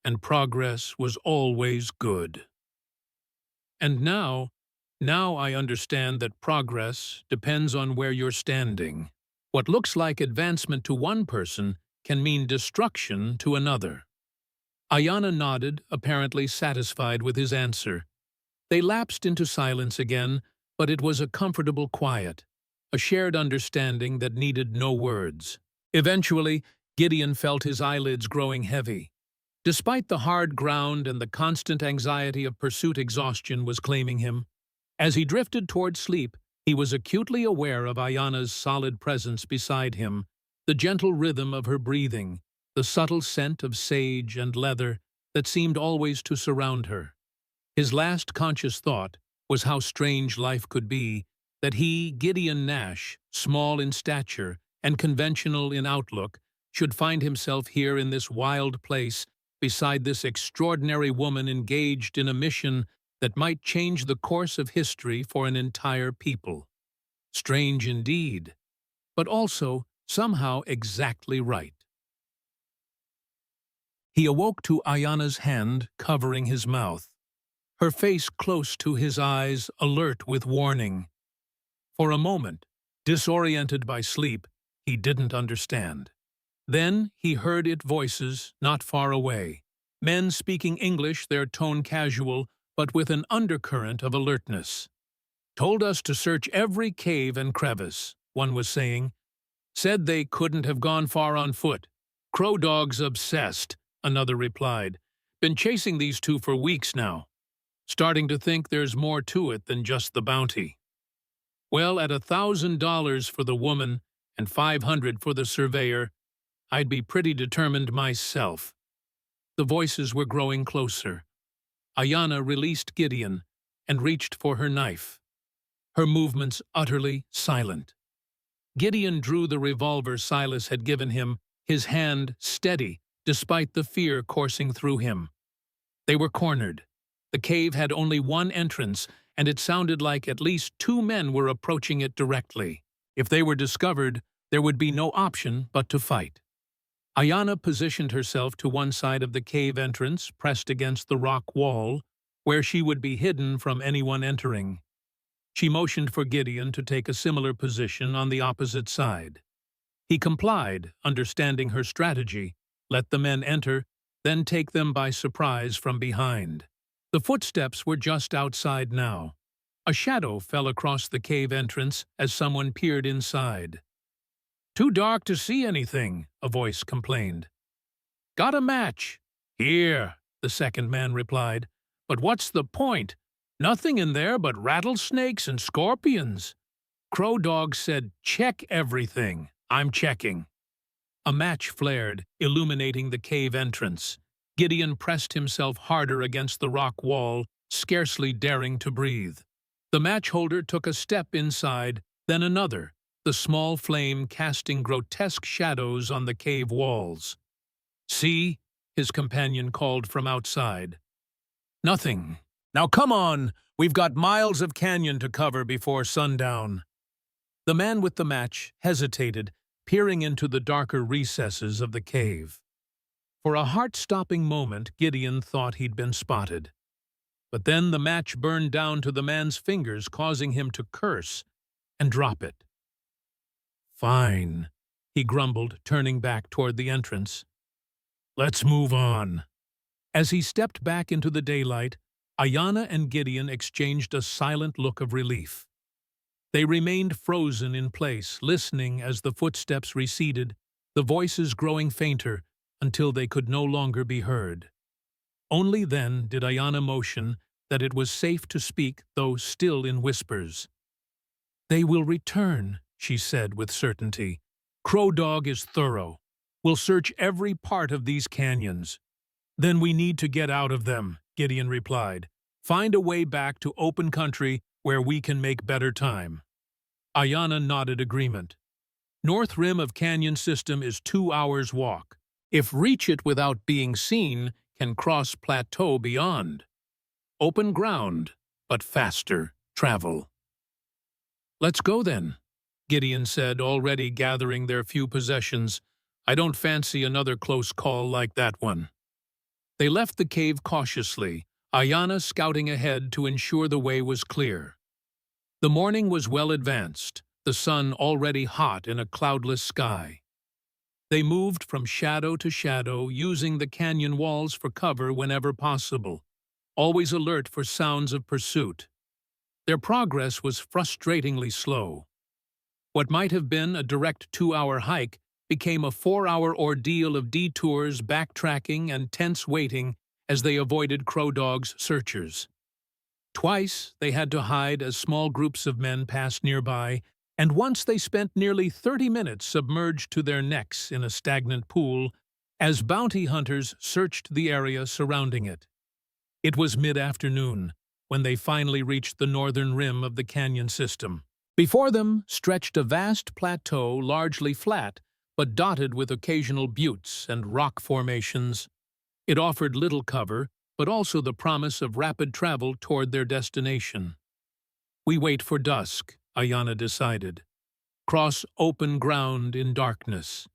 and progress was always good. And now I understand that progress depends on where you're standing. What looks like advancement to one person can mean destruction to another." Ayanna nodded, apparently satisfied with his answer. They lapsed into silence again, but it was a comfortable quiet, a shared understanding that needed no words. Eventually, Gideon felt his eyelids growing heavy. Despite the hard ground and the constant anxiety of pursuit, exhaustion was claiming him. As he drifted toward sleep, he was acutely aware of Ayanna's solid presence beside him, the gentle rhythm of her breathing, the subtle scent of sage and leather that seemed always to surround her. His last conscious thought was how strange life could be, that he, Gideon Nash, small in stature and conventional in outlook, should find himself here in this wild place beside this extraordinary woman engaged in a mission that might change the course of history for an entire people. Strange indeed, but also somehow exactly right. He awoke to Ayanna's hand covering his mouth, her face close to his eyes, alert with warning. For a moment, disoriented by sleep, he didn't understand. Then he heard its voices not far away, men speaking English, their tone casual, but with an undercurrent of alertness. "Told us to search every cave and crevice," one was saying. "Said they couldn't have gone far on foot. Crow dogs obsessed," another replied. "Been chasing these two for weeks now. Starting to think there's more to it than just the bounty. Well, at $1,000 for the woman and $500 for the surveyor, I'd be pretty determined myself." The voices were growing closer. Ayanna released Gideon and reached for her knife, her movements utterly silent. Gideon drew the revolver Silas had given him, his hand steady despite the fear coursing through him. They were cornered. The cave had only one entrance, and it sounded like at least two men were approaching it directly. If they were discovered, there would be no option but to fight. Ayanna positioned herself to one side of the cave entrance, pressed against the rock wall, where she would be hidden from anyone entering. She motioned for Gideon to take a similar position on the opposite side. He complied, understanding her strategy, let the men enter, then take them by surprise from behind. The footsteps were just outside now. A shadow fell across the cave entrance as someone peered inside. "Too dark to see anything," a voice complained. "Got a match?" "Here," the second man replied. "But what's the point? Nothing in there but rattlesnakes and scorpions." Crow Dog said, "Check everything." "I'm checking." A match flared, illuminating the cave entrance. Gideon pressed himself harder against the rock wall, scarcely daring to breathe. The match holder took a step inside, then another, the small flame casting grotesque shadows on the cave walls. "See?" his companion called from outside. "Nothing." "Now come on! We've got miles of canyon to cover before sundown." The man with the match hesitated, peering into the darker recesses of the cave. For a heart-stopping moment, Gideon thought he'd been spotted. But then the match burned down to the man's fingers, causing him to curse and drop it. "Fine," he grumbled, turning back toward the entrance. "Let's move on." As he stepped back into the daylight, Ayanna and Gideon exchanged a silent look of relief. They remained frozen in place, listening as the footsteps receded, the voices growing fainter until they could no longer be heard. Only then did Ayanna motion that it was safe to speak, though still in whispers. "They will return," she said with certainty. "Crow Dog is thorough. We'll search every part of these canyons." "Then we need to get out of them," Gideon replied. "Find a way back to open country where we can make better time." Ayanna nodded agreement. "North rim of canyon system is 2 hours' walk. If reach it without being seen, can cross plateau beyond. Open ground, but faster travel." "Let's go then," Gideon said, already gathering their few possessions. "I don't fancy another close call like that one." They left the cave cautiously, Ayanna scouting ahead to ensure the way was clear. The morning was well advanced, the sun already hot in a cloudless sky. They moved from shadow to shadow, using the canyon walls for cover whenever possible, always alert for sounds of pursuit. Their progress was frustratingly slow. What might have been a direct 2-hour hike became a 4-hour ordeal of detours, backtracking, and tense waiting as they avoided Crow Dog's searchers. Twice they had to hide as small groups of men passed nearby, and once they spent nearly 30 minutes submerged to their necks in a stagnant pool as bounty hunters searched the area surrounding it. It was mid-afternoon when they finally reached the northern rim of the canyon system. Before them stretched a vast plateau, largely flat, but dotted with occasional buttes and rock formations. It offered little cover, but also the promise of rapid travel toward their destination. "We wait for dusk," Ayanna decided. "Cross open ground in darkness."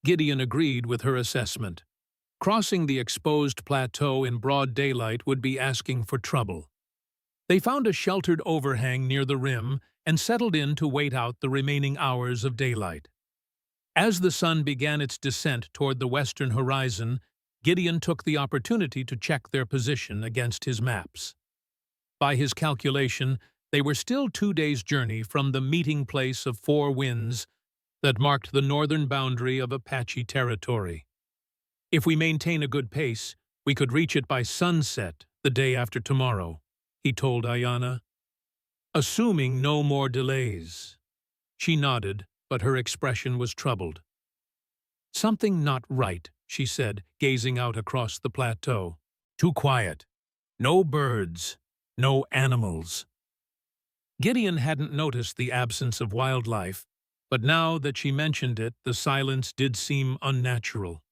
Gideon agreed with her assessment. Crossing the exposed plateau in broad daylight would be asking for trouble. They found a sheltered overhang near the rim and settled in to wait out the remaining hours of daylight. As the sun began its descent toward the western horizon, Gideon took the opportunity to check their position against his maps. By his calculation, they were still 2 days' journey from the meeting place of 4 winds that marked the northern boundary of Apache territory. "If we maintain a good pace, we could reach it by sunset the day after tomorrow," he told Ayanna. "Assuming no more delays." She nodded, but her expression was troubled. "Something not right," she said, gazing out across the plateau. "Too quiet. No birds. No animals." Gideon hadn't noticed the absence of wildlife, but now that she mentioned it, the silence did seem unnatural.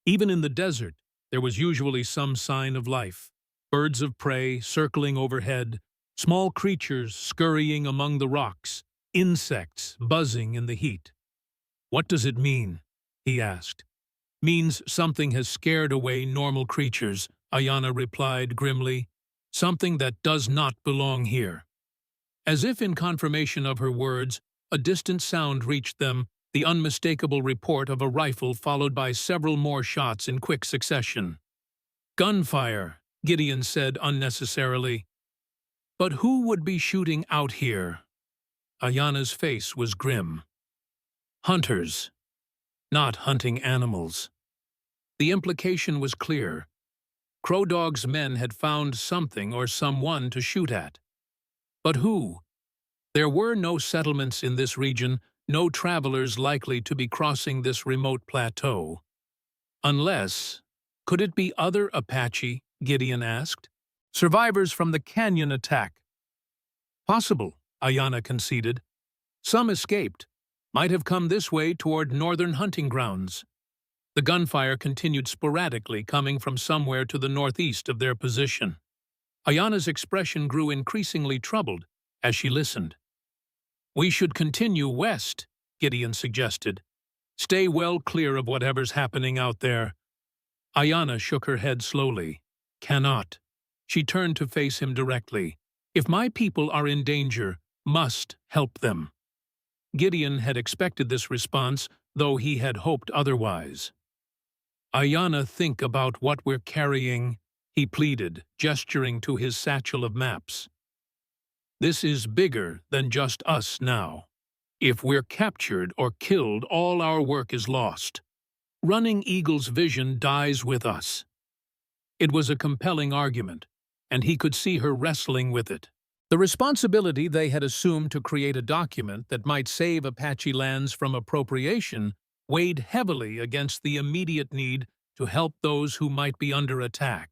Even in the desert, there was usually some sign of life. Birds of prey circling overhead, small creatures scurrying among the rocks, insects buzzing in the heat. "What does it mean?" he asked. "Means something has scared away normal creatures," Ayanna replied grimly. "Something that does not belong here." As if in confirmation of her words, a distant sound reached them, the unmistakable report of a rifle followed by several more shots in quick succession. "Gunfire," Gideon said unnecessarily. But who would be shooting out here? Ayana's face was grim. Hunters, not hunting animals. The implication was clear. Crow Dog's men had found something or someone to shoot at. But who? There were no settlements in this region, no travelers likely to be crossing this remote plateau. Unless, could it be other Apache? Gideon asked. Survivors from the canyon attack. Possible, Ayana conceded. Some escaped, might have come this way toward northern hunting grounds. The gunfire continued sporadically, coming from somewhere to the northeast of their position. Ayana's expression grew increasingly troubled as she listened. We should continue west, Gideon suggested. Stay well clear of whatever's happening out there. Ayana shook her head slowly. Cannot. She turned to face him directly. If my people are in danger, must help them. Gideon had expected this response, though he had hoped otherwise. Ayana, think about what we're carrying, he pleaded, gesturing to his satchel of maps. This is bigger than just us now. If we're captured or killed, all our work is lost. Running Eagle's vision dies with us. It was a compelling argument, and he could see her wrestling with it. The responsibility they had assumed to create a document that might save Apache lands from appropriation weighed heavily against the immediate need to help those who might be under attack.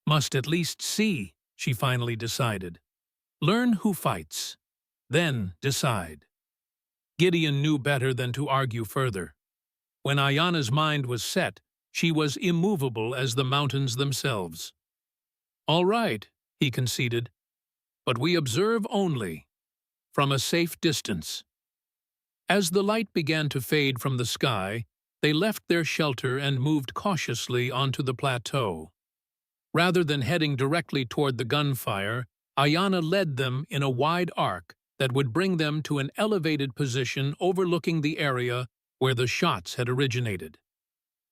Must at least see, she finally decided. Learn who fights, then decide. Gideon knew better than to argue further. When Ayana's mind was set, she was immovable as the mountains themselves. All right, he conceded, but we observe only, from a safe distance. As the light began to fade from the sky, they left their shelter and moved cautiously onto the plateau. Rather than heading directly toward the gunfire, Ayana led them in a wide arc that would bring them to an elevated position overlooking the area where the shots had originated.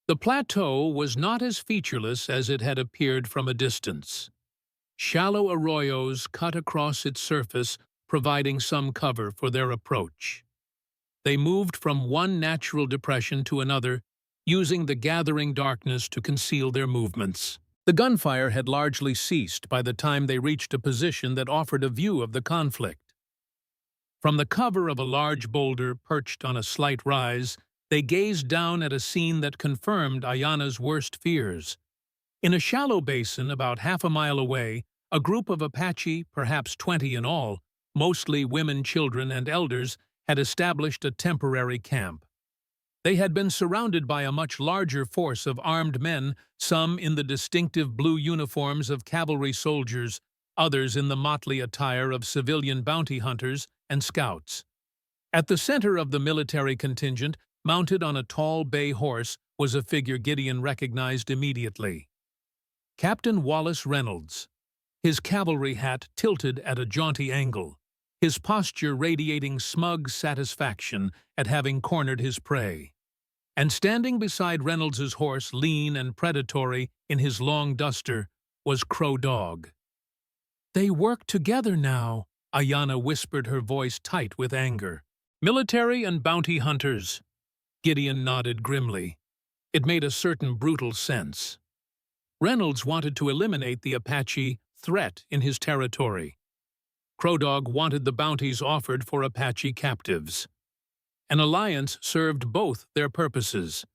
The plateau was not as featureless as it had appeared from a distance. Shallow arroyos cut across its surface, providing some cover for their approach. They moved from one natural depression to another, using the gathering darkness to conceal their movements. The gunfire had largely ceased by the time they reached a position that offered a view of the conflict. From the cover of a large boulder perched on a slight rise, they gazed down at a scene that confirmed Ayana's worst fears. In a shallow basin about half a mile away, a group of Apache, perhaps 20 in all, mostly women, children, and elders, had established a temporary camp. They had been surrounded by a much larger force of armed men, some in the distinctive blue uniforms of cavalry soldiers, others in the motley attire of civilian bounty hunters and scouts. At the center of the military contingent, mounted on a tall bay horse, was a figure Gideon recognized immediately. Captain Wallace Reynolds, his cavalry hat tilted at a jaunty angle, his posture radiating smug satisfaction at having cornered his prey. And standing beside Reynolds's horse, lean and predatory in his long duster, was Crow Dog. They work together now, Ayana whispered, her voice tight with anger. Military and bounty hunters. Gideon nodded grimly. It made a certain brutal sense. Reynolds wanted to eliminate the Apache threat in his territory. Crow Dog wanted the bounties offered for Apache captives. An alliance served both their purposes.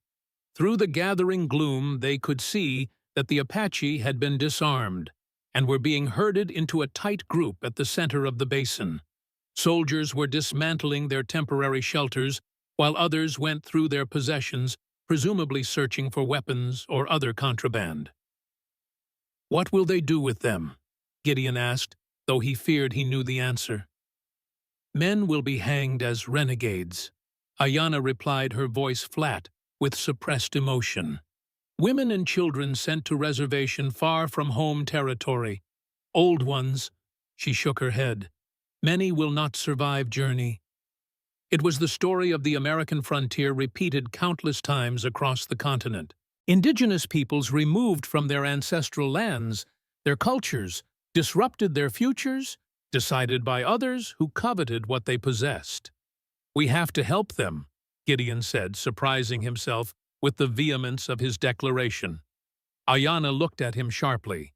Through the gathering gloom, they could see that the Apache had been disarmed and were being herded into a tight group at the center of the basin. Soldiers were dismantling their temporary shelters, while others went through their possessions, presumably searching for weapons or other contraband. What will they do with them? Gideon asked, though he feared he knew the answer. Men will be hanged as renegades, Ayana replied, her voice flat with suppressed emotion. Women and children sent to reservation far from home territory. Old ones, she shook her head. Many will not survive journey. It was the story of the American frontier repeated countless times across the continent. Indigenous peoples removed from their ancestral lands, their cultures, disrupted their futures, decided by others who coveted what they possessed. "We have to help them," Gideon said, surprising himself with the vehemence of his declaration. Ayanna looked at him sharply.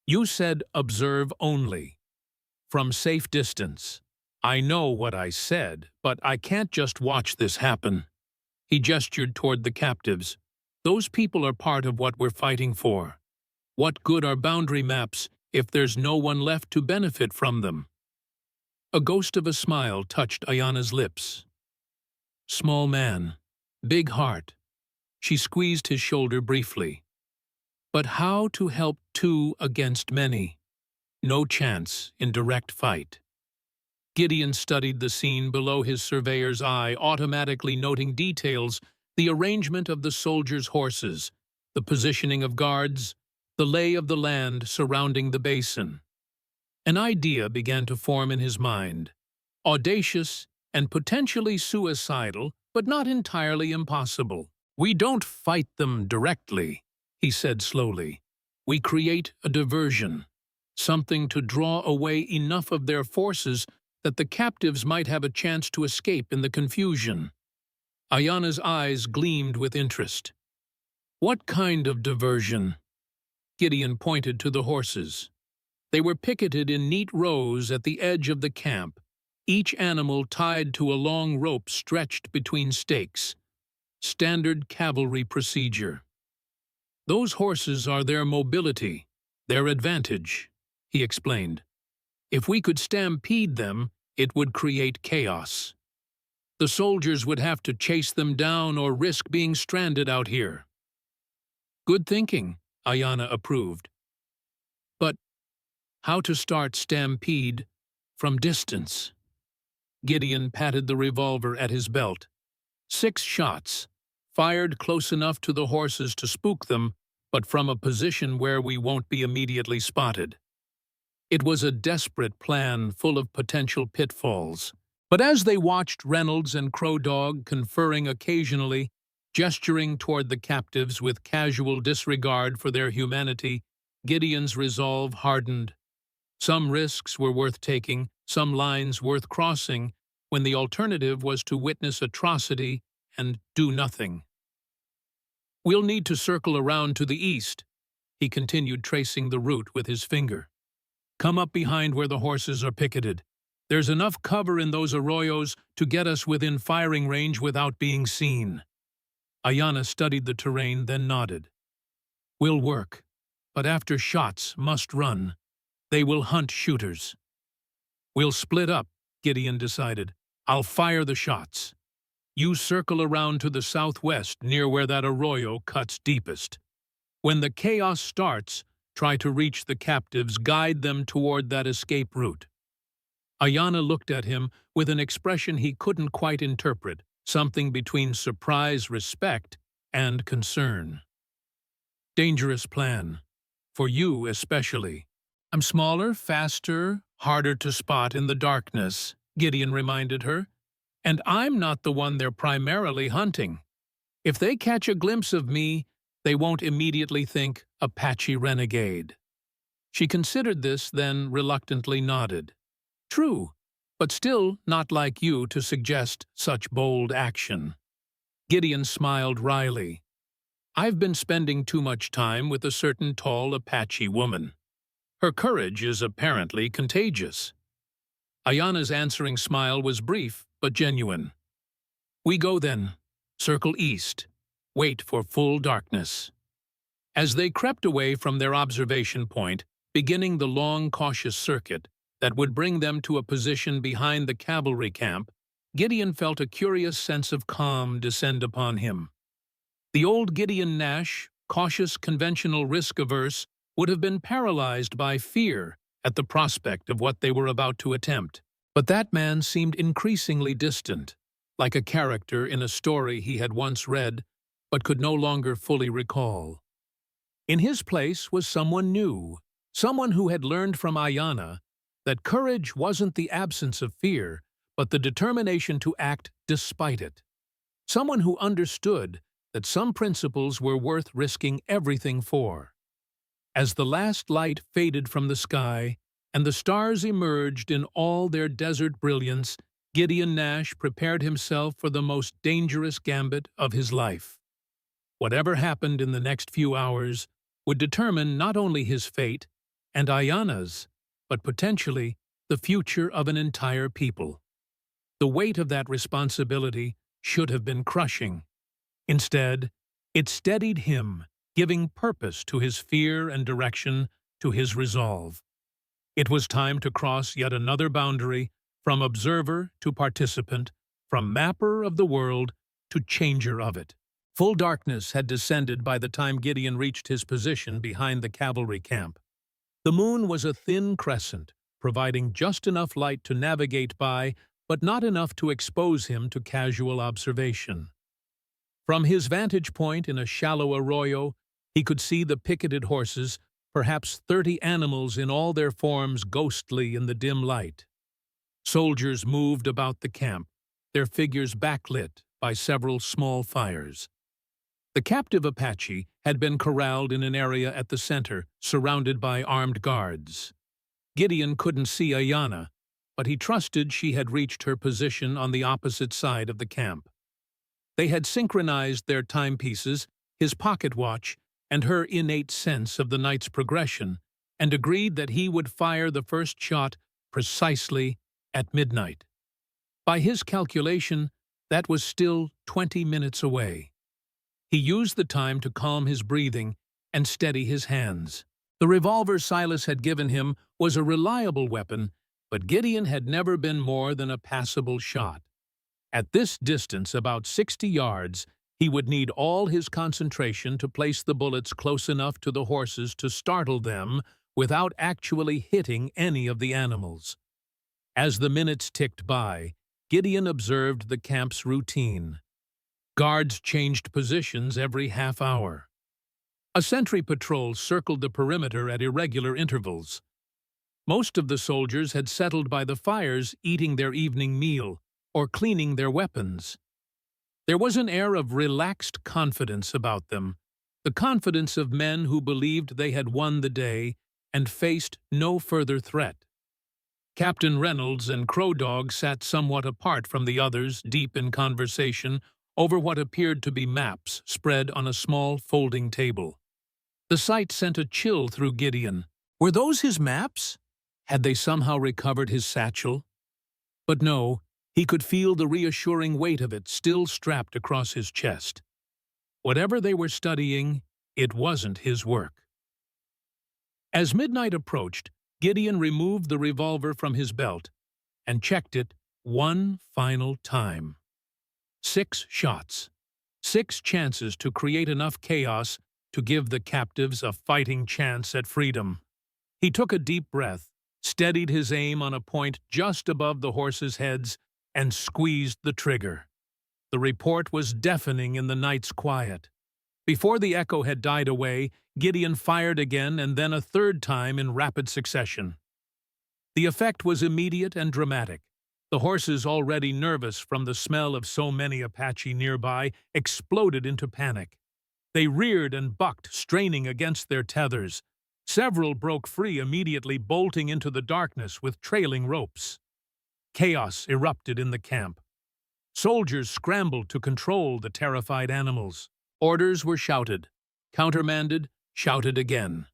"You said observe only. From safe distance. I know what I said, but I can't just watch this happen." He gestured toward the captives. "Those people are part of what we're fighting for. What good are boundary maps if there's no one left to benefit from them?" A ghost of a smile touched Ayanna's lips. "Small man, big heart." She squeezed his shoulder briefly. "But how to help two against many? No chance in direct fight." Gideon studied the scene below his surveyor's eye, automatically noting details: the arrangement of the soldiers' horses, the positioning of guards, the lay of the land surrounding the basin. An idea began to form in his mind. Audacious and potentially suicidal, but not entirely impossible. "We don't fight them directly," he said slowly. "We create a diversion, something to draw away enough of their forces that the captives might have a chance to escape in the confusion." Ayanna's eyes gleamed with interest. "What kind of diversion?" Gideon pointed to the horses. They were picketed in neat rows at the edge of the camp, each animal tied to a long rope stretched between stakes. Standard cavalry procedure. "Those horses are their mobility, their advantage," he explained. "If we could stampede them, it would create chaos. The soldiers would have to chase them down or risk being stranded out here." "Good thinking," Ayanna approved. "But how to start stampede from distance?" Gideon patted the revolver at his belt. 6 shots, fired close enough to the horses to spook them, but from a position where we won't be immediately spotted. It was a desperate plan full of potential pitfalls. But as they watched Reynolds and Crow Dog conferring occasionally, gesturing toward the captives with casual disregard for their humanity, Gideon's resolve hardened. Some risks were worth taking, some lines worth crossing, when the alternative was to witness atrocity and do nothing. "We'll need to circle around to the east," he continued, tracing the route with his finger. "Come up behind where the horses are picketed. There's enough cover in those arroyos to get us within firing range without being seen." Ayanna studied the terrain, then nodded. "Will work, but after shots must run. They will hunt shooters." "We'll split up," Gideon decided. "I'll fire the shots. You circle around to the southwest near where that arroyo cuts deepest. When the chaos starts, try to reach the captives, guide them toward that escape route." Ayanna looked at him with an expression he couldn't quite interpret, something between surprise, respect, and concern. "Dangerous plan. For you especially. I'm smaller, faster, harder to spot in the darkness," Gideon reminded her. "And I'm not the one they're primarily hunting. If they catch a glimpse of me, they won't immediately think Apache renegade." She considered this, then reluctantly nodded. "True, but still not like you to suggest such bold action." Gideon smiled wryly. "I've been spending too much time with a certain tall Apache woman. Her courage is apparently contagious." Ayanna's answering smile was brief but genuine. "We go then. Circle east. Wait for full darkness." As they crept away from their observation point, beginning the long, cautious circuit that would bring them to a position behind the cavalry camp, Gideon felt a curious sense of calm descend upon him. The old Gideon Nash, cautious, conventional, risk-averse, would have been paralyzed by fear at the prospect of what they were about to attempt. But that man seemed increasingly distant, like a character in a story he had once read but could no longer fully recall. In his place was someone new, someone who had learned from Ayanna that courage wasn't the absence of fear, but the determination to act despite it. Someone who understood that some principles were worth risking everything for. As the last light faded from the sky, and the stars emerged in all their desert brilliance, Gideon Nash prepared himself for the most dangerous gambit of his life. Whatever happened in the next few hours would determine not only his fate and Ayana's, but potentially the future of an entire people. The weight of that responsibility should have been crushing. Instead, it steadied him, giving purpose to his fear and direction to his resolve. It was time to cross yet another boundary, from observer to participant, from mapper of the world to changer of it. Full darkness had descended by the time Gideon reached his position behind the cavalry camp. The moon was a thin crescent, providing just enough light to navigate by, but not enough to expose him to casual observation. From his vantage point in a shallow arroyo, he could see the picketed horses, perhaps 30 animals in all their forms ghostly in the dim light. Soldiers moved about the camp, their figures backlit by several small fires. The captive Apache had been corralled in an area at the center, surrounded by armed guards. Gideon couldn't see Ayana, but he trusted she had reached her position on the opposite side of the camp. They had synchronized their timepieces, his pocket watch, and her innate sense of the night's progression, and agreed that he would fire the first shot precisely at midnight. By his calculation, that was still 20 minutes away. He used the time to calm his breathing and steady his hands. The revolver Silas had given him was a reliable weapon, but Gideon had never been more than a passable shot. At this distance, about 60 yards, he would need all his concentration to place the bullets close enough to the horses to startle them without actually hitting any of the animals. As the minutes ticked by, Gideon observed the camp's routine. Guards changed positions every half hour. A sentry patrol circled the perimeter at irregular intervals. Most of the soldiers had settled by the fires, eating their evening meal or cleaning their weapons. There was an air of relaxed confidence about them, the confidence of men who believed they had won the day and faced no further threat. Captain Reynolds and Crow Dog sat somewhat apart from the others, deep in conversation over what appeared to be maps spread on a small folding table. The sight sent a chill through Gideon. Were those his maps? Had they somehow recovered his satchel? But no, he could feel the reassuring weight of it still strapped across his chest. Whatever they were studying, it wasn't his work. As midnight approached, Gideon removed the revolver from his belt and checked it one final time. 6 shots. 6 chances to create enough chaos to give the captives a fighting chance at freedom. He took a deep breath, steadied his aim on a point just above the horses' heads, and squeezed the trigger. The report was deafening in the night's quiet. Before the echo had died away, Gideon fired again and then a third time in rapid succession. The effect was immediate and dramatic. The horses, already nervous from the smell of so many Apache nearby, exploded into panic. They reared and bucked, straining against their tethers. Several broke free immediately, bolting into the darkness with trailing ropes. Chaos erupted in the camp. Soldiers scrambled to control the terrified animals. Orders were shouted, countermanded, shouted again.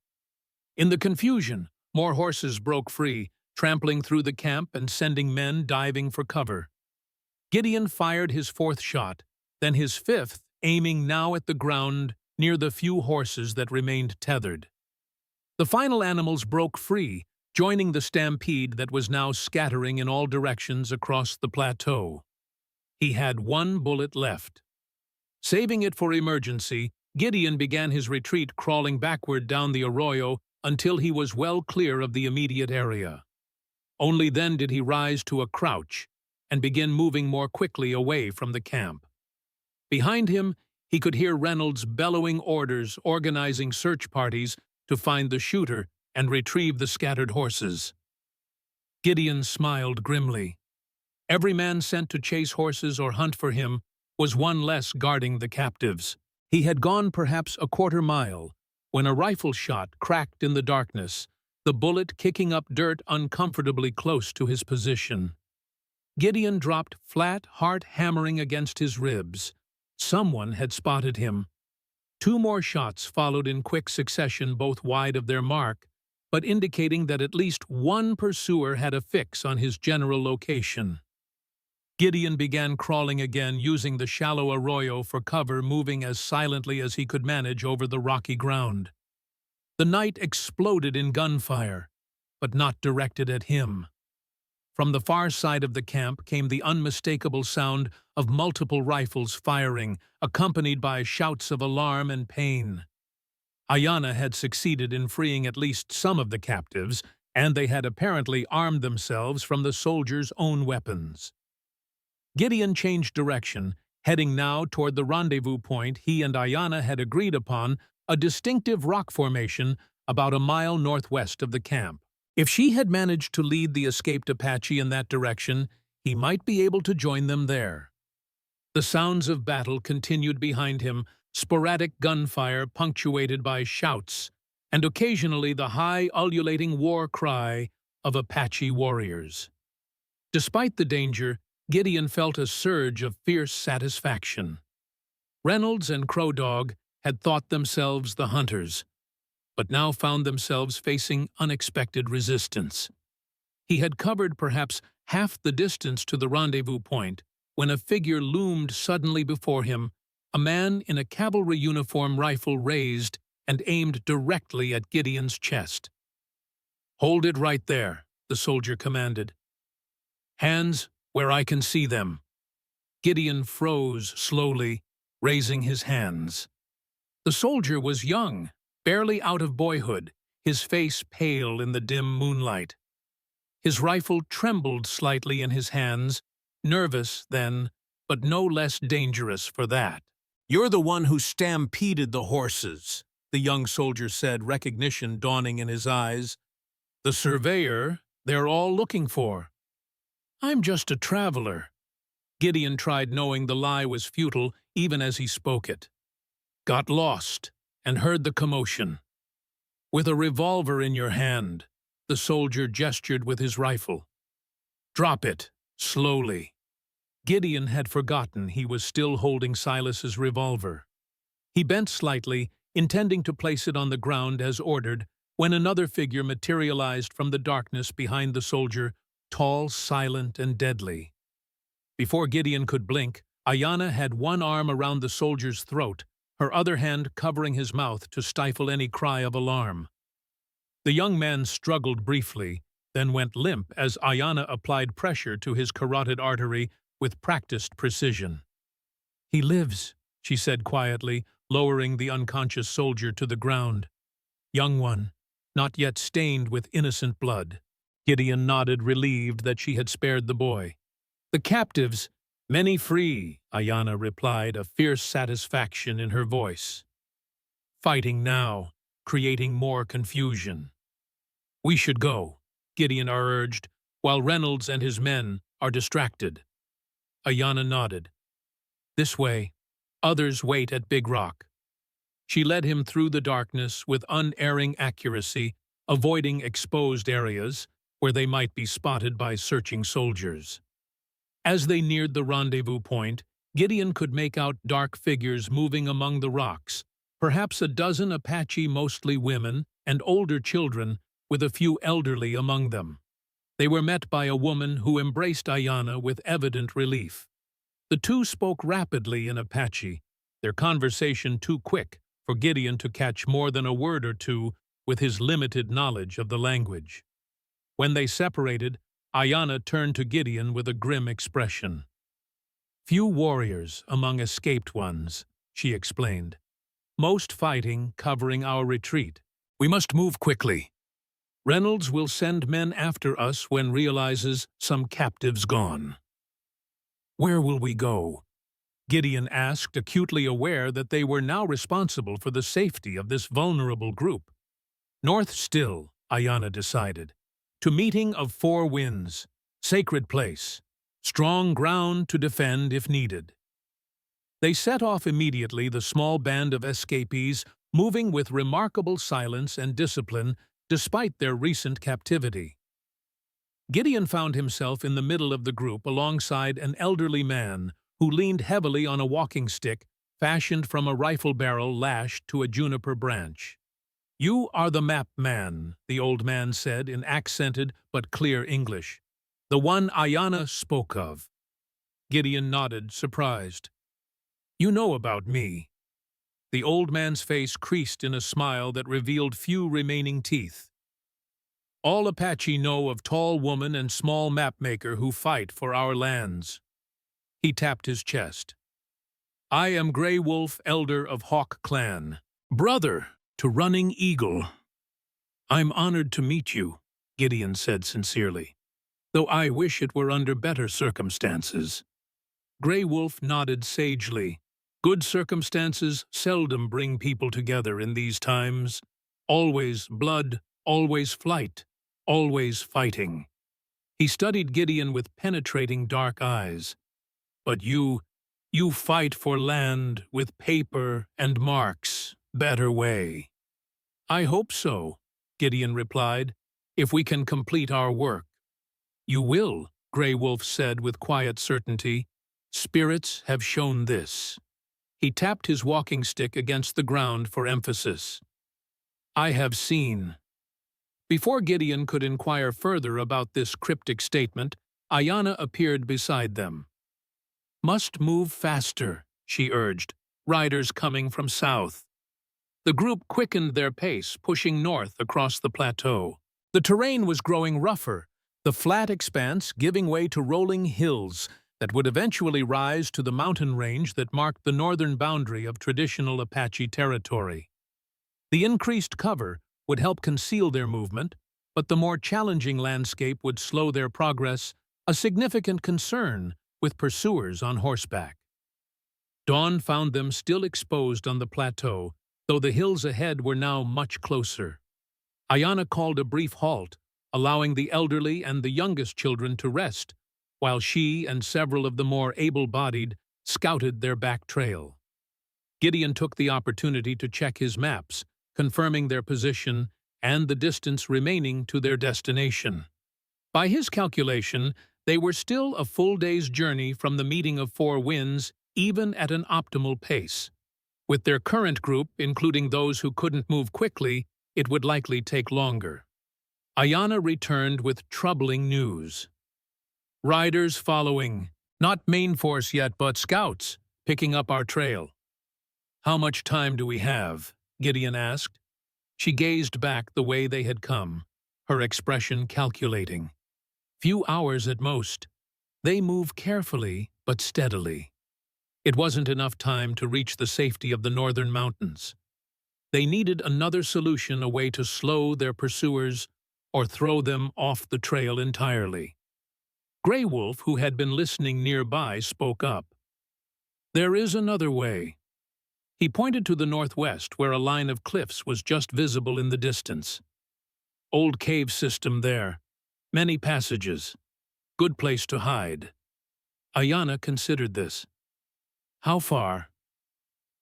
In the confusion, more horses broke free, trampling through the camp and sending men diving for cover. Gideon fired his 4th shot, then his 5th, aiming now at the ground near the few horses that remained tethered. The final animals broke free, joining the stampede that was now scattering in all directions across the plateau. He had 1 bullet left. Saving it for emergency, Gideon began his retreat, crawling backward down the arroyo until he was well clear of the immediate area. Only then did he rise to a crouch and begin moving more quickly away from the camp. Behind him, he could hear Reynolds bellowing orders, organizing search parties to find the shooter and retrieve the scattered horses. Gideon smiled grimly. Every man sent to chase horses or hunt for him was one less guarding the captives. He had gone perhaps a quarter mile when a rifle shot cracked in the darkness, the bullet kicking up dirt uncomfortably close to his position. Gideon dropped flat, heart hammering against his ribs. Someone had spotted him. 2 more shots followed in quick succession, both wide of their mark, but indicating that at least one pursuer had a fix on his general location. Gideon began crawling again, using the shallow arroyo for cover, moving as silently as he could manage over the rocky ground. The night exploded in gunfire, but not directed at him. From the far side of the camp came the unmistakable sound of multiple rifles firing, accompanied by shouts of alarm and pain. Ayanna had succeeded in freeing at least some of the captives, and they had apparently armed themselves from the soldiers' own weapons. Gideon changed direction, heading now toward the rendezvous point he and Ayanna had agreed upon, a distinctive rock formation about a mile northwest of the camp. If she had managed to lead the escaped Apache in that direction, he might be able to join them there. The sounds of battle continued behind him, sporadic gunfire punctuated by shouts, and occasionally the high, ululating war cry of Apache warriors. Despite the danger, Gideon felt a surge of fierce satisfaction. Reynolds and Crow Dog had thought themselves the hunters, but now found themselves facing unexpected resistance. He had covered perhaps half the distance to the rendezvous point when a figure loomed suddenly before him, a man in a cavalry uniform, rifle raised and aimed directly at Gideon's chest. "Hold it right there," the soldier commanded. "Hands where I can see them." Gideon froze slowly, raising his hands. The soldier was young, barely out of boyhood, his face pale in the dim moonlight. His rifle trembled slightly in his hands, nervous then, but no less dangerous for that. "You're the one who stampeded the horses," the young soldier said, recognition dawning in his eyes. "The surveyor they're all looking for. I'm just a traveler." Gideon tried, knowing the lie was futile even as he spoke it. "Got lost and heard the commotion." "With a revolver in your hand," the soldier gestured with his rifle. "Drop it, slowly." Gideon had forgotten he was still holding Silas's revolver. He bent slightly, intending to place it on the ground as ordered, when another figure materialized from the darkness behind the soldier, tall, silent, and deadly. Before Gideon could blink, Ayanna had one arm around the soldier's throat, her other hand covering his mouth to stifle any cry of alarm. The young man struggled briefly, then went limp as Ayanna applied pressure to his carotid artery with practiced precision. "He lives," she said quietly, lowering the unconscious soldier to the ground. "Young one, not yet stained with innocent blood." Gideon nodded, relieved that she had spared the boy. "The captives, many free," Ayanna replied, a fierce satisfaction in her voice. "Fighting now, creating more confusion." "We should go," Gideon urged, "while Reynolds and his men are distracted." Ayanna nodded. "This way. Others wait at Big Rock." She led him through the darkness with unerring accuracy, avoiding exposed areas where they might be spotted by searching soldiers. As they neared the rendezvous point, Gideon could make out dark figures moving among the rocks, perhaps a dozen Apache, mostly women, and older children, with a few elderly among them. They were met by a woman who embraced Ayanna with evident relief. The two spoke rapidly in Apache, their conversation too quick for Gideon to catch more than a word or two with his limited knowledge of the language. When they separated, Ayanna turned to Gideon with a grim expression. "Few warriors among escaped ones," she explained. "Most fighting covering our retreat. We must move quickly. Reynolds will send men after us when realizes some captives gone." "Where will we go?" Gideon asked, acutely aware that they were now responsible for the safety of this vulnerable group. "North still," Ayanna decided. "To meeting of Four Winds, sacred place, strong ground to defend if needed." They set off immediately, the small band of escapees moving with remarkable silence and discipline despite their recent captivity. Gideon found himself in the middle of the group alongside an elderly man who leaned heavily on a walking stick fashioned from a rifle barrel lashed to a juniper branch. "You are the map man," the old man said in accented but clear English. "The one Ayanna spoke of." Gideon nodded, surprised. "You know about me." The old man's face creased in a smile that revealed few remaining teeth. "All Apache know of tall woman and small mapmaker who fight for our lands." He tapped his chest. "I am Grey Wolf, elder of Hawk Clan, brother to Running Eagle." "I'm honored to meet you," Gideon said sincerely, "though I wish it were under better circumstances." Grey Wolf nodded sagely. "Good circumstances seldom bring people together in these times. Always blood, always flight, always fighting." He studied Gideon with penetrating dark eyes. "But you fight for land with paper and marks. Better way." "I hope so," Gideon replied, "if we can complete our work." "You will," Grey Wolf said with quiet certainty. "Spirits have shown this." He tapped his walking stick against the ground for emphasis. "I have seen." Before Gideon could inquire further about this cryptic statement, Ayanna appeared beside them. "Must move faster," she urged, "riders coming from south." The group quickened their pace, pushing north across the plateau. The terrain was growing rougher, the flat expanse giving way to rolling hills that would eventually rise to the mountain range that marked the northern boundary of traditional Apache territory. The increased cover would help conceal their movement, but the more challenging landscape would slow their progress, a significant concern with pursuers on horseback. Dawn found them still exposed on the plateau, though the hills ahead were now much closer. Ayanna called a brief halt, allowing the elderly and the youngest children to rest, while she and several of the more able-bodied scouted their back trail. Gideon took the opportunity to check his maps, confirming their position and the distance remaining to their destination. By his calculation, they were still a full day's journey from the meeting of four winds, even at an optimal pace. With their current group, including those who couldn't move quickly, it would likely take longer. Ayanna returned with troubling news. "Riders following. Not main force yet, but scouts, picking up our trail." "How much time do we have?" Gideon asked. She gazed back the way they had come, her expression calculating. "Few hours at most. They move carefully but steadily." It wasn't enough time to reach the safety of the northern mountains. They needed another solution, a way to slow their pursuers or throw them off the trail entirely. Grey Wolf, who had been listening nearby, spoke up. "There is another way." He pointed to the northwest, where a line of cliffs was just visible in the distance. "Old cave system there. Many passages. Good place to hide." Ayanna considered this. "How far?"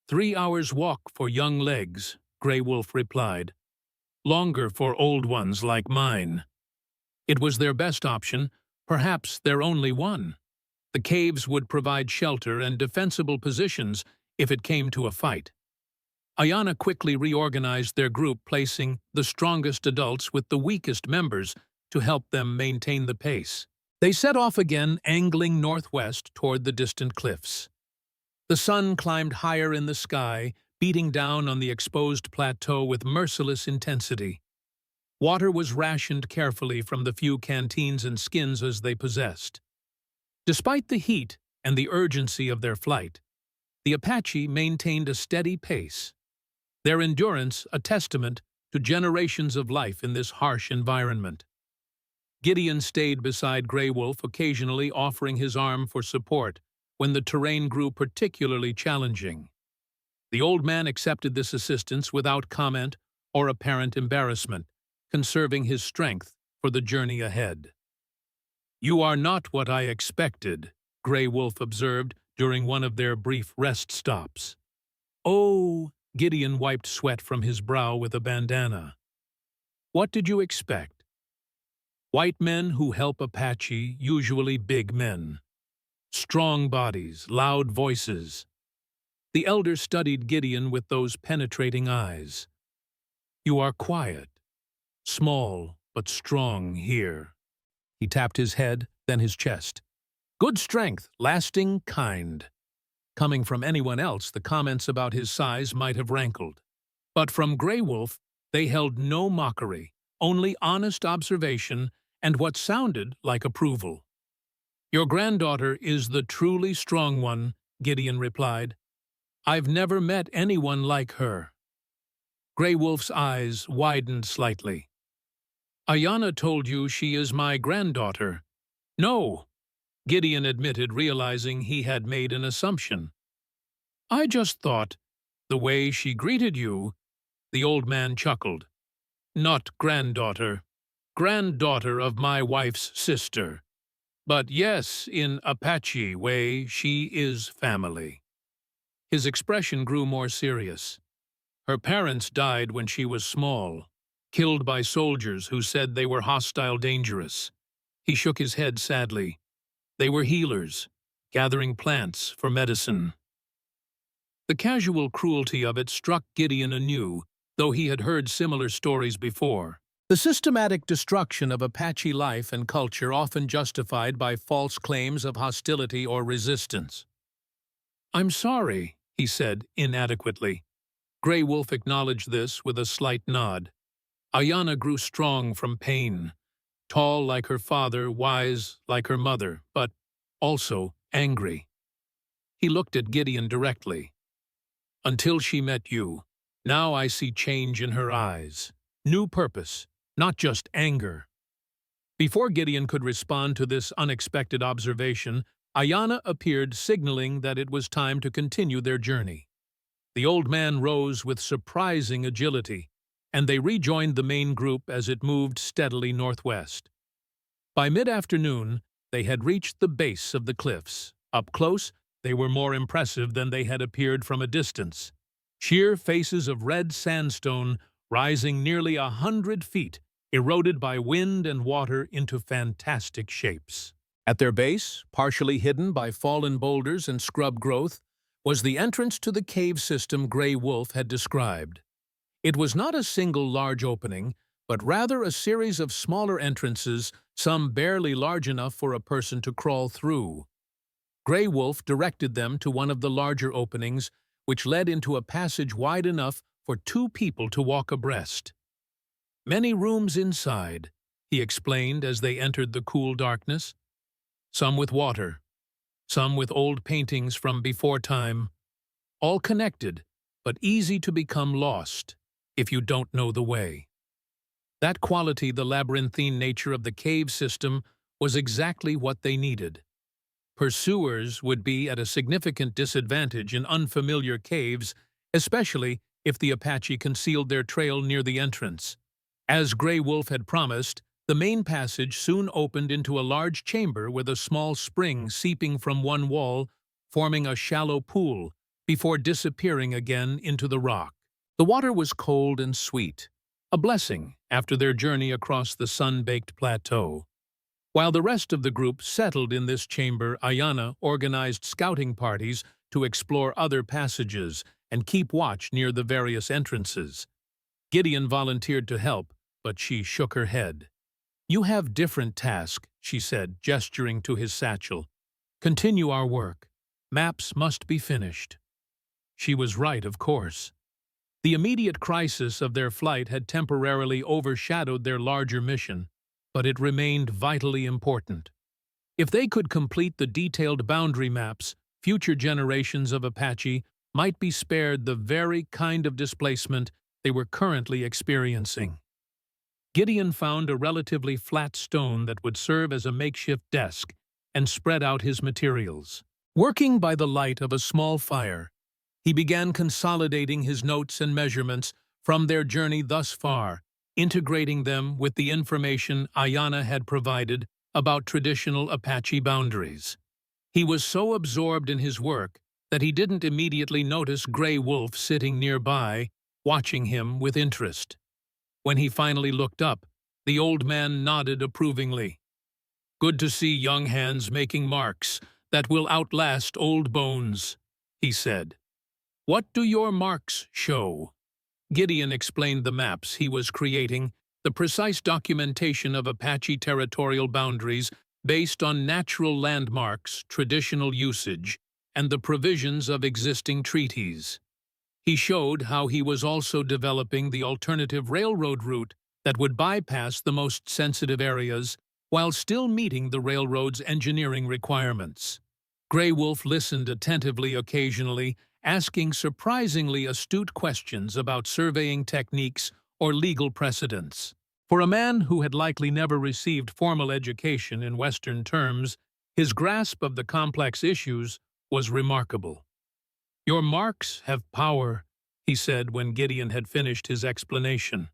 3 hours' walk for young legs," Grey Wolf replied. "Longer for old ones like mine." It was their best option, perhaps their only one. The caves would provide shelter and defensible positions if it came to a fight. Ayanna quickly reorganized their group, placing the strongest adults with the weakest members to help them maintain the pace. They set off again, angling northwest toward the distant cliffs. The sun climbed higher in the sky, beating down on the exposed plateau with merciless intensity. Water was rationed carefully from the few canteens and skins as they possessed. Despite the heat and the urgency of their flight, the Apache maintained a steady pace, their endurance a testament to generations of life in this harsh environment. Gideon stayed beside Grey Wolf, occasionally offering his arm for support when the terrain grew particularly challenging. The old man accepted this assistance without comment or apparent embarrassment, conserving his strength for the journey ahead. "You are not what I expected," Grey Wolf observed during one of their brief rest stops. "Oh," Gideon wiped sweat from his brow with a bandana. What did you expect? White men who help Apache, usually big men. Strong bodies, loud voices. The elder studied Gideon with those penetrating eyes. You are quiet, small but strong here. He tapped his head, then his chest. Good strength, lasting, kind. Coming from anyone else, the comments about his size might have rankled. But from Grey Wolf, they held no mockery, only honest observation and what sounded like approval. Your granddaughter is the truly strong one, Gideon replied. I've never met anyone like her. Grey Wolf's eyes widened slightly. Ayanna told you she is my granddaughter. No, Gideon admitted, realizing he had made an assumption. I just thought, the way she greeted you, the old man chuckled. Not granddaughter. Granddaughter of my wife's sister. But yes, in Apache way, she is family. His expression grew more serious. Her parents died when she was small, killed by soldiers who said they were hostile, dangerous. He shook his head sadly. They were healers, gathering plants for medicine. The casual cruelty of it struck Gideon anew, though he had heard similar stories before. The systematic destruction of Apache life and culture often justified by false claims of hostility or resistance. I'm sorry, he said inadequately. Grey Wolf acknowledged this with a slight nod. Ayanna grew strong from pain, tall like her father, wise like her mother, but also angry. He looked at Gideon directly. Until she met you, now I see change in her eyes. New purpose, not just anger. Before Gideon could respond to this unexpected observation, Ayanna appeared, signaling that it was time to continue their journey. The old man rose with surprising agility, and they rejoined the main group as it moved steadily northwest. By mid-afternoon, they had reached the base of the cliffs. Up close, they were more impressive than they had appeared from a distance. Sheer faces of red sandstone rising nearly 100 feet, eroded by wind and water into fantastic shapes. At their base, partially hidden by fallen boulders and scrub growth, was the entrance to the cave system Grey Wolf had described. It was not a single large opening, but rather a series of smaller entrances, some barely large enough for a person to crawl through. Grey Wolf directed them to one of the larger openings, which led into a passage wide enough for 2 people to walk abreast. Many rooms inside, he explained as they entered the cool darkness. Some with water, some with old paintings from before time, all connected, but easy to become lost if you don't know the way. That quality, the labyrinthine nature of the cave system, was exactly what they needed. Pursuers would be at a significant disadvantage in unfamiliar caves, especially if the Apache concealed their trail near the entrance. As Grey Wolf had promised, the main passage soon opened into a large chamber with a small spring seeping from one wall, forming a shallow pool, before disappearing again into the rock. The water was cold and sweet, a blessing after their journey across the sun-baked plateau. While the rest of the group settled in this chamber, Ayanna organized scouting parties to explore other passages and keep watch near the various entrances. Gideon volunteered to help, but she shook her head. You have different tasks, she said, gesturing to his satchel. Continue our work. Maps must be finished. She was right, of course. The immediate crisis of their flight had temporarily overshadowed their larger mission, but it remained vitally important. If they could complete the detailed boundary maps, future generations of Apache might be spared the very kind of displacement they were currently experiencing. Gideon found a relatively flat stone that would serve as a makeshift desk and spread out his materials. Working by the light of a small fire, he began consolidating his notes and measurements from their journey thus far, integrating them with the information Ayanna had provided about traditional Apache boundaries. He was so absorbed in his work that he didn't immediately notice Grey Wolf sitting nearby, watching him with interest. When he finally looked up, the old man nodded approvingly. "Good to see young hands making marks that will outlast old bones," he said. "What do your marks show?" Gideon explained the maps he was creating, the precise documentation of Apache territorial boundaries based on natural landmarks, traditional usage, and the provisions of existing treaties. He showed how he was also developing the alternative railroad route that would bypass the most sensitive areas while still meeting the railroad's engineering requirements. Grey Wolf listened attentively occasionally, asking surprisingly astute questions about surveying techniques or legal precedents. For a man who had likely never received formal education in Western terms, his grasp of the complex issues was remarkable. "Your marks have power," he said when Gideon had finished his explanation.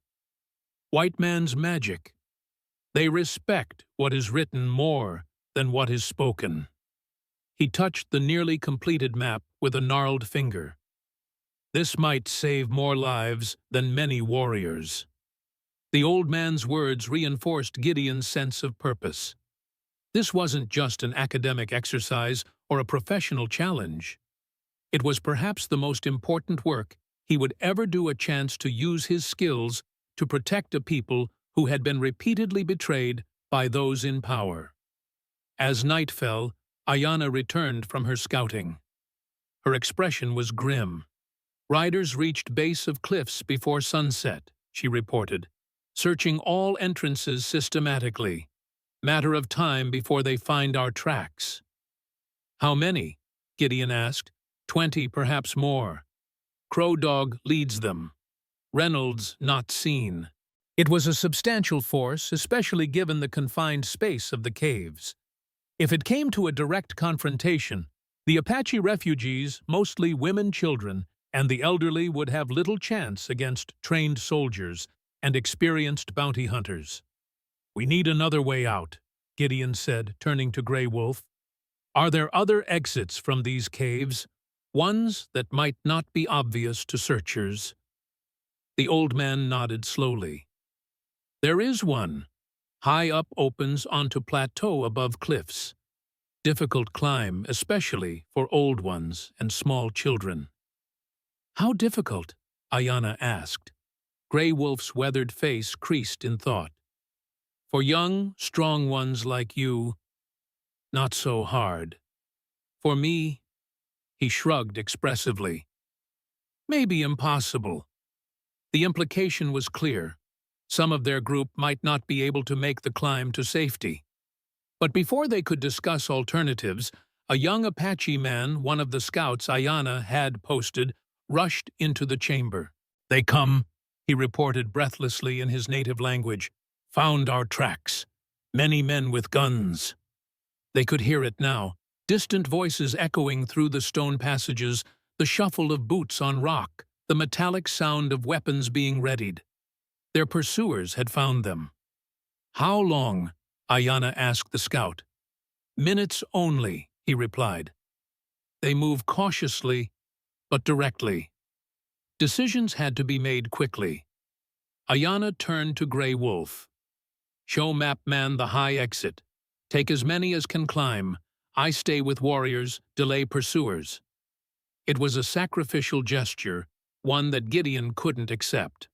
"White man's magic. They respect what is written more than what is spoken." He touched the nearly completed map with a gnarled finger. "This might save more lives than many warriors." The old man's words reinforced Gideon's sense of purpose. This wasn't just an academic exercise or a professional challenge. It was perhaps the most important work he would ever do, a chance to use his skills to protect a people who had been repeatedly betrayed by those in power. As night fell, Ayanna returned from her scouting. Her expression was grim. "Riders reached base of cliffs before sunset," she reported, "searching all entrances systematically. Matter of time before they find our tracks." "How many?" Gideon asked. 20, perhaps more. Crow Dog leads them. Reynolds not seen." It was a substantial force, especially given the confined space of the caves. If it came to a direct confrontation, the Apache refugees, mostly women, children, and the elderly, would have little chance against trained soldiers and experienced bounty hunters. "We need another way out," Gideon said, turning to Grey Wolf. "Are there other exits from these caves, ones that might not be obvious to searchers?" The old man nodded slowly. "There is one. High up, opens onto plateau above cliffs. Difficult climb, especially for old ones and small children." "How difficult?" Ayanna asked. Grey Wolf's weathered face creased in thought. "For young, strong ones like you, not so hard. For me," he shrugged expressively, "maybe impossible." The implication was clear. Some of their group might not be able to make the climb to safety. But before they could discuss alternatives, a young Apache man, one of the scouts Ayanna had posted, rushed into the chamber. "They come," he reported breathlessly in his native language. "Found our tracks. Many men with guns." They could hear it now, distant voices echoing through the stone passages, the shuffle of boots on rock, the metallic sound of weapons being readied. Their pursuers had found them. "How long?" Ayanna asked the scout. "Minutes only," he replied. "They move cautiously, but directly." Decisions had to be made quickly. Ayanna turned to Grey Wolf. "Show Mapman the high exit. Take as many as can climb. I stay with warriors, delay pursuers." It was a sacrificial gesture, one that Gideon couldn't accept.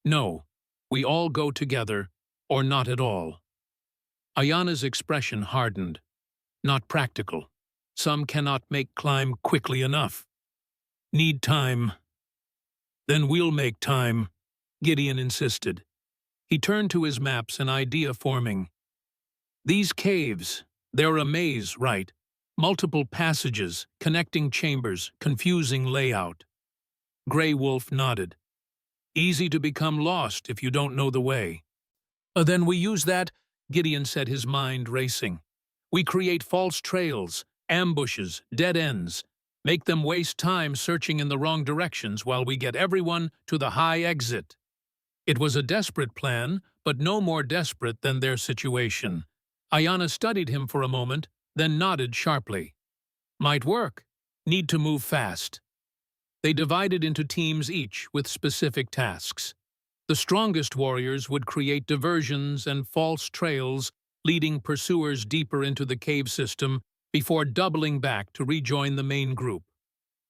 "No, we all go together, or not at all." Ayanna's expression hardened. "Not practical. Some cannot make climb quickly enough. Need time." "Then we'll make time," Gideon insisted. He turned to his maps, an idea forming. "These caves, they're a maze, right? Multiple passages, connecting chambers, confusing layout." Grey Wolf nodded. "Easy to become lost if you don't know the way." "Then we use that," Gideon said, his mind racing. "We create false trails, ambushes, dead ends, make them waste time searching in the wrong directions while we get everyone to the high exit." It was a desperate plan, but no more desperate than their situation. Ayanna studied him for a moment, then nodded sharply. "Might work. Need to move fast." They divided into teams each with specific tasks. The strongest warriors would create diversions and false trails, leading pursuers deeper into the cave system before doubling back to rejoin the main group.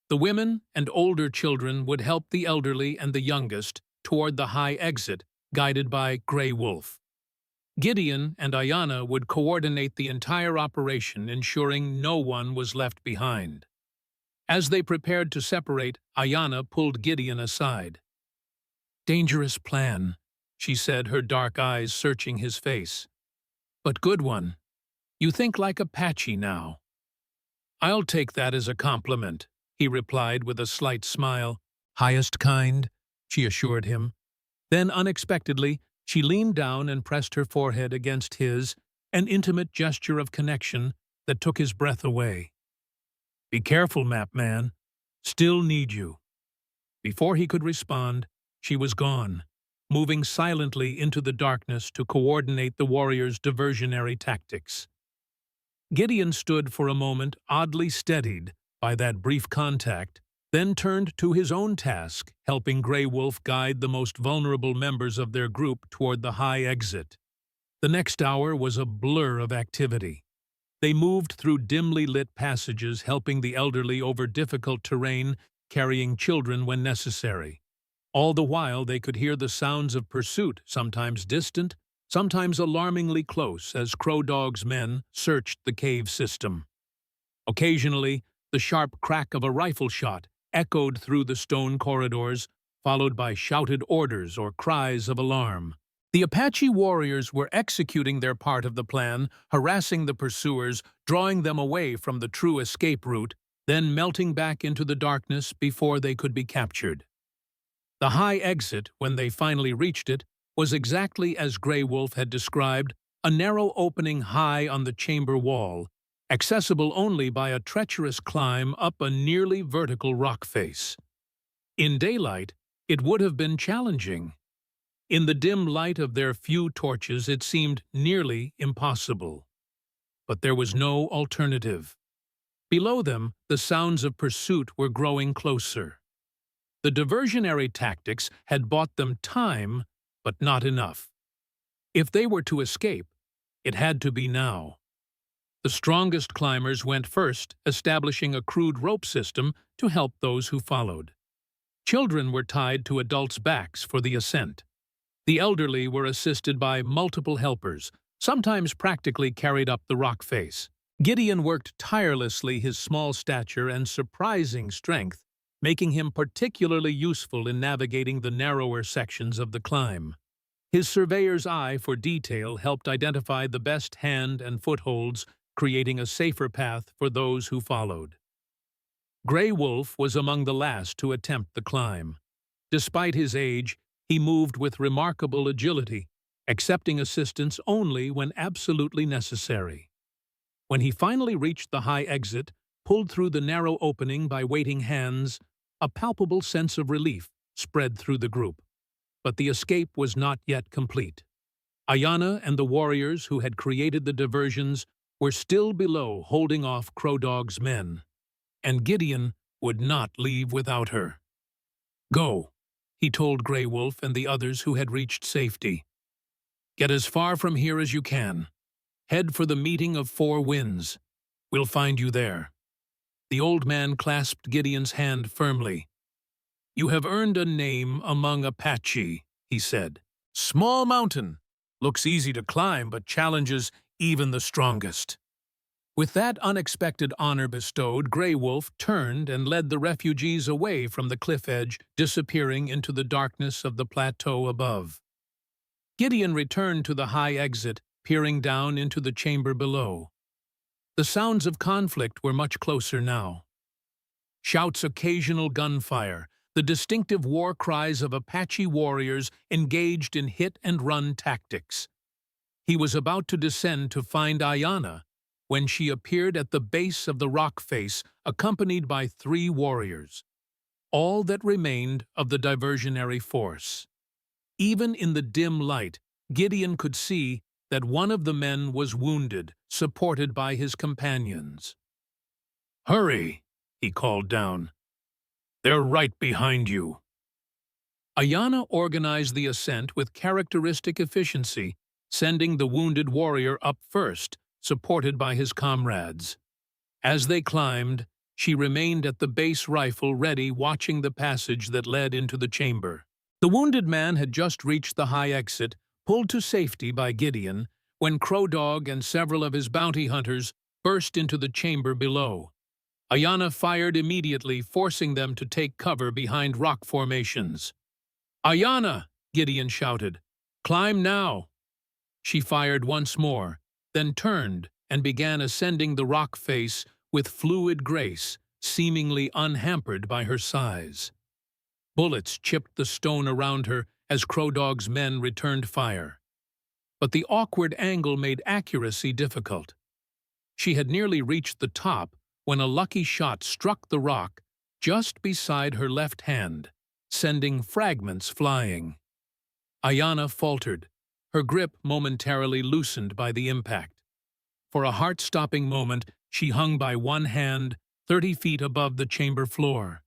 The women and older children would help the elderly and the youngest toward the high exit, guided by Grey Wolf. Gideon and Ayanna would coordinate the entire operation, ensuring no one was left behind. As they prepared to separate, Ayanna pulled Gideon aside. "Dangerous plan," she said, her dark eyes searching his face. "But good one. You think like Apache now." "I'll take that as a compliment," he replied with a slight smile. "Highest kind," she assured him. Then, unexpectedly, she leaned down and pressed her forehead against his, an intimate gesture of connection that took his breath away. "Be careful, Map Man. Still need you." Before he could respond, she was gone, moving silently into the darkness to coordinate the warriors' diversionary tactics. Gideon stood for a moment, oddly steadied by that brief contact, then turned to his own task, helping Grey Wolf guide the most vulnerable members of their group toward the high exit. The next hour was a blur of activity. They moved through dimly lit passages, helping the elderly over difficult terrain, carrying children when necessary. All the while they could hear the sounds of pursuit, sometimes distant, sometimes alarmingly close, as Crow Dog's men searched the cave system. Occasionally, the sharp crack of a rifle shot echoed through the stone corridors, followed by shouted orders or cries of alarm. The Apache warriors were executing their part of the plan, harassing the pursuers, drawing them away from the true escape route, then melting back into the darkness before they could be captured. The high exit, when they finally reached it, was exactly as Grey Wolf had described, a narrow opening high on the chamber wall, accessible only by a treacherous climb up a nearly vertical rock face. In daylight, it would have been challenging. In the dim light of their few torches, it seemed nearly impossible. But there was no alternative. Below them, the sounds of pursuit were growing closer. The diversionary tactics had bought them time, but not enough. If they were to escape, it had to be now. The strongest climbers went first, establishing a crude rope system to help those who followed. Children were tied to adults' backs for the ascent. The elderly were assisted by multiple helpers, sometimes practically carried up the rock face. Gideon worked tirelessly, his small stature and surprising strength, making him particularly useful in navigating the narrower sections of the climb. His surveyor's eye for detail helped identify the best hand and footholds, creating a safer path for those who followed. Grey Wolf was among the last to attempt the climb. Despite his age, he moved with remarkable agility, accepting assistance only when absolutely necessary. When he finally reached the high exit, pulled through the narrow opening by waiting hands, a palpable sense of relief spread through the group. But the escape was not yet complete. Ayanna and the warriors who had created the diversions were still below, holding off Crow Dog's men. And Gideon would not leave without her. "Go," he told Grey Wolf and the others who had reached safety. "Get as far from here as you can. Head for the meeting of Four Winds. We'll find you there." The old man clasped Gideon's hand firmly. "You have earned a name among Apache," he said. "Small mountain. Looks easy to climb, but challenges even the strongest." With that unexpected honor bestowed, Grey Wolf turned and led the refugees away from the cliff edge, disappearing into the darkness of the plateau above. Gideon returned to the high exit, peering down into the chamber below. The sounds of conflict were much closer now. Shouts, occasional gunfire, the distinctive war cries of Apache warriors engaged in hit-and-run tactics. He was about to descend to find Ayanna when she appeared at the base of the rock face, accompanied by 3 warriors, all that remained of the diversionary force. Even in the dim light, Gideon could see that one of the men was wounded, supported by his companions. "Hurry," he called down. "They're right behind you." Ayana organized the ascent with characteristic efficiency, sending the wounded warrior up first, supported by his comrades. As they climbed, she remained at the base rifle ready, watching the passage that led into the chamber. The wounded man had just reached the high exit, pulled to safety by Gideon, when Crow Dog and several of his bounty hunters burst into the chamber below. Ayana fired immediately, forcing them to take cover behind rock formations. "Ayana!" Gideon shouted. "Climb now!" She fired once more, then turned and began ascending the rock face with fluid grace, seemingly unhampered by her size. Bullets chipped the stone around her as Crow Dog's men returned fire. But the awkward angle made accuracy difficult. She had nearly reached the top when a lucky shot struck the rock just beside her left hand, sending fragments flying. Ayana faltered, her grip momentarily loosened by the impact. For a heart-stopping moment, she hung by one hand, 30 feet above the chamber floor.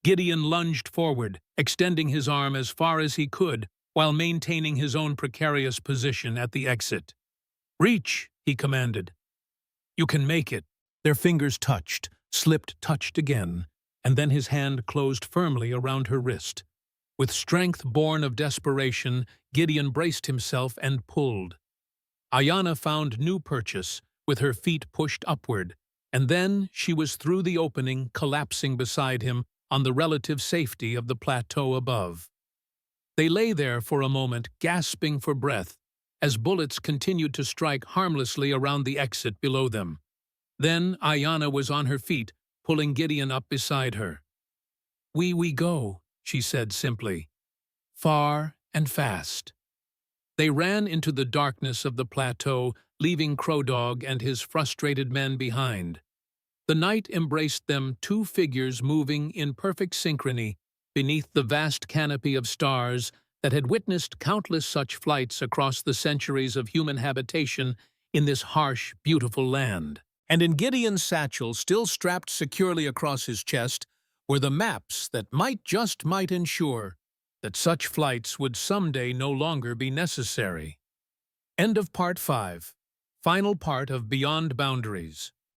Gideon lunged forward, extending his arm as far as he could while maintaining his own precarious position at the exit. "Reach," he commanded. "You can make it." Their fingers touched again, and then his hand closed firmly around her wrist. With strength born of desperation, Gideon braced himself and pulled. Ayana found new purchase, with her feet pushed upward, and then she was through the opening, collapsing beside him on the relative safety of the plateau above. They lay there for a moment, gasping for breath, as bullets continued to strike harmlessly around the exit below them. Then Ayana was on her feet, pulling Gideon up beside her. We go," she said simply. "Far and fast." They ran into the darkness of the plateau, leaving Crow Dog and his frustrated men behind. The night embraced them, two figures moving in perfect synchrony beneath the vast canopy of stars that had witnessed countless such flights across the centuries of human habitation in this harsh, beautiful land. And in Gideon's satchel, still strapped securely across his chest, were the maps that might ensure that such flights would someday no longer be necessary. End of Part 5. Final part of Beyond Boundaries.